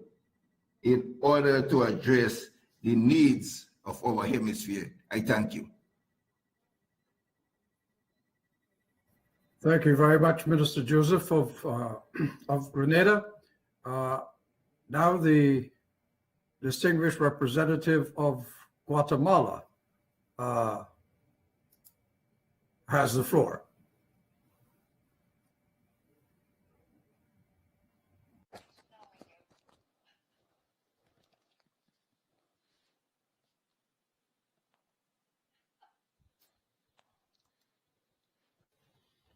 in order to address the needs of our hemisphere. I thank you. Thank you very much, Minister Joseph of Grenada. Now the distinguished representative of Guatemala has the floor.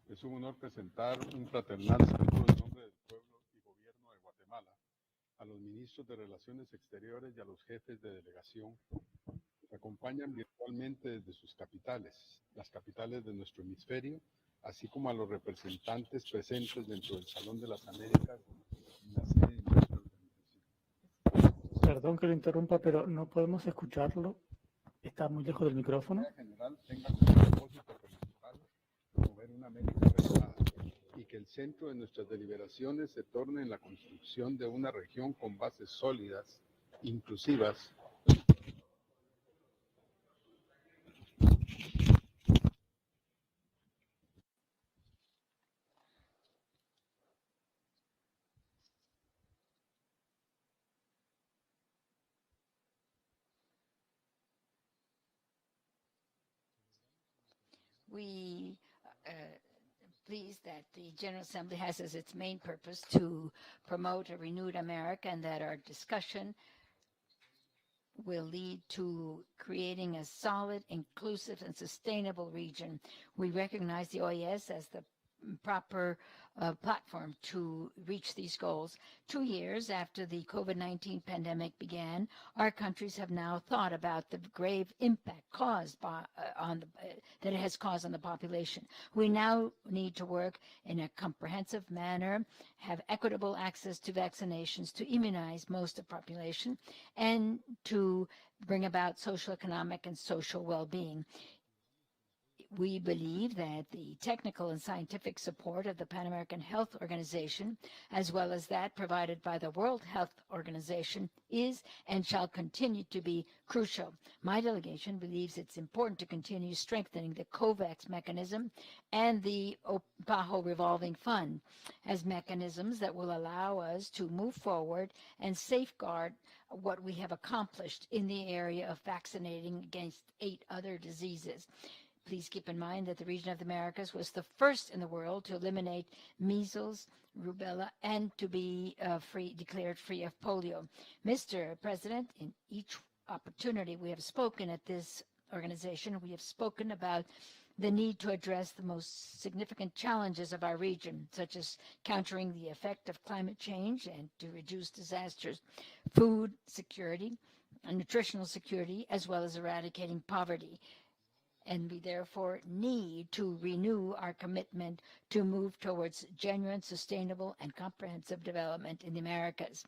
Es un honor presentar un fraternal saludo en nombre del pueblo y gobierno de Guatemala a los ministros de Relaciones Exteriores y a los jefes de delegación que acompañan virtualmente desde sus capitales, las capitales de nuestro hemisferio, así como a los representantes presentes dentro del Salón de las Américas y la sede de nuestra organización. Perdón que lo interrumpa, pero no podemos escucharlo. Está muy lejos del micrófono. En general, tenga como propósito principal promover una América renovada y que el centro de nuestras deliberaciones se torne en la construcción de una región con bases sólidas, inclusivas, We pleased that the General Assembly has as its main purpose to promote a renewed America, and that our discussion will lead to creating a solid, inclusive, and sustainable region. We recognize the OAS as the proper platform to reach these goals. 2 years after the COVID-19 pandemic began, our countries have now thought about the grave impact caused by, that it has caused on the population. We now need to work in a comprehensive manner, have equitable access to vaccinations to immunize most of the population, and to bring about social, economic, and social well-being. We believe that the technical and scientific support of the Pan American Health Organization, as well as that provided by the World Health Organization, is and shall continue to be crucial. My delegation believes it's important to continue strengthening the COVAX mechanism and the PAHO revolving fund as mechanisms that will allow us to move forward and safeguard what we have accomplished in the area of vaccinating against 8 other diseases. Please keep in mind that the region of the Americas was the first in the world to eliminate measles, rubella, and to be declared free of polio. Mr. President, in each opportunity we have spoken at this organization, we have spoken about the need to address the most significant challenges of our region, such as countering the effect of climate change and to reduce disasters, food security, and nutritional security, as well as eradicating poverty. And we therefore need to renew our commitment to move towards genuine, sustainable, and comprehensive development in the Americas.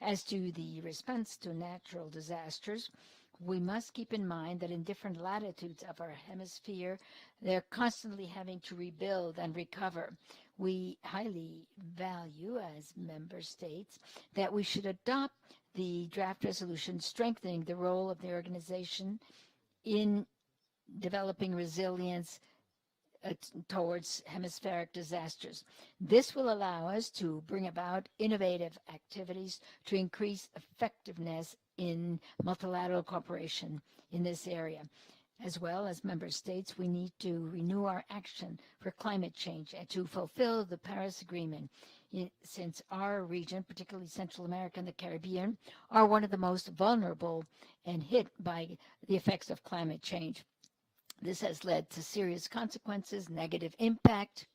As to the response to natural disasters, we must keep in mind that in different latitudes of our hemisphere, they're constantly having to rebuild and recover. We highly value, as member states, that we should adopt the draft resolution strengthening the role of the organization in developing resilience towards hemispheric disasters. This will allow us to bring about innovative activities to increase effectiveness in multilateral cooperation in this area. As well as member states, we need to renew our action for climate change and to fulfill the Paris Agreement, since our region, particularly Central America and the Caribbean, are one of the most vulnerable and hit by the effects of climate change. This has led to serious consequences, negative impact.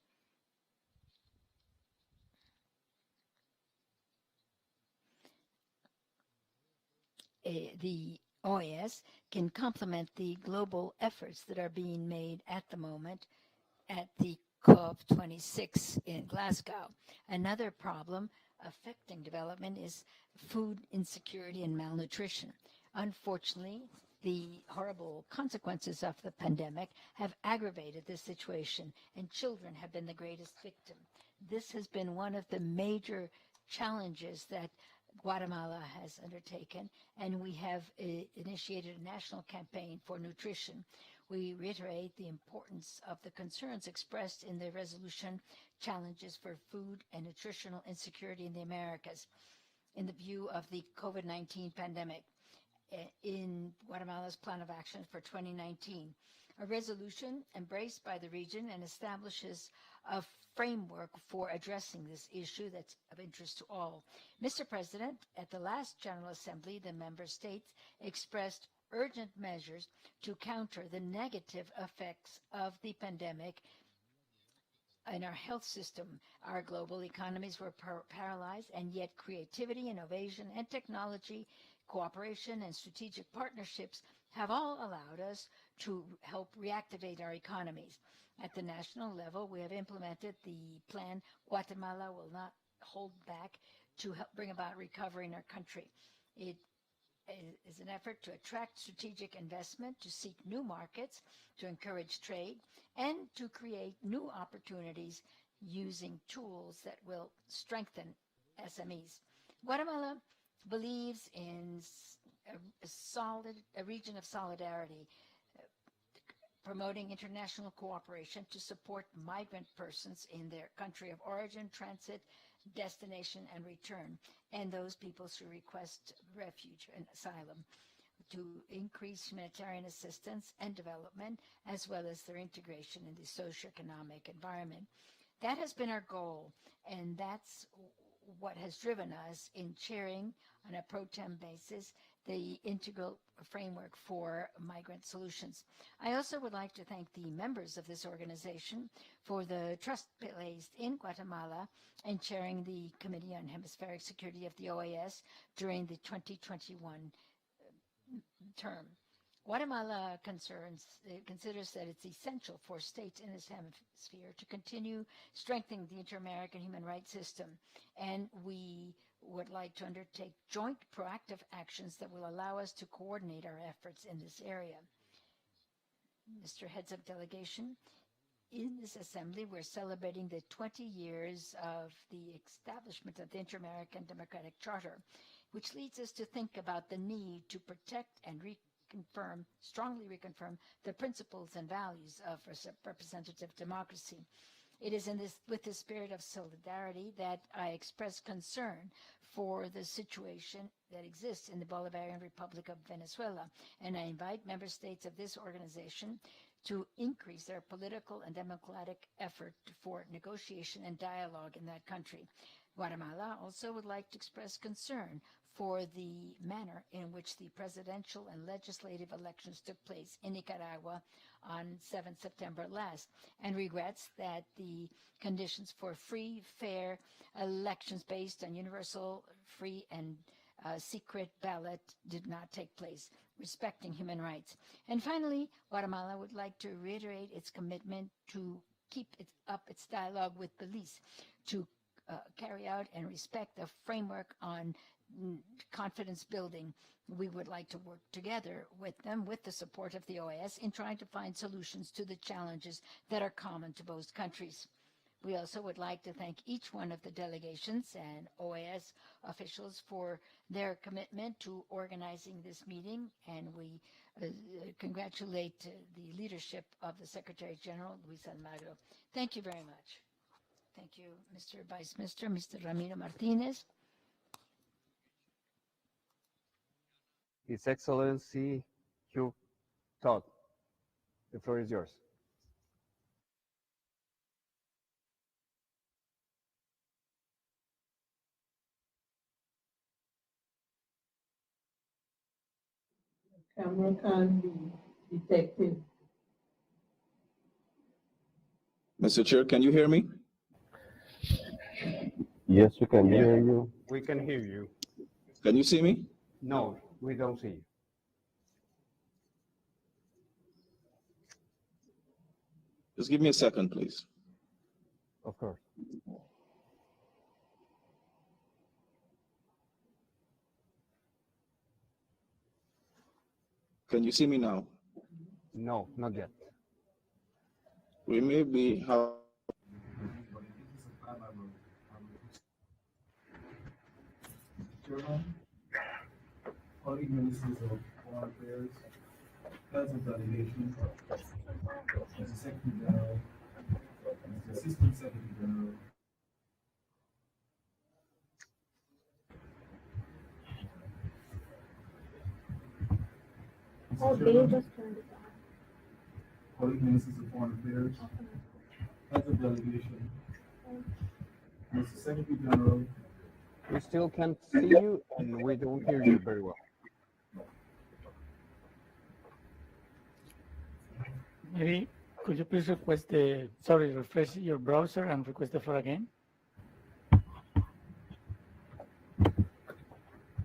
The OAS can complement the global efforts that are being made at the moment at the COP26 in Glasgow. Another problem affecting development is food insecurity and malnutrition. Unfortunately, the horrible consequences of the pandemic have aggravated this situation, and children have been the greatest victim. This has been one of the major challenges that Guatemala has undertaken, and we have initiated a national campaign for nutrition. We reiterate the importance of the concerns expressed in the resolution, challenges for food and nutritional insecurity in the Americas, in the view of the COVID-19 pandemic. In Guatemala's plan of action for 2019, a resolution embraced by the region and establishes a framework for addressing this issue that's of interest to all. Mr. President, at the last General Assembly, the member states expressed urgent measures to counter the negative effects of the pandemic in our health system. Our global economies were paralyzed, and yet creativity, innovation, and technology, cooperation, and strategic partnerships have all allowed us to help reactivate our economies. At the national level, we have implemented the plan Guatemala Will Not Hold Back to help bring about recovery in our country. It is an effort to attract strategic investment, to seek new markets, to encourage trade, and to create new opportunities using tools that will strengthen SMEs. Guatemala believes in a region of solidarity, promoting international cooperation to support migrant persons in their country of origin, transit, destination, and return, and those people who request refuge and asylum, to increase humanitarian assistance and development, as well as their integration in the socioeconomic environment. That has been our goal, and that's what has driven us in chairing on a pro tem basis the integral framework for migrant solutions. I also would like to thank the members of this organization for the trust placed in Guatemala in chairing the Committee on Hemispheric Security of the OAS during the 2021 term. Guatemala considers that it's essential for states in this hemisphere to continue strengthening the inter-American human rights system, and we would like to undertake joint proactive actions that will allow us to coordinate our efforts in this area. Mr. Heads of Delegation, in this assembly, we're celebrating the 20 years of the establishment of the Inter-American Democratic Charter, which leads us to think about the need to protect and strongly reconfirm the principles and values of representative democracy. It is with this spirit of solidarity that I express concern for the situation that exists in the Bolivarian Republic of Venezuela, and I invite member states of this organization to increase their political and democratic effort for negotiation and dialogue in that country. Guatemala also would like to express concern for the manner in which the presidential and legislative elections took place in Nicaragua on 7 September last, and regrets that the conditions for free, fair elections based on universal, free, and secret ballot did not take place, respecting human rights. And finally, Guatemala would like to reiterate its commitment to keep up its dialogue with police, to carry out and respect the framework on confidence building. We would like to work together with them, with the support of the OAS, in trying to find solutions to the challenges that are common to both countries. We also would like to thank each one of the delegations and OAS officials for their commitment to organizing this meeting, and we congratulate the leadership of the Secretary General, Luis Almagro. Thank you very much. Thank you, Mr. Vice Minister, Mr. Ramiro Martinez. His Excellency Hugh Todd, the floor is yours. Camera can be detected. Mr. Chair, can you hear me? Yes, we can hear you. We can hear you. Can you see me? No, we don't see you. Just give me a second, please. Of course. Can you see me now? No, not yet. We may be Chairman, colleague ministers of foreign affairs, heads of delegation, Mr. Secretary General, Mr. Assistant Secretary General, colleague ministers of foreign affairs, heads of delegation, Mr. Secretary General. We still can't see you and we don't hear you very well. Maybe could you please refresh your browser and request the floor again?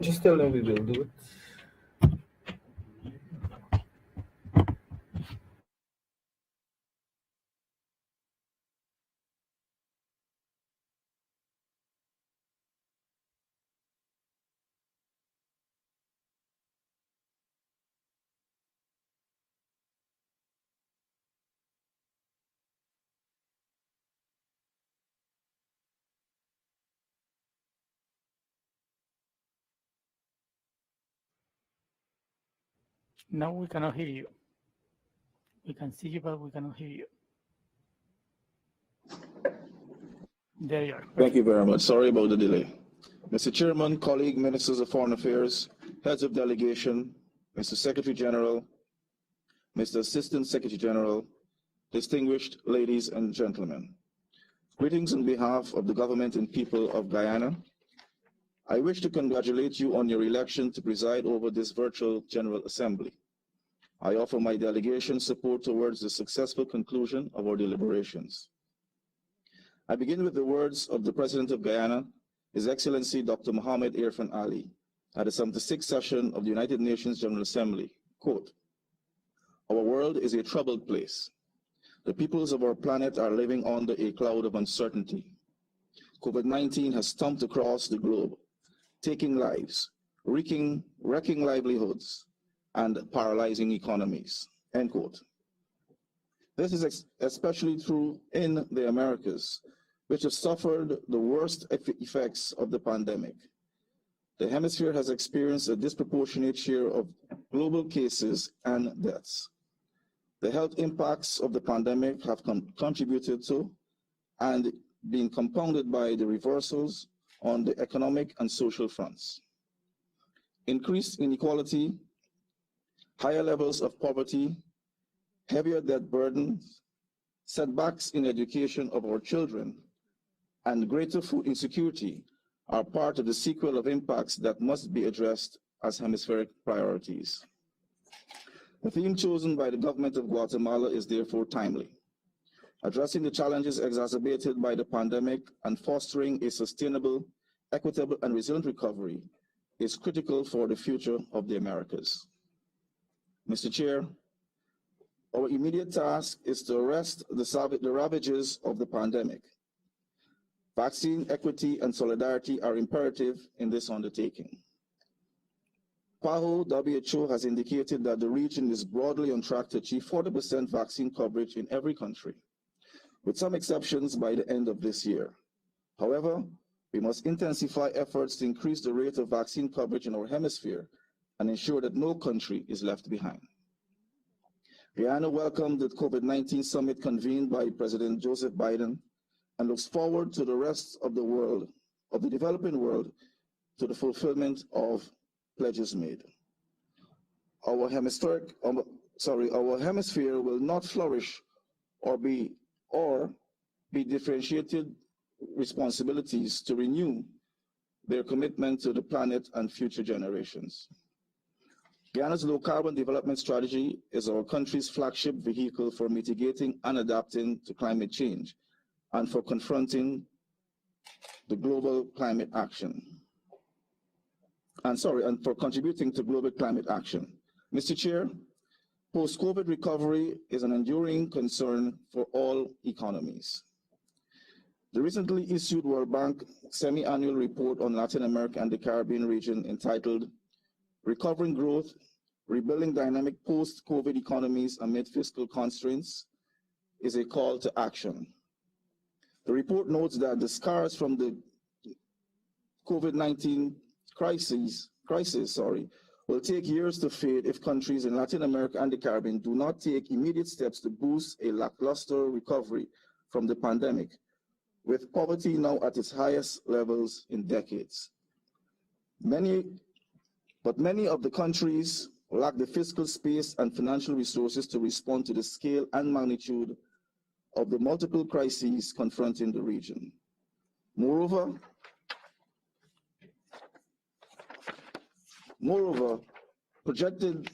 Just tell them we will do it. No, we cannot hear you. We can see you, but we cannot hear you. There you are. Thank you very much. Sorry about the delay. Mr. Chairman, colleague ministers of foreign affairs, heads of delegation, Mr. Secretary General, Mr. Assistant Secretary General, distinguished ladies and gentlemen. Greetings on behalf of the government and people of Guyana. I wish to congratulate you on your election to preside over this virtual General Assembly. I offer my delegation support towards the successful conclusion of our deliberations. I begin with the words of the President of Guyana, His Excellency Dr. Mohamed Irfan Ali, at the 76th session of the United Nations General Assembly. Quote, "Our world is a troubled place. The peoples of our planet are living under a cloud of uncertainty. COVID-19 has stomped across the globe, taking lives, wrecking livelihoods, and paralyzing economies." End quote. This is especially true in the Americas, which have suffered the worst effects of the pandemic. The hemisphere has experienced a disproportionate share of global cases and deaths. The health impacts of the pandemic have contributed to and been compounded by the reversals on the economic and social fronts. Increased inequality, higher levels of poverty, heavier debt burdens, setbacks in education of our children, and greater food insecurity are part of the sequel of impacts that must be addressed as hemispheric priorities. The theme chosen by the government of Guatemala is therefore timely. Addressing the challenges exacerbated by the pandemic and fostering a sustainable, equitable, and resilient recovery is critical for the future of the Americas. Mr. Chair, our immediate task is to arrest the ravages of the pandemic. Vaccine equity and solidarity are imperative in this undertaking. PAHO WHO has indicated that the region is broadly on track to achieve 40% vaccine coverage in every country, with some exceptions by the end of this year. However, we must intensify efforts to increase the rate of vaccine coverage in our hemisphere and ensure that no country is left behind. Guyana welcomed the COVID-19 summit convened by President Joseph Biden and looks forward to the rest of the world, of the developing world, to the fulfillment of pledges made. Our hemisphere will not flourish or be differentiated responsibilities to renew their commitment to the planet and future generations. Guyana's low-carbon development strategy is our country's flagship vehicle for mitigating and adapting to climate change and for confronting the global climate action. And for contributing to global climate action. Mr. Chair, post-COVID recovery is an enduring concern for all economies. The recently issued World Bank semi-annual report on Latin America and the Caribbean region entitled Recovering Growth, Rebuilding Dynamic Post-COVID Economies Amid Fiscal Constraints is a call to action. The report notes that the scars from the COVID-19 crisis will take years to fade if countries in Latin America and the Caribbean do not take immediate steps to boost a lackluster recovery from the pandemic, with poverty now at its highest levels in decades. Many of the countries lack the fiscal space and financial resources to respond to the scale and magnitude of the multiple crises confronting the region. Moreover, the projected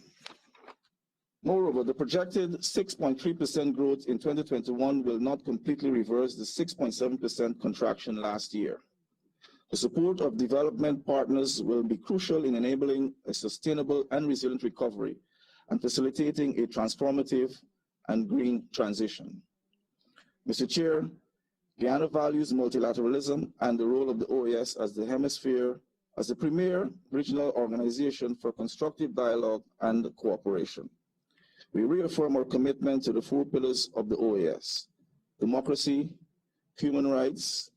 6.3% growth in 2021 will not completely reverse the 6.7% contraction last year. The support of development partners will be crucial in enabling a sustainable and resilient recovery and facilitating a transformative and green transition. Mr. Chair, Guyana values multilateralism and the role of the OAS as the premier regional organization for constructive dialogue and cooperation. We reaffirm our commitment to the 4 pillars of the OAS: democracy, human rights,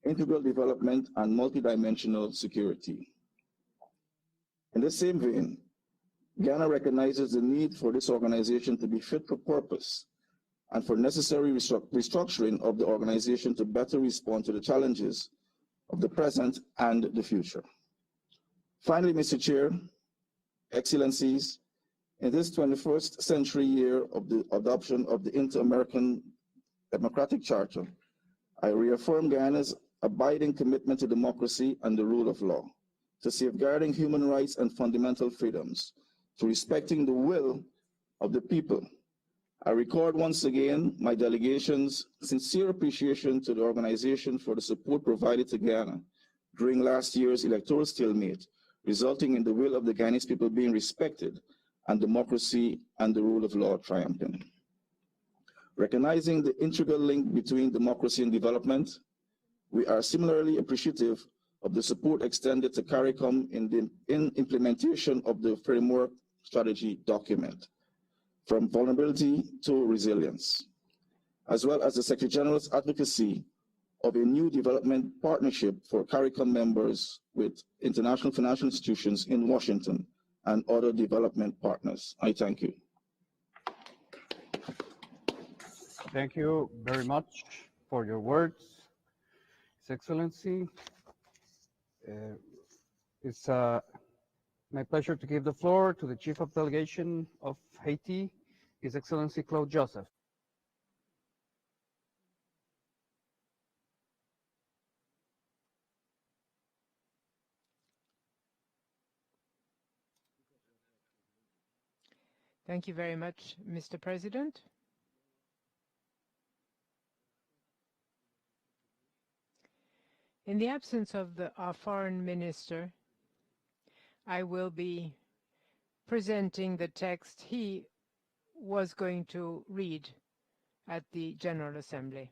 integral development, and multidimensional security. In the same vein, Guyana recognizes the need for this organization to be fit for purpose and for necessary restructuring of the organization to better respond to the challenges of the present and the future. Finally, Mr. Chair, Excellencies, in this 21st century year of the adoption of the Inter-American Democratic Charter, I reaffirm Guyana's abiding commitment to democracy and the rule of law, to safeguarding human rights and fundamental freedoms, to respecting the will of the people. I record once again my delegation's sincere appreciation to the organization for the support provided to Guyana during last year's electoral stalemate, resulting in the will of the Guyanese people being respected and democracy and the rule of law triumphing. Recognizing the integral link between democracy and development, we are similarly appreciative of the support extended to CARICOM in implementation of the framework strategy document, from vulnerability to resilience, as well as the Secretary General's advocacy of a new development partnership for CARICOM members with international financial institutions in Washington and other development partners. I thank you. Thank you very much for your words, His Excellency. It's my pleasure to give the floor to the Chief of Delegation of Haiti, His Excellency Claude Joseph. Thank you very much, Mr. President. In the absence of our foreign minister, I will be presenting the text he was going to read at the General Assembly.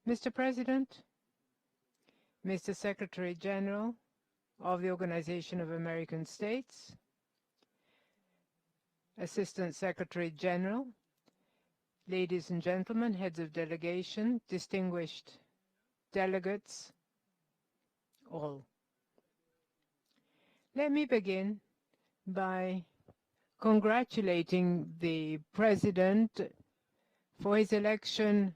Mr. President, Mr. Secretary General of the Organization of American States, Assistant Secretary General, ladies and gentlemen, heads of delegation, distinguished delegates, all. Let me begin by congratulating the President for his election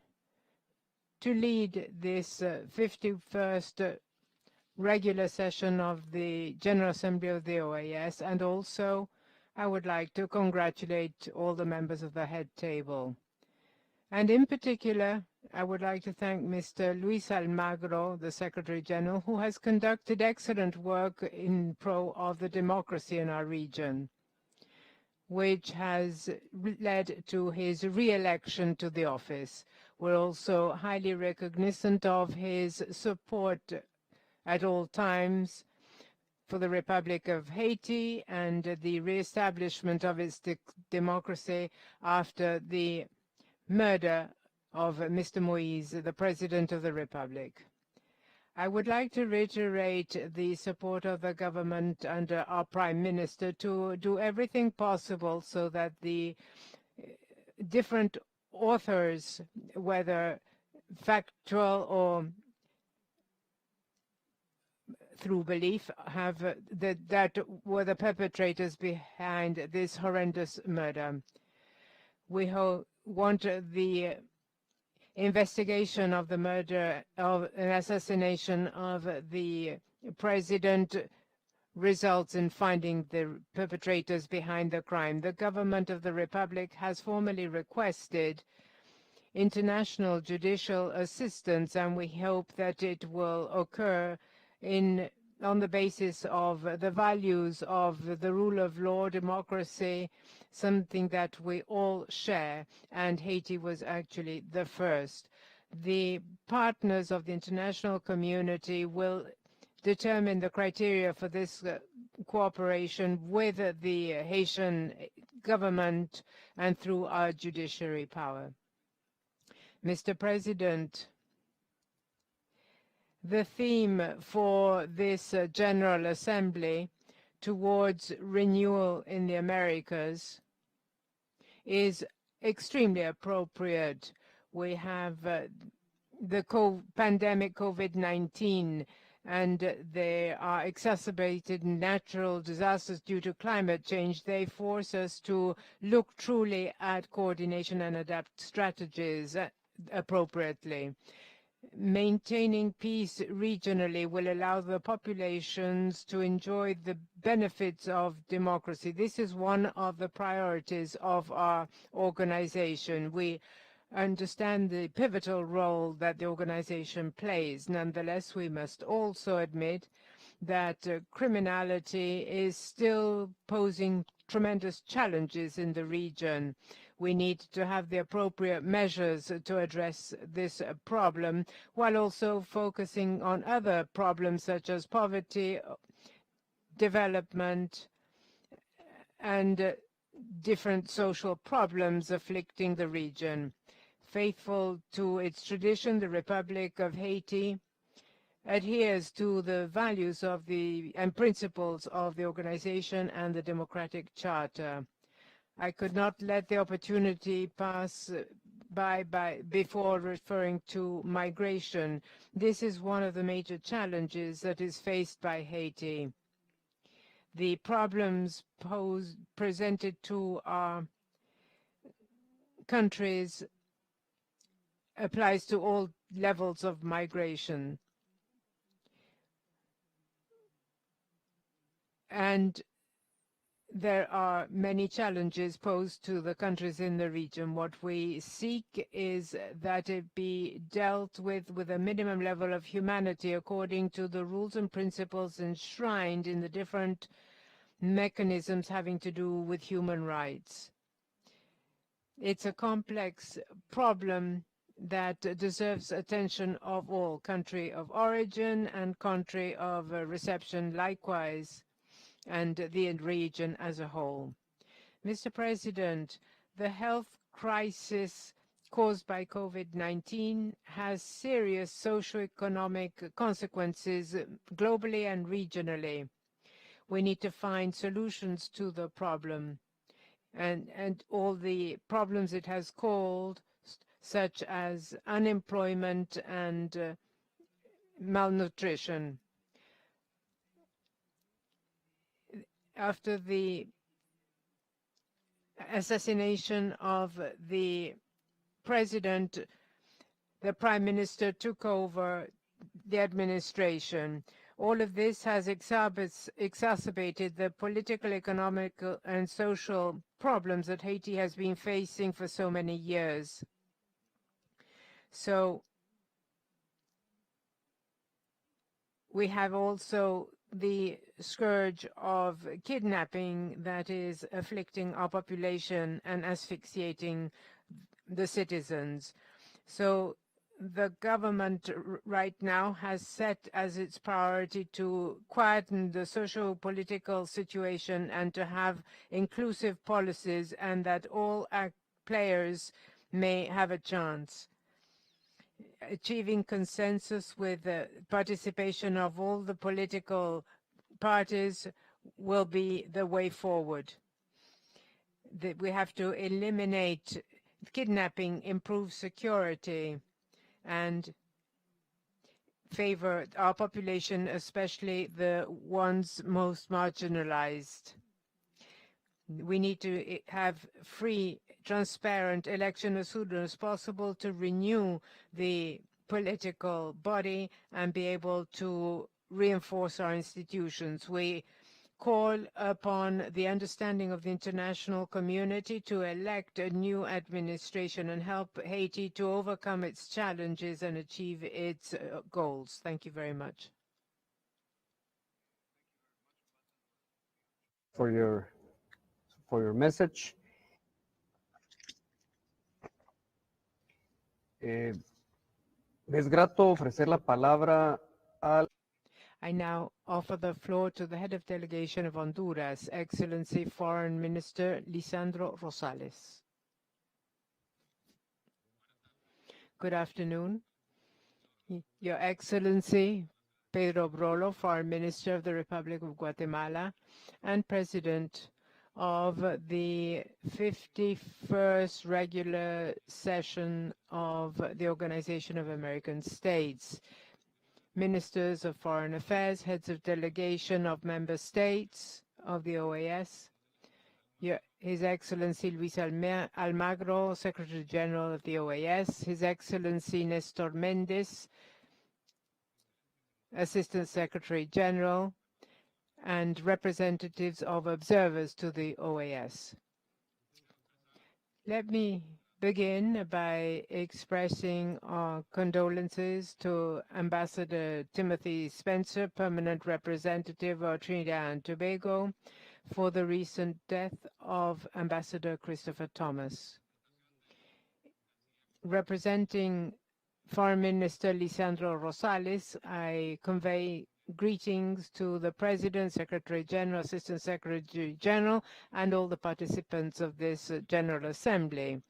to lead this 51st regular session of the General Assembly of the OAS, and also I would like to congratulate all the members of the head table. And in particular, I would like to thank Mr. Luis Almagro, the Secretary General, who has conducted excellent work in pro of the democracy in our region, which has led to his re-election to the office. We're also highly recognizant of his support at all times for the Republic of Haiti and the reestablishment of its democracy after the murder of Mr. Moise, the President of the Republic. I would like to reiterate the support of the government under our Prime Minister to do everything possible so that the different authors, whether factual or through belief, have that were the perpetrators behind this horrendous murder. We want the investigation of the murder of an assassination of the president results in finding the perpetrators behind the crime. The government of the Republic has formally requested international judicial assistance, and we hope that it will occur on the basis of the values of the rule of law, democracy, something that we all share, and Haiti was actually the first. The partners of the international community will determine the criteria for this cooperation with the Haitian government and through our judiciary power. Mr. President, the theme for this General Assembly towards renewal in the Americas is extremely appropriate. We have the pandemic COVID-19, and there are exacerbated natural disasters due to climate change. They force us to look truly at coordination and adapt strategies appropriately. Maintaining peace regionally will allow the populations to enjoy the benefits of democracy. This is one of the priorities of our organization. We understand the pivotal role that the organization plays. Nonetheless, we must also admit that criminality is still posing tremendous challenges in the region. We need to have the appropriate measures to address this problem, while also focusing on other problems such as poverty, development, and different social problems afflicting the region. Faithful to its tradition, the Republic of Haiti adheres to the values of and principles of the organization and the Democratic Charter. I could not let the opportunity pass by before referring to migration. This is one of the major challenges that is faced by Haiti. The problems presented to our countries applies to all levels of migration. And there are many challenges posed to the countries in the region. What we seek is that it be dealt with a minimum level of humanity according to the rules and principles enshrined in the different mechanisms having to do with human rights. It's a complex problem that deserves attention of all, country of origin and country of reception likewise, and the region as a whole. Mr. President, the health crisis caused by COVID-19 has serious socioeconomic consequences globally and regionally. We need to find solutions to the problem and all the problems it has caused, such as unemployment and malnutrition. After the assassination of the president, the prime minister took over the administration. All of this has exacerbated the political, economic, and social problems that Haiti has been facing for so many years. So we have also the scourge of kidnapping that is afflicting our population and asphyxiating the citizens. So the government right now has set as its priority to quieten the socio-political situation and to have inclusive policies, and that all players may have a chance. Achieving consensus with the participation of all the political parties will be the way forward. We have to eliminate kidnapping, improve security, and favor our population, especially the ones most marginalized. We need to have free, transparent election as soon as possible to renew the political body and be able to reinforce our institutions. We call upon the understanding of the international community to elect a new administration and help Haiti to overcome its challenges and achieve its goals. Thank you very much. For your message. Es grato ofrecer la palabra al I now offer the floor to the head of delegation of Honduras, Excellency Foreign Minister Lisandro Rosales. Good afternoon. Your Excellency Pedro Brolo, Foreign Minister of the Republic of Guatemala and President of the 51st regular session of the Organization of American States. Ministers of Foreign Affairs, heads of delegation of member states of the OAS, His Excellency Luis Almagro, Secretary General of the OAS, His Excellency Nestor Mendes, Assistant Secretary General, and representatives of observers to the OAS. Let me begin by expressing our condolences to Ambassador Timothy Spencer, permanent representative of Trinidad and Tobago, for the recent death of Ambassador Christopher Thomas. Representing Foreign Minister Lisandro Rosales, I convey greetings to the President, Secretary General, Assistant Secretary General, and all the participants of this General Assembly,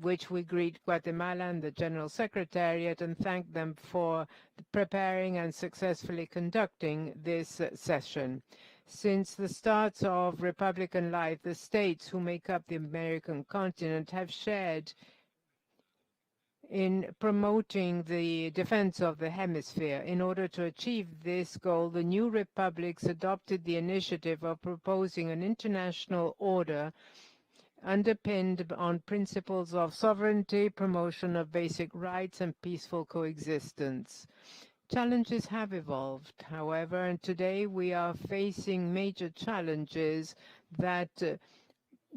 which we greet Guatemala and the General Secretariat and thank them for preparing and successfully conducting this session. Since the start of Republican life, the states who make up the American continent have shared in promoting the defense of the hemisphere. In order to achieve this goal, the new republics adopted the initiative of proposing an international order underpinned on principles of sovereignty, promotion of basic rights, and peaceful coexistence. Challenges have evolved, however, and today we are facing major challenges that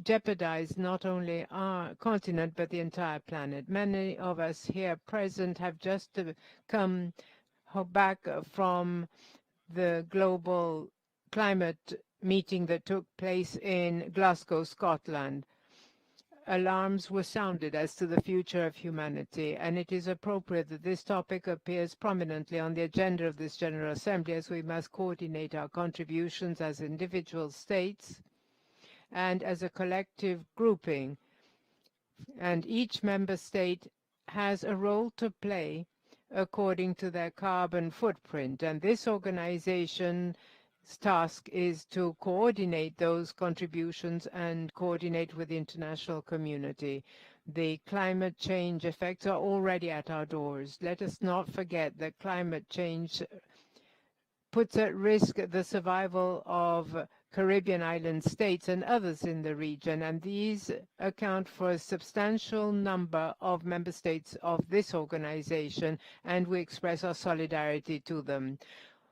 jeopardize not only our continent but the entire planet. Many of us here present have just come back from the global climate meeting that took place in Glasgow, Scotland. Alarms were sounded as to the future of humanity, and it is appropriate that this topic appears prominently on the agenda of this General Assembly, as we must coordinate our contributions as individual states and as a collective grouping. And each member state has a role to play according to their carbon footprint. And this organization's task is to coordinate those contributions and coordinate with the international community. The climate change effects are already at our doors. Let us not forget that climate change puts at risk the survival of Caribbean island states and others in the region, and these account for a substantial number of member states of this organization, and we express our solidarity to them.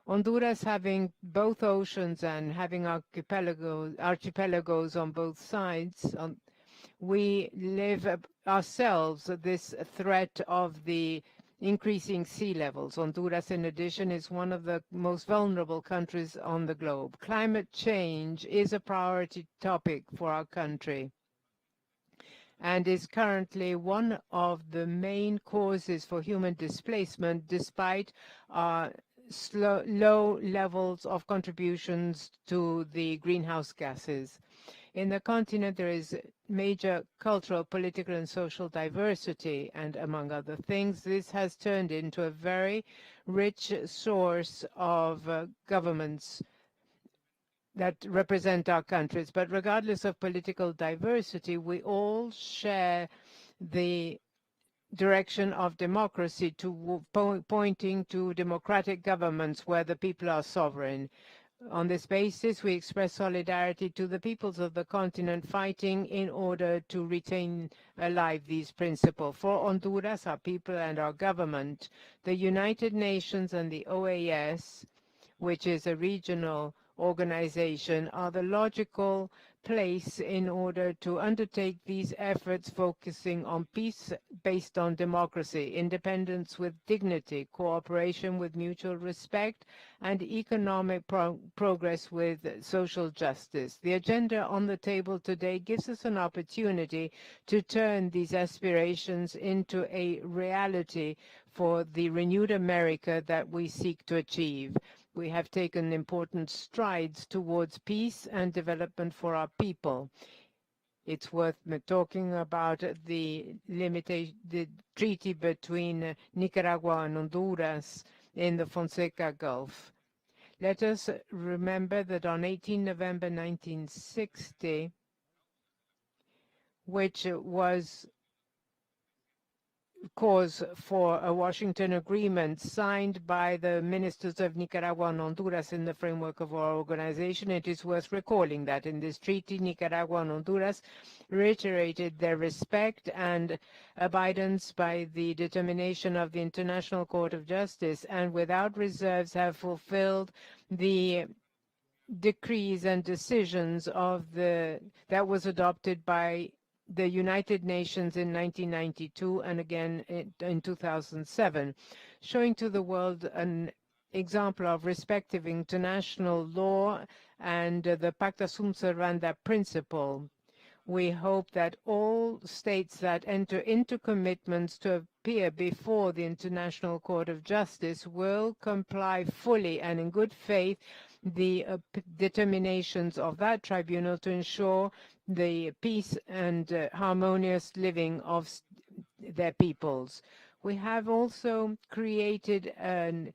Honduras, having both oceans and having archipelagos on both sides, we live ourselves this threat of the increasing sea levels. Honduras, in addition, is one of the most vulnerable countries on the globe. Climate change is a priority topic for our country and is currently one of the main causes for human displacement, despite low levels of contributions to the greenhouse gases. In the continent, there is major cultural, political, and social diversity, and among other things, this has turned into a very rich source of governments that represent our countries. But regardless of political diversity, we all share the direction of democracy, to pointing to democratic governments where the people are sovereign. On this basis, we express solidarity to the peoples of the continent fighting in order to retain alive these principles. For Honduras, our people and our government, the United Nations and the OAS, which is a regional organization, are the logical place in order to undertake these efforts, focusing on peace based on democracy, independence with dignity, cooperation with mutual respect, and economic progress with social justice. The agenda on the table today gives us an opportunity to turn these aspirations into a reality for the renewed America that we seek to achieve. We have taken important strides towards peace and development for our people. It's worth talking about the treaty between Nicaragua and Honduras in the Fonseca Gulf. Let us remember that on 18 November 1960, which was cause for a Washington agreement signed by the ministers of Nicaragua and Honduras in the framework of our organization. It is worth recalling that in this treaty, Nicaragua and Honduras reiterated their respect and abidance by the determination of the International Court of Justice, and without reserves have fulfilled the decrees and decisions of that was adopted by the United Nations in 1992 and again in 2007, showing to the world an example of respective international law and the Pacta Sunt Servanda principle. We hope that all states that enter into commitments to appear before the International Court of Justice will comply fully and in good faith the determinations of that tribunal to ensure the peace and harmonious living of their peoples. We have also created a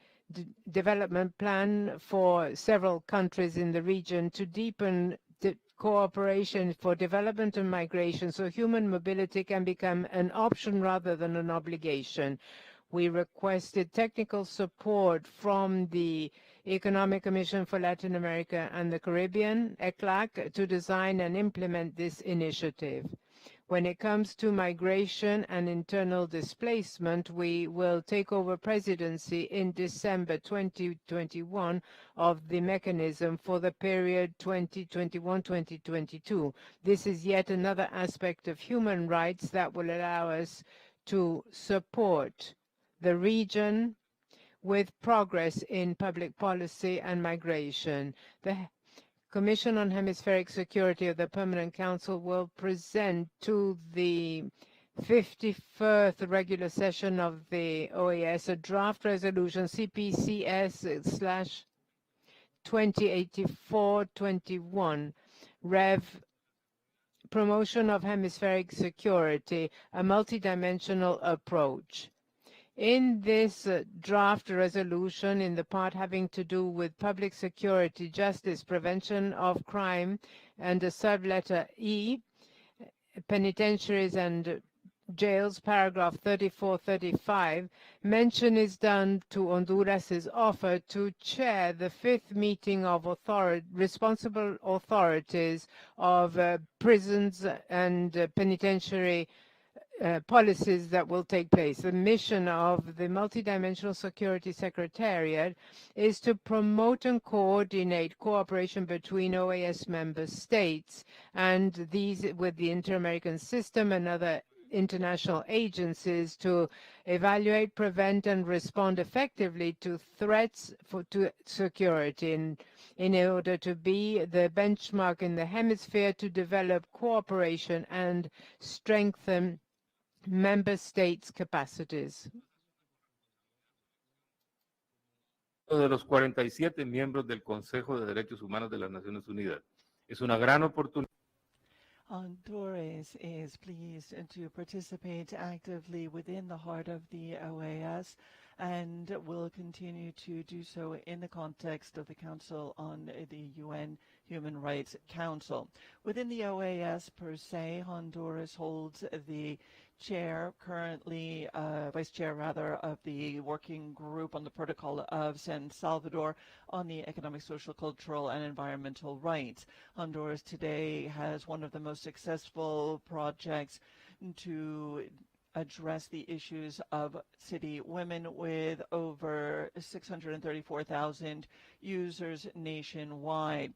development plan for several countries in the region to deepen the cooperation for development and migration so human mobility can become an option rather than an obligation. We requested technical support from the Economic Commission for Latin America and the Caribbean, ECLAC, to design and implement this initiative. When it comes to migration and internal displacement, we will take over presidency in December 2021 of the mechanism for the period 2021-2022. This is yet another aspect of human rights that will allow us to support the region with progress in public policy and migration. The Commission on Hemispheric Security of the Permanent Council will present to the 51st regular session of the OAS a draft resolution CPCS/2084-21 Rev Promotion of Hemispheric Security, a multidimensional approach. In this draft resolution, in the part having to do with public security, justice, prevention of crime, and the subletter E, penitentiaries and jails, paragraph 34-35, mention is done to Honduras's offer to chair the 5th meeting of responsible authorities of prisons and penitentiary policies that will take place. The mission of the Multidimensional Security Secretariat is to promote and coordinate cooperation between OAS member states and these with the Inter-American System and other international agencies to evaluate, prevent, and respond effectively to threats to security in order to be the benchmark in the hemisphere to develop cooperation and strengthen member states' capacities. De los 47 miembros del Consejo de Derechos Humanos de las Naciones Unidas. Es una gran oportunidad. Honduras is pleased to participate actively within the heart of the OAS and will continue to do so in the context of the Council on the UN Human Rights Council. Within the OAS per se, Honduras holds the chair, currently vice chair rather, of the working group on the Protocol of San Salvador on the economic, social, cultural, and environmental rights. Honduras today has one of the most successful projects to address the issues of city women with over 634,000 users nationwide.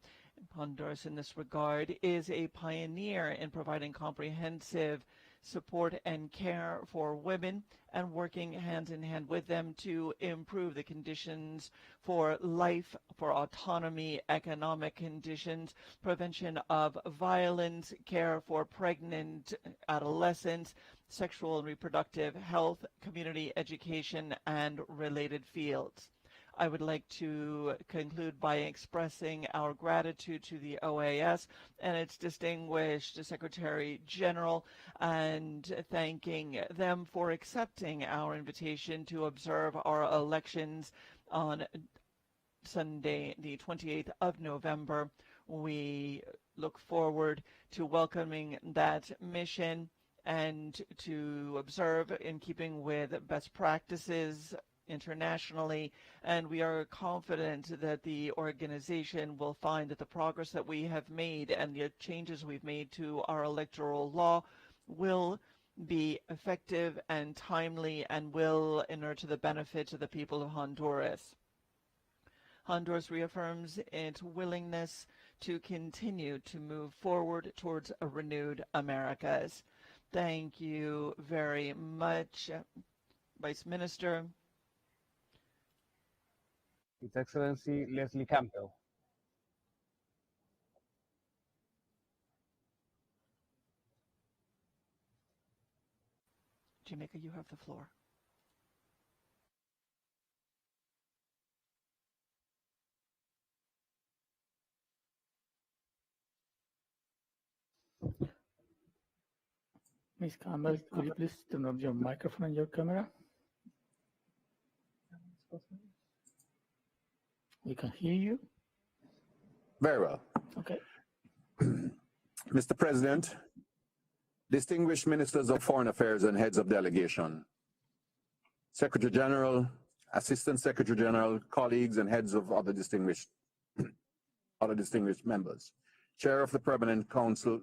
Honduras in this regard is a pioneer in providing comprehensive support and care for women and working hand in hand with them to improve the conditions for life, for autonomy, economic conditions, prevention of violence, care for pregnant adolescents, sexual and reproductive health, community education, and related fields. I would like to conclude by expressing our gratitude to the OAS and its distinguished Secretary General and thanking them for accepting our invitation to observe our elections on Sunday, the 28th of November. We look forward to welcoming that mission and to observe in keeping with best practices internationally, and we are confident that the organization will find that the progress that we have made and the changes we've made to our electoral law will be effective and timely and will inure to the benefit of the people of Honduras. Honduras reaffirms its willingness to continue to move forward towards a renewed Americas. Thank you very much, Vice Minister. His Excellency Leslie Campbell. Jamaica, you have the floor. Ms. Campbell, could you please turn on your microphone and your camera? We can hear you. Very well. Okay. Mr. President, distinguished ministers of foreign affairs and heads of delegation, Secretary General, Assistant Secretary General, colleagues and heads of other distinguished members, Chair of the Permanent Council,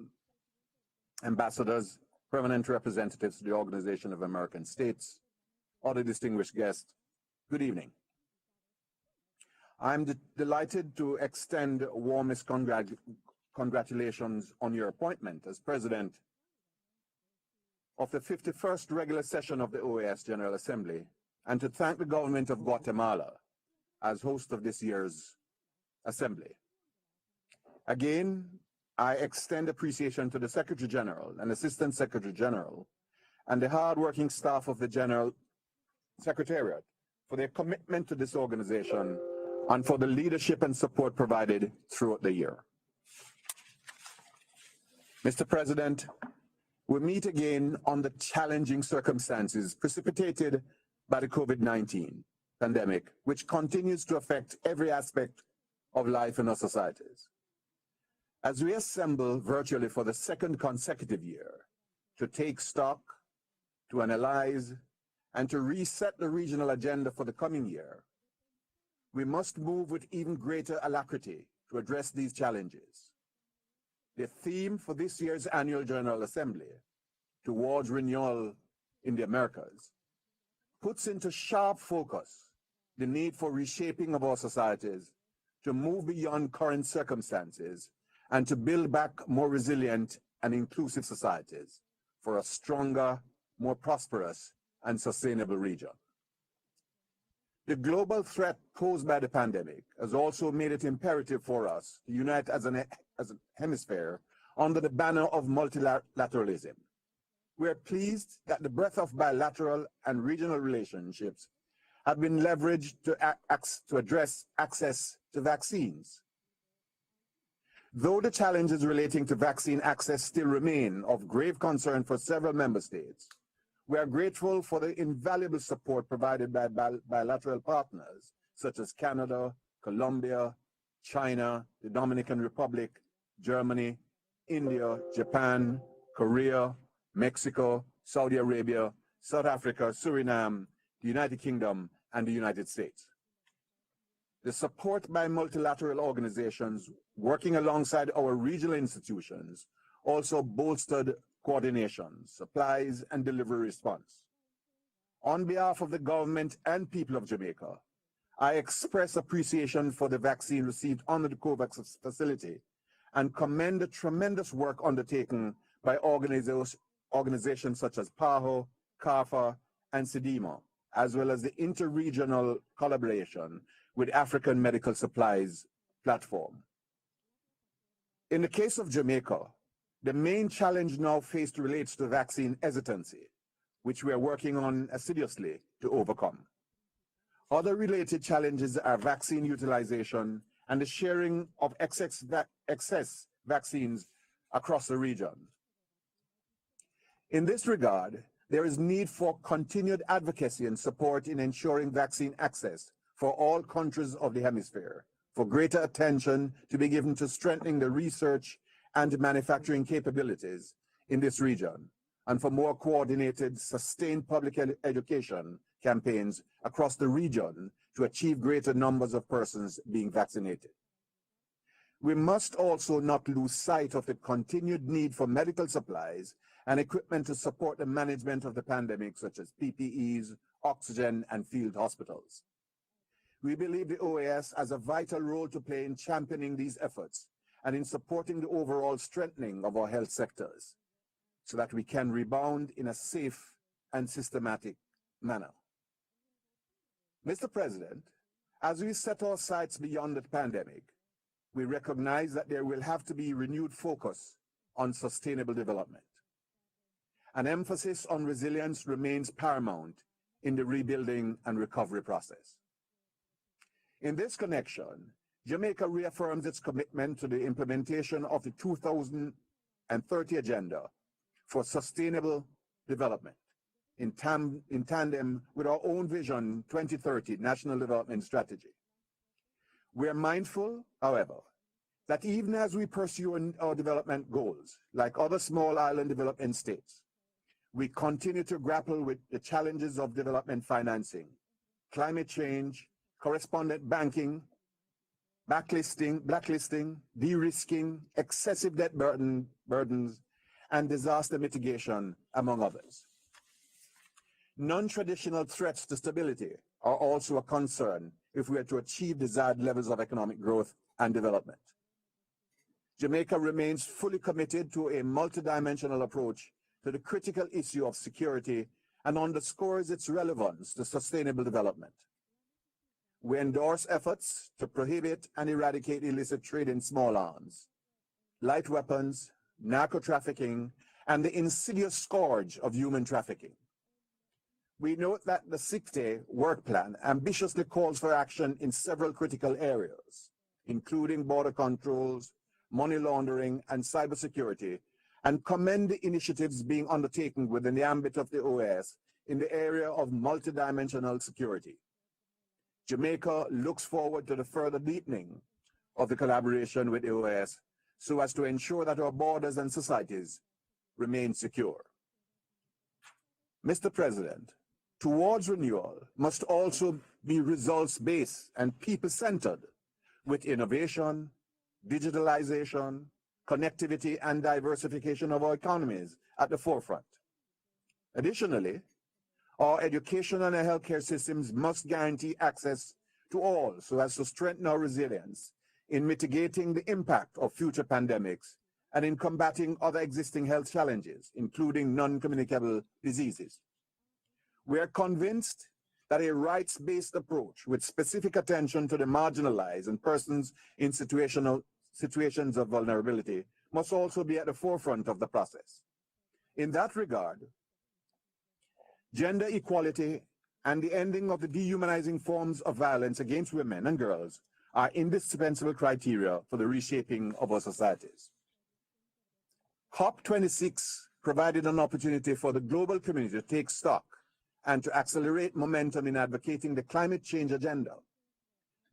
ambassadors, permanent representatives to the Organization of American States, other distinguished guests, good evening. I'm delighted to extend warmest congratulations on your appointment as President of the 51st regular session of the OAS General Assembly, and to thank the government of Guatemala as host of this year's Assembly. Again, I extend appreciation to the Secretary General and Assistant Secretary General and the hard-working staff of the General Secretariat for their commitment to this organization and for the leadership and support provided throughout the year. Mr. President, we meet again under challenging circumstances precipitated by the COVID-19 pandemic, which continues to affect every aspect of life in our societies. As we assemble virtually for the second consecutive year to take stock, to analyze, and to reset the regional agenda for the coming year, we must move with even greater alacrity to address these challenges. The theme for this year's annual General Assembly, Towards Renewal in the Americas, puts into sharp focus the need for reshaping of our societies to move beyond current circumstances and to build back more resilient and inclusive societies for a stronger, more prosperous, and sustainable region. The global threat posed by the pandemic has also made it imperative for us to unite as a hemisphere under the banner of multilateralism. We are pleased that the breadth of bilateral and regional relationships have been leveraged to address access to vaccines. Though the challenges relating to vaccine access still remain of grave concern for several member states, we are grateful for the invaluable support provided by bilateral partners such as Canada, Colombia, China, the Dominican Republic, Germany, India, Japan, Korea, Mexico, Saudi Arabia, South Africa, Suriname, the United Kingdom, and the United States. The support by multilateral organizations working alongside our regional institutions also bolstered coordination, supplies, and delivery response. On behalf of the government and people of Jamaica, I express appreciation for the vaccine received under the COVAX facility and commend the tremendous work undertaken by organizations such as PAHO, CARPHA, and SEDIMA, as well as the interregional collaboration with African Medical Supplies Platform. In the case of Jamaica, the main challenge now faced relates to vaccine hesitancy, which we are working on assiduously to overcome. Other related challenges are vaccine utilization and the sharing of excess vaccines across the region. In this regard, there is need for continued advocacy and support in ensuring vaccine access for all countries of the hemisphere, for greater attention to be given to strengthening the research and manufacturing capabilities in this region, and for more coordinated, sustained public education campaigns across the region to achieve greater numbers of persons being vaccinated. We must also not lose sight of the continued need for medical supplies and equipment to support the management of the pandemic, such as PPEs, oxygen, and field hospitals. We believe the OAS has a vital role to play in championing these efforts and in supporting the overall strengthening of our health sectors so that we can rebound in a safe and systematic manner. Mr. President, as we set our sights beyond the pandemic, we recognize that there will have to be renewed focus on sustainable development. An emphasis on resilience remains paramount in the rebuilding and recovery process. In this connection, Jamaica reaffirms its commitment to the implementation of the 2030 Agenda for Sustainable Development in tandem with our own Vision 2030 National Development Strategy. We are mindful, however, that even as we pursue our development goals, like other small island development states, we continue to grapple with the challenges of development financing, climate change, correspondent banking, blacklisting, de-risking, excessive debt burdens, and disaster mitigation, among others. Non-traditional threats to stability are also a concern if we are to achieve desired levels of economic growth and development. Jamaica remains fully committed to a multidimensional approach to the critical issue of security and underscores its relevance to sustainable development. We endorse efforts to prohibit and eradicate illicit trade in small arms, light weapons, narco-trafficking, and the insidious scourge of human trafficking. We note that the 6-day work plan ambitiously calls for action in several critical areas, including border controls, money laundering, and cybersecurity, and commend the initiatives being undertaken within the ambit of the OAS in the area of multidimensional security. Jamaica looks forward to the further deepening of the collaboration with the OAS so as to ensure that our borders and societies remain secure. Mr. President, towards renewal must also be results-based and people-centered, with innovation, digitalization, connectivity, and diversification of our economies at the forefront. Additionally, our education and our healthcare systems must guarantee access to all so as to strengthen our resilience in mitigating the impact of future pandemics and in combating other existing health challenges, including non-communicable diseases. We are convinced that a rights-based approach with specific attention to the marginalized and persons in situations of vulnerability must also be at the forefront of the process. In that regard, gender equality and the ending of the dehumanizing forms of violence against women and girls are indispensable criteria for the reshaping of our societies. COP26 provided an opportunity for the global community to take stock and to accelerate momentum in advocating the climate change agenda.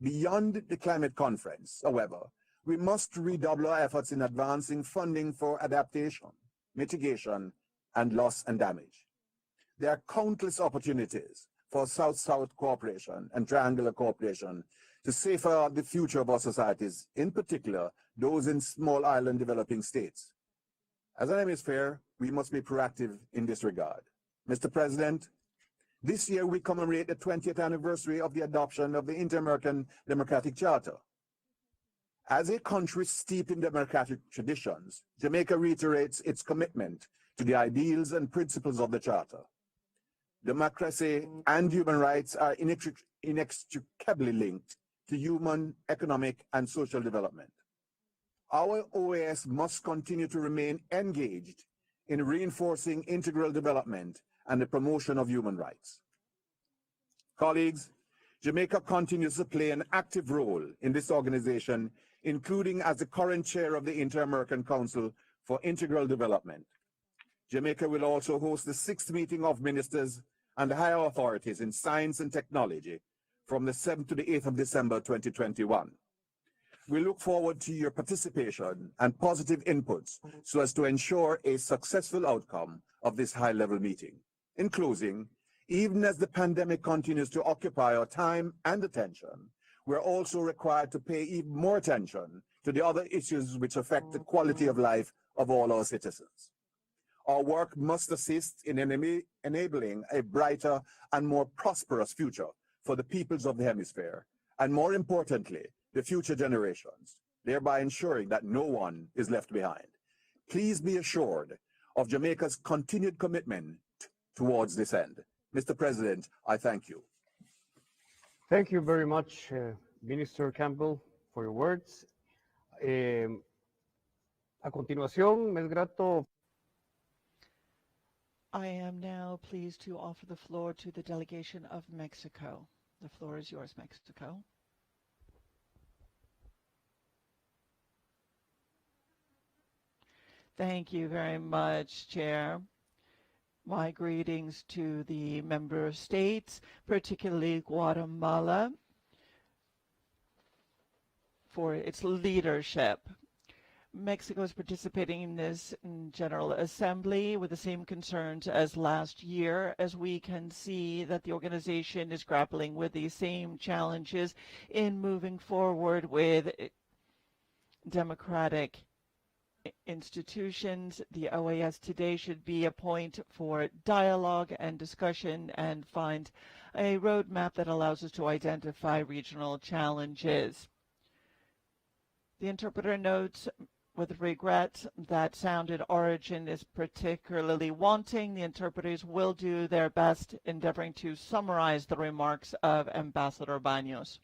Beyond the climate conference, however, we must redouble our efforts in advancing funding for adaptation, mitigation, and loss and damage. There are countless opportunities for South-South cooperation and triangular cooperation to safeguard the future of our societies, in particular, those in small island developing states. As an hemisphere, we must be proactive in this regard. Mr. President, this year we commemorate the 20th anniversary of the adoption of the Inter-American Democratic Charter. As a country steeped in democratic traditions, Jamaica reiterates its commitment to the ideals and principles of the Charter. Democracy and human rights are inextricably linked to human, economic, and social development. Our OAS must continue to remain engaged in reinforcing integral development and the promotion of human rights. Colleagues, Jamaica continues to play an active role in this organization, including as the current chair of the Inter-American Council for Integral Development. Jamaica will also host the 6th meeting of ministers and higher authorities in science and technology from the 7th to the 8th of December 2021. We look forward to your participation and positive inputs so as to ensure a successful outcome of this high-level meeting. In closing, even as the pandemic continues to occupy our time and attention, we're also required to pay even more attention to the other issues which affect the quality of life of all our citizens. Our work must assist in enabling a brighter and more prosperous future for the peoples of the hemisphere, and more importantly, the future generations. thereby ensuring that no one is left behind. Please be assured of Jamaica's continued commitment towards this end. Mr. President, I thank you. Thank you very much, Minister Campbell, for your words. A continuación, me es grato. I am now pleased to offer the floor to the delegation of Mexico. The floor is yours, Mexico. Thank you very much, Chair. My greetings to the member states, particularly Guatemala, for its leadership. Mexico is participating in this General Assembly with the same concerns as last year, as we can see that the organization is grappling with the same challenges in moving forward with democratic institutions. The OAS today should be a point for dialogue and discussion and find a roadmap that allows us to identify regional challenges. The interpreter notes with regret that sounded origin is particularly wanting. The interpreters will do their best endeavoring to summarize the remarks of Ambassador Baños.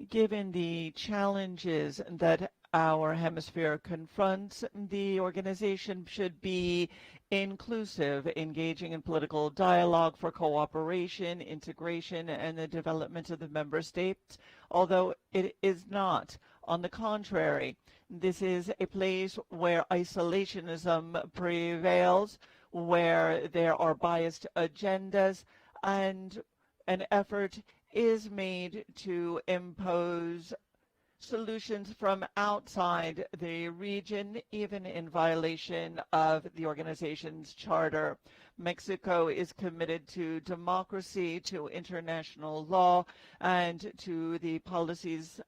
Given the challenges that our hemisphere confronts, the organization should be inclusive, engaging in political dialogue for cooperation, integration, and the development of the member states, although it is not. On the contrary, this is a place where isolationism prevails, where there are biased agendas, and an effort is made to impose solutions from outside the region, even in violation of the organization's charter. Mexico is committed to democracy, to international law, and to the policies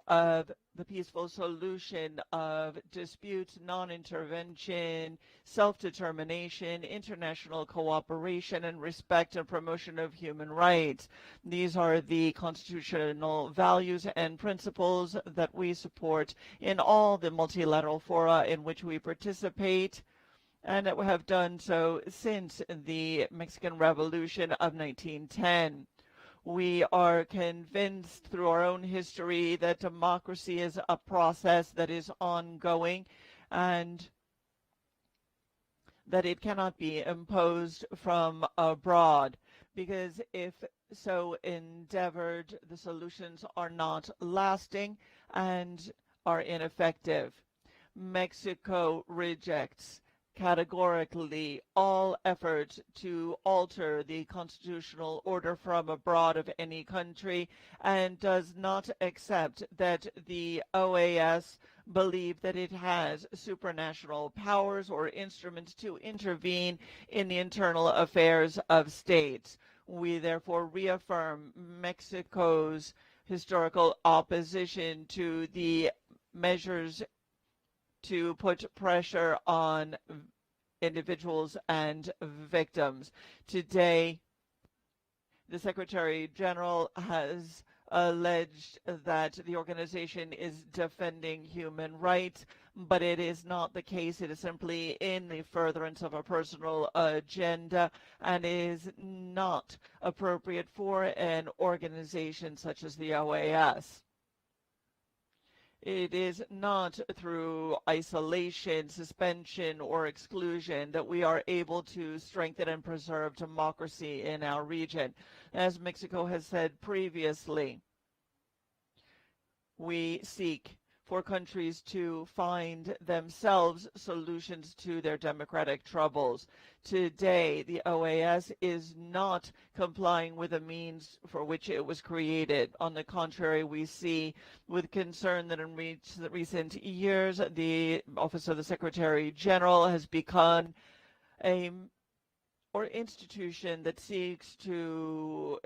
of the peaceful solution of disputes, non-intervention, self-determination, international cooperation, and respect and promotion of human rights. These are the constitutional values and principles that we support in all the multilateral fora in which we participate, and that we have done so since the Mexican Revolution of 1910. We are convinced through our own history that democracy is a process that is ongoing and that it cannot be imposed from abroad, because if so endeavored, the solutions are not lasting and are ineffective. Mexico rejects categorically all efforts to alter the constitutional order from abroad of any country, and does not accept that the OAS believe that it has supranational powers or instruments to intervene in the internal affairs of states. We therefore reaffirm Mexico's historical opposition to the measures to put pressure on individuals and victims. Today, the Secretary General has alleged that the organization is defending human rights, but it is not the case. It is simply in the furtherance of a personal agenda and is not appropriate for an organization such as the OAS. It is not through isolation, suspension, or exclusion that we are able to strengthen and preserve democracy in our region. As Mexico has said previously, we seek for countries to find themselves solutions to their democratic troubles. Today, the OAS is not complying with the means for which it was created. On the contrary, we see with concern that in recent years, the Office of the Secretary General has become an institution that seeks to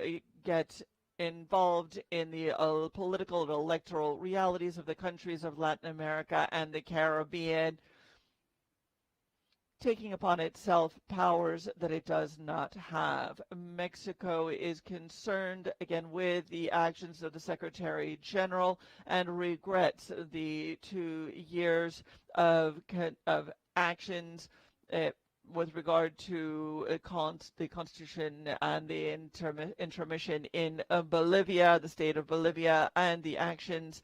get involved in the political and electoral realities of the countries of Latin America and the Caribbean, taking upon itself powers that it does not have. Mexico is concerned again with the actions of the Secretary General and regrets the 2 years of actions with regard to the Constitution and the intermission in Bolivia, the state of Bolivia, and the actions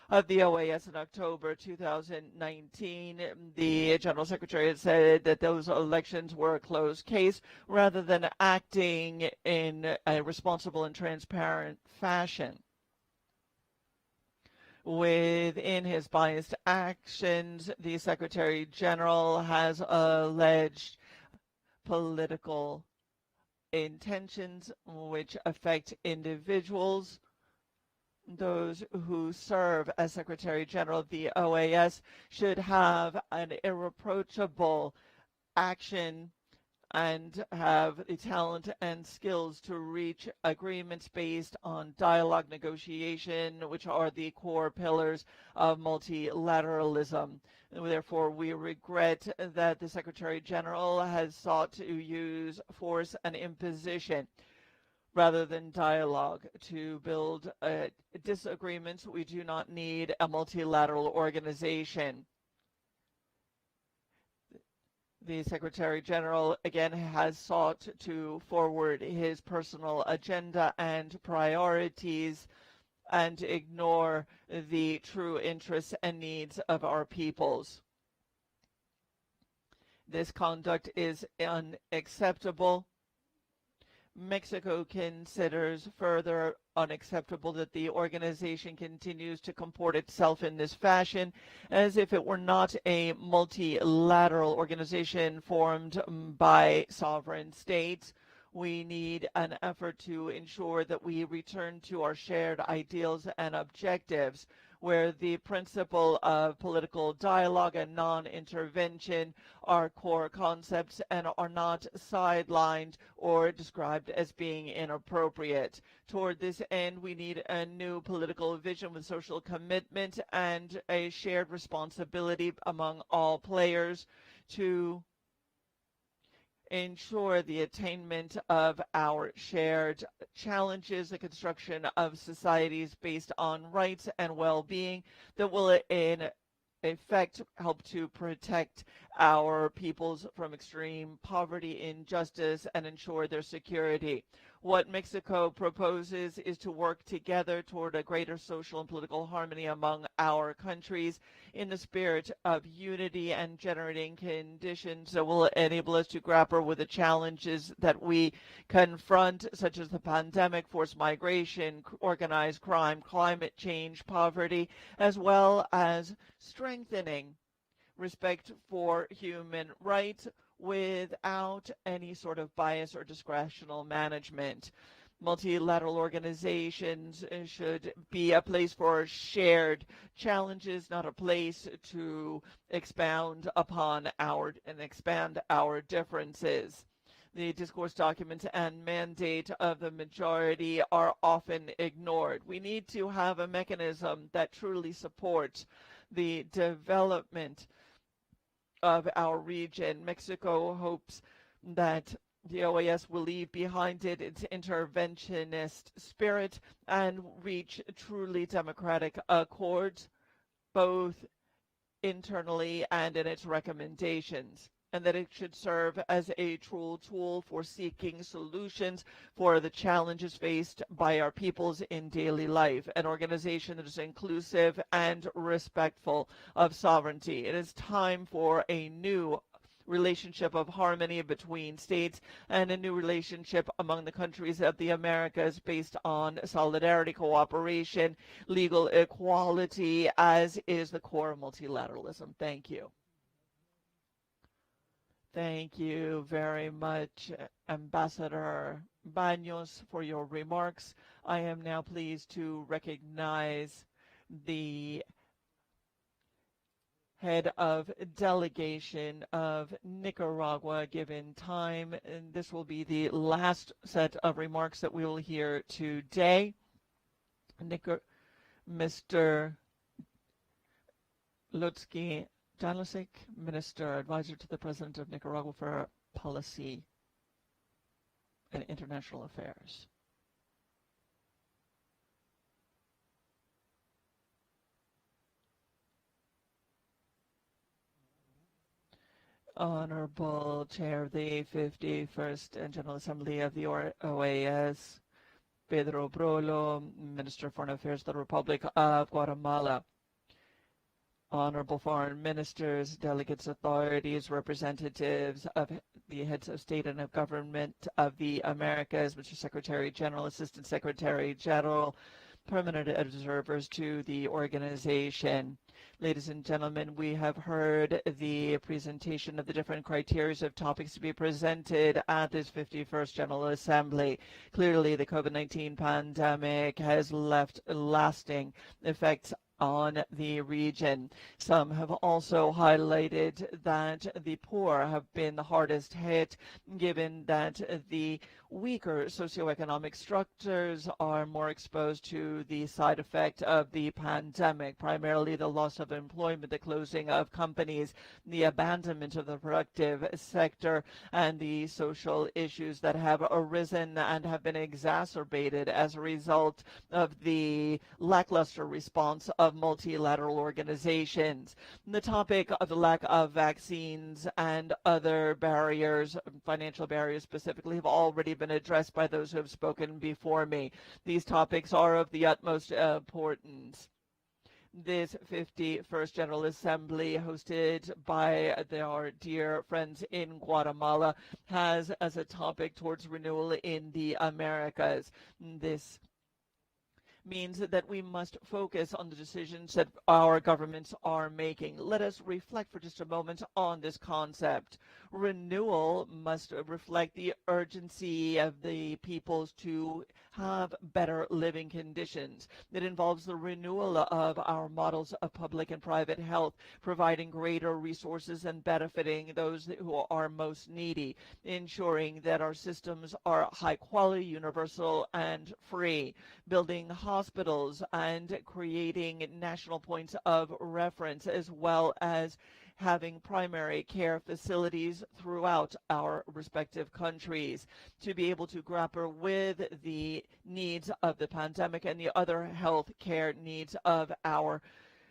of the OAS in October 2019. The General Secretary had said that those elections were a closed case rather than acting in a responsible and transparent fashion. Within his biased actions, the Secretary General has alleged political intentions which affect individuals. Those who serve as Secretary General of the OAS should have an irreproachable action and have the talent and skills to reach agreements based on dialogue, negotiation, which are the core pillars of multilateralism. Therefore, we regret that the Secretary General has sought to use force and imposition rather than dialogue to build disagreements. We do not need a multilateral organization. The Secretary General again has sought to forward his personal agenda and priorities and ignore the true interests and needs of our peoples. This conduct is unacceptable. Mexico considers further unacceptable that the organization continues to comport itself in this fashion as if it were not a multilateral organization formed by sovereign states. We need an effort to ensure that we return to our shared ideals and objectives, where the principle of political dialogue and non-intervention are core concepts and are not sidelined or described as being inappropriate. Toward this end, we need a new political vision with social commitment and a shared responsibility among all players to ensure the attainment of our shared challenges, the construction of societies based on rights and well-being that will in effect help to protect our peoples from extreme poverty, injustice, and ensure their security. What Mexico proposes is to work together toward a greater social and political harmony among our countries in the spirit of unity and generating conditions that will enable us to grapple with the challenges that we confront, such as the pandemic, forced migration, organized crime, climate change, poverty, as well as strengthening respect for human rights without any sort of bias or discretional management. Multilateral organizations should be a place for shared challenges, not a place to expound upon expand our differences. The discourse documents and mandate of the majority are often ignored. We need to have a mechanism that truly supports the development of our region. Mexico hopes that the OAS will leave behind it its interventionist spirit and reach truly democratic accords, both internally and in its recommendations, and that it should serve as a tool for seeking solutions for the challenges faced by our peoples in daily life, an organization that is inclusive and respectful of sovereignty. It is time for a new relationship of harmony between states and a new relationship among the countries of the Americas based on solidarity, cooperation, legal equality, as is the core of multilateralism. Thank you. Thank you very much, Ambassador Baños, for your remarks. I am now pleased to recognize the head of delegation of Nicaragua, given time. And this will be the last set of remarks that we will hear today. Mr. Lutsky Danlisic, Minister, Advisor to the President of Nicaragua for Policy and International Affairs. Honorable Chair of the 51st General Assembly of the OAS, Pedro Brolo, Minister of Foreign Affairs of the Republic of Guatemala. Honorable foreign ministers, delegates, authorities, representatives of the heads of state and of government of the Americas, Mr. Secretary General, Assistant Secretary General, permanent observers to the organization. Ladies and gentlemen, we have heard the presentation of the different criteria of topics to be presented at this 51st General Assembly. Clearly, the COVID-19 pandemic has left lasting effects on the region. Some have also highlighted that the poor have been the hardest hit, given that the weaker socioeconomic structures are more exposed to the side effect of the pandemic, primarily the loss of employment, the closing of companies, the abandonment of the productive sector, and the social issues that have arisen and have been exacerbated as a result of the lackluster response of multilateral organizations. The topic of the lack of vaccines and other barriers, financial barriers specifically, have already been addressed by those who have spoken before me. These topics are of the utmost importance. This 51st General Assembly, hosted by our dear friends in Guatemala, has as a topic towards renewal in the Americas. This means that we must focus on the decisions that our governments are making. Let us reflect for just a moment on this concept. Renewal must reflect the urgency of the peoples to have better living conditions. It involves the renewal of our models of public and private health, providing greater resources and benefiting those who are most needy, ensuring that our systems are high quality, universal, and free, building hospitals and creating national points of reference, as well as having primary care facilities throughout our respective countries to be able to grapple with the needs of the pandemic and the other health care needs of our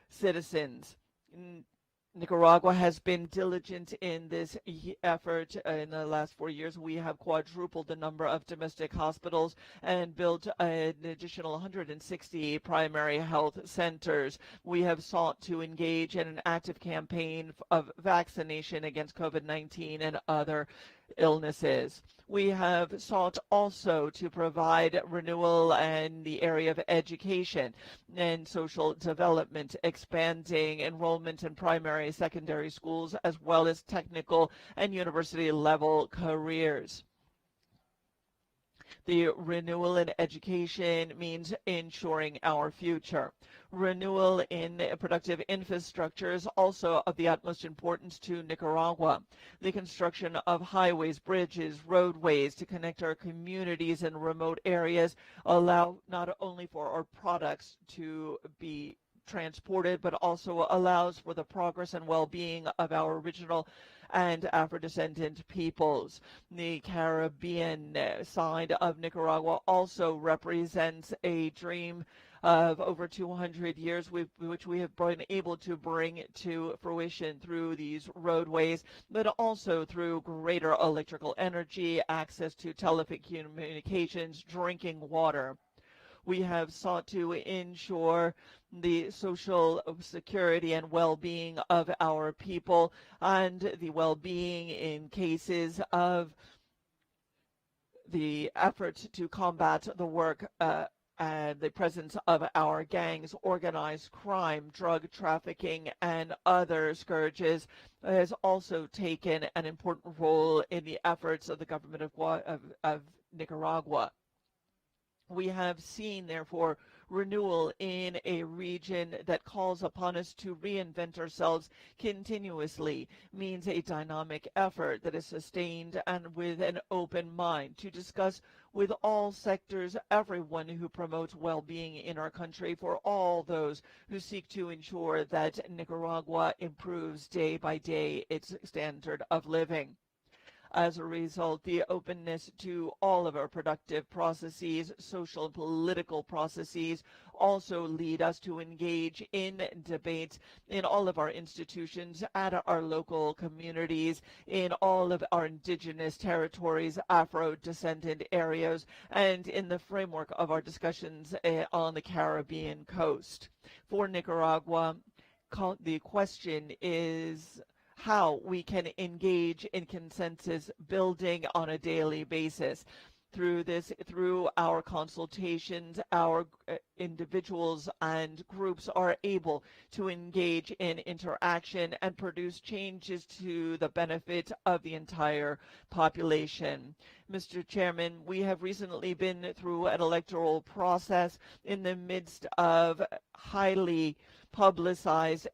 citizens. Nicaragua has been diligent in this effort. In the last 4 years, we have quadrupled the number of domestic hospitals and built an additional 160 primary health centers. We have sought to engage in an active campaign of vaccination against COVID-19 and other illnesses. We have sought also to provide renewal in the area of education and social development, expanding enrollment in primary and secondary schools, as well as technical and university level careers. The renewal in education means ensuring our future. Renewal in productive infrastructure is also of the utmost importance to Nicaragua. The construction of highways, bridges, roadways to connect our communities in remote areas allow not only for our products to be transported, but also allows for the progress and well-being of our original and Afro-descendant peoples. The Caribbean side of Nicaragua also represents a dream of over 200 years, which we have been able to bring to fruition through these roadways, but also through greater electrical energy, access to telecommunications, drinking water. We have sought to ensure the social security and well-being of our people and the well-being in cases of the effort to combat the work and the presence of our gangs, organized crime, drug trafficking, and other scourges has also taken an important role in the efforts of the government of Nicaragua. We have seen, therefore, renewal in a region that calls upon us to reinvent ourselves continuously, means a dynamic effort that is sustained and with an open mind to discuss with all sectors, everyone who promotes well-being in our country, for all those who seek to ensure that Nicaragua improves day by day its standard of living. As a result, the openness to all of our productive processes, social and political processes, also lead us to engage in debates in all of our institutions, at our local communities, in all of our indigenous territories, Afro-descendant areas, and in the framework of our discussions on the Caribbean coast. For Nicaragua, the question is how we can engage in consensus building on a daily basis. Through our consultations, our individuals and groups are able to engage in interaction and produce changes to the benefit of the entire population. Mr. Chairman, we have recently been through an electoral process in the midst of highly publicized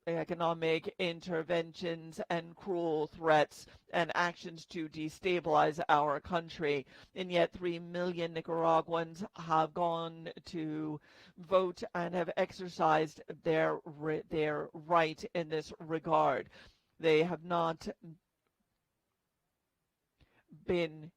economic interventions and cruel threats and actions to destabilize our country. And yet 3 million Nicaraguans have gone to vote and have exercised their right in this regard. They have not been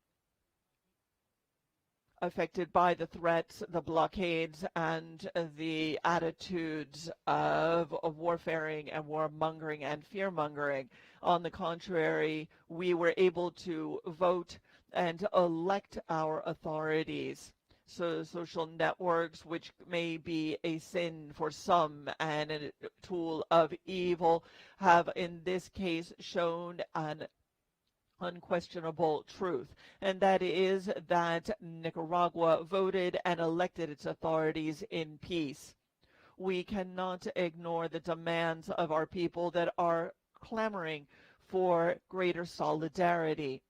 affected by the threats, the blockades, and the attitudes of warfaring and warmongering and fearmongering. On the contrary, we were able to vote and elect our authorities. So social networks, which may be a sin for some and a tool of evil, have in this case shown an unquestionable truth, and that is that Nicaragua voted and elected its authorities in peace. We cannot ignore the demands of our people that are clamoring for greater solidarity.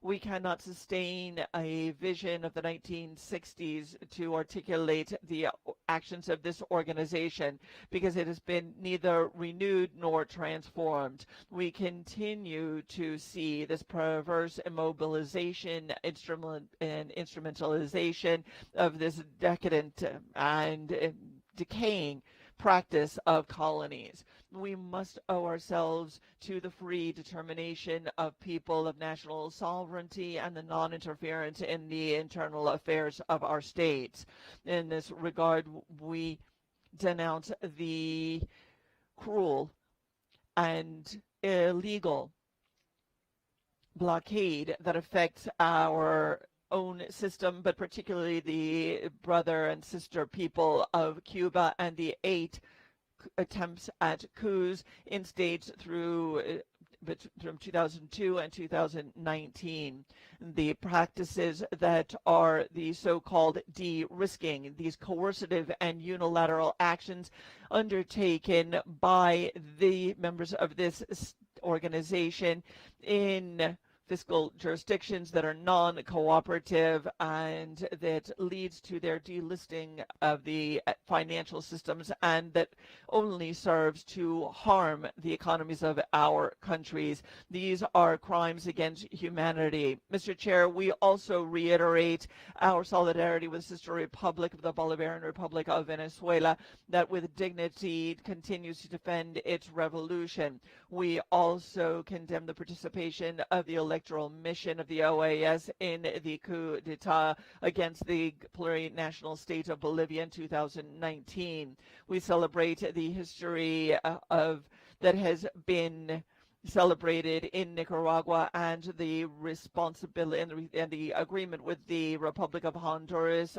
We cannot sustain a vision of the 1960s to articulate the actions of this organization because it has been neither renewed nor transformed. We continue to see this perverse immobilization and instrumentalization of this decadent and decaying practice of colonies. We must owe ourselves to the free determination of people, of national sovereignty, and the non-interference in the internal affairs of our states. In this regard, we denounce the cruel and illegal blockade that affects our own system, but particularly the brother and sister people of Cuba, and the 8 attempts at coups in states through from 2002 and 2019. The practices that are the so-called de-risking, these coercive and unilateral actions undertaken by the members of this organization in fiscal jurisdictions that are non-cooperative, and that leads to their delisting of the financial systems, and that only serves to harm the economies of our countries. These are crimes against humanity. Mr. Chair, we also reiterate our solidarity with Sister Republic of the Bolivarian Republic of Venezuela, that with dignity continues to defend its revolution. We also condemn the participation of the electoral mission of the OAS in the coup d'etat against the plurinational state of Bolivia in 2019. We celebrate the history that has been celebrated in Nicaragua, and the responsibility and the agreement with the Republic of Honduras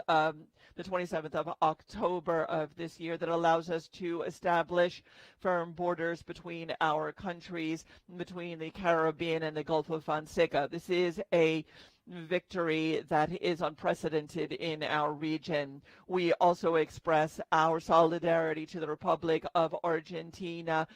the 27th of October of this year, that allows us to establish firm borders between our countries, between the Caribbean and the Gulf of Fonseca. This is a victory that is unprecedented in our region. We also express our solidarity to the Republic of Argentina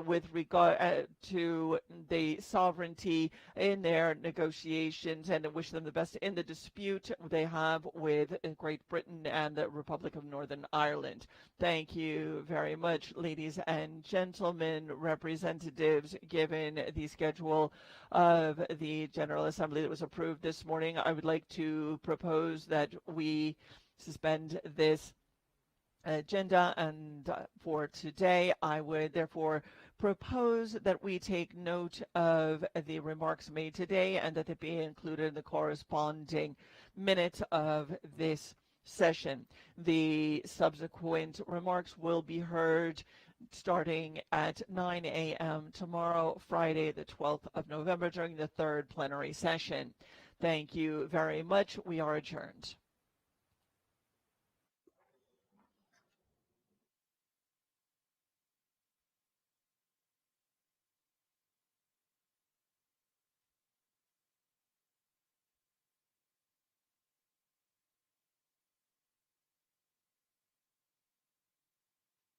with regard to the sovereignty in their negotiations, and wish them the best in the dispute they have with Great Britain and the Republic of Northern Ireland. Thank you very much, ladies and gentlemen, representatives. Given the schedule of the General Assembly that was approved of this morning, I would like to propose that we suspend this agenda, and for today I would therefore propose that we take note of the remarks made today and that they be included in the corresponding minutes of this session. The subsequent remarks will be heard starting at 9 a.m. tomorrow, Friday, the 12th of November, during the third plenary session. Thank you very much. We are adjourned.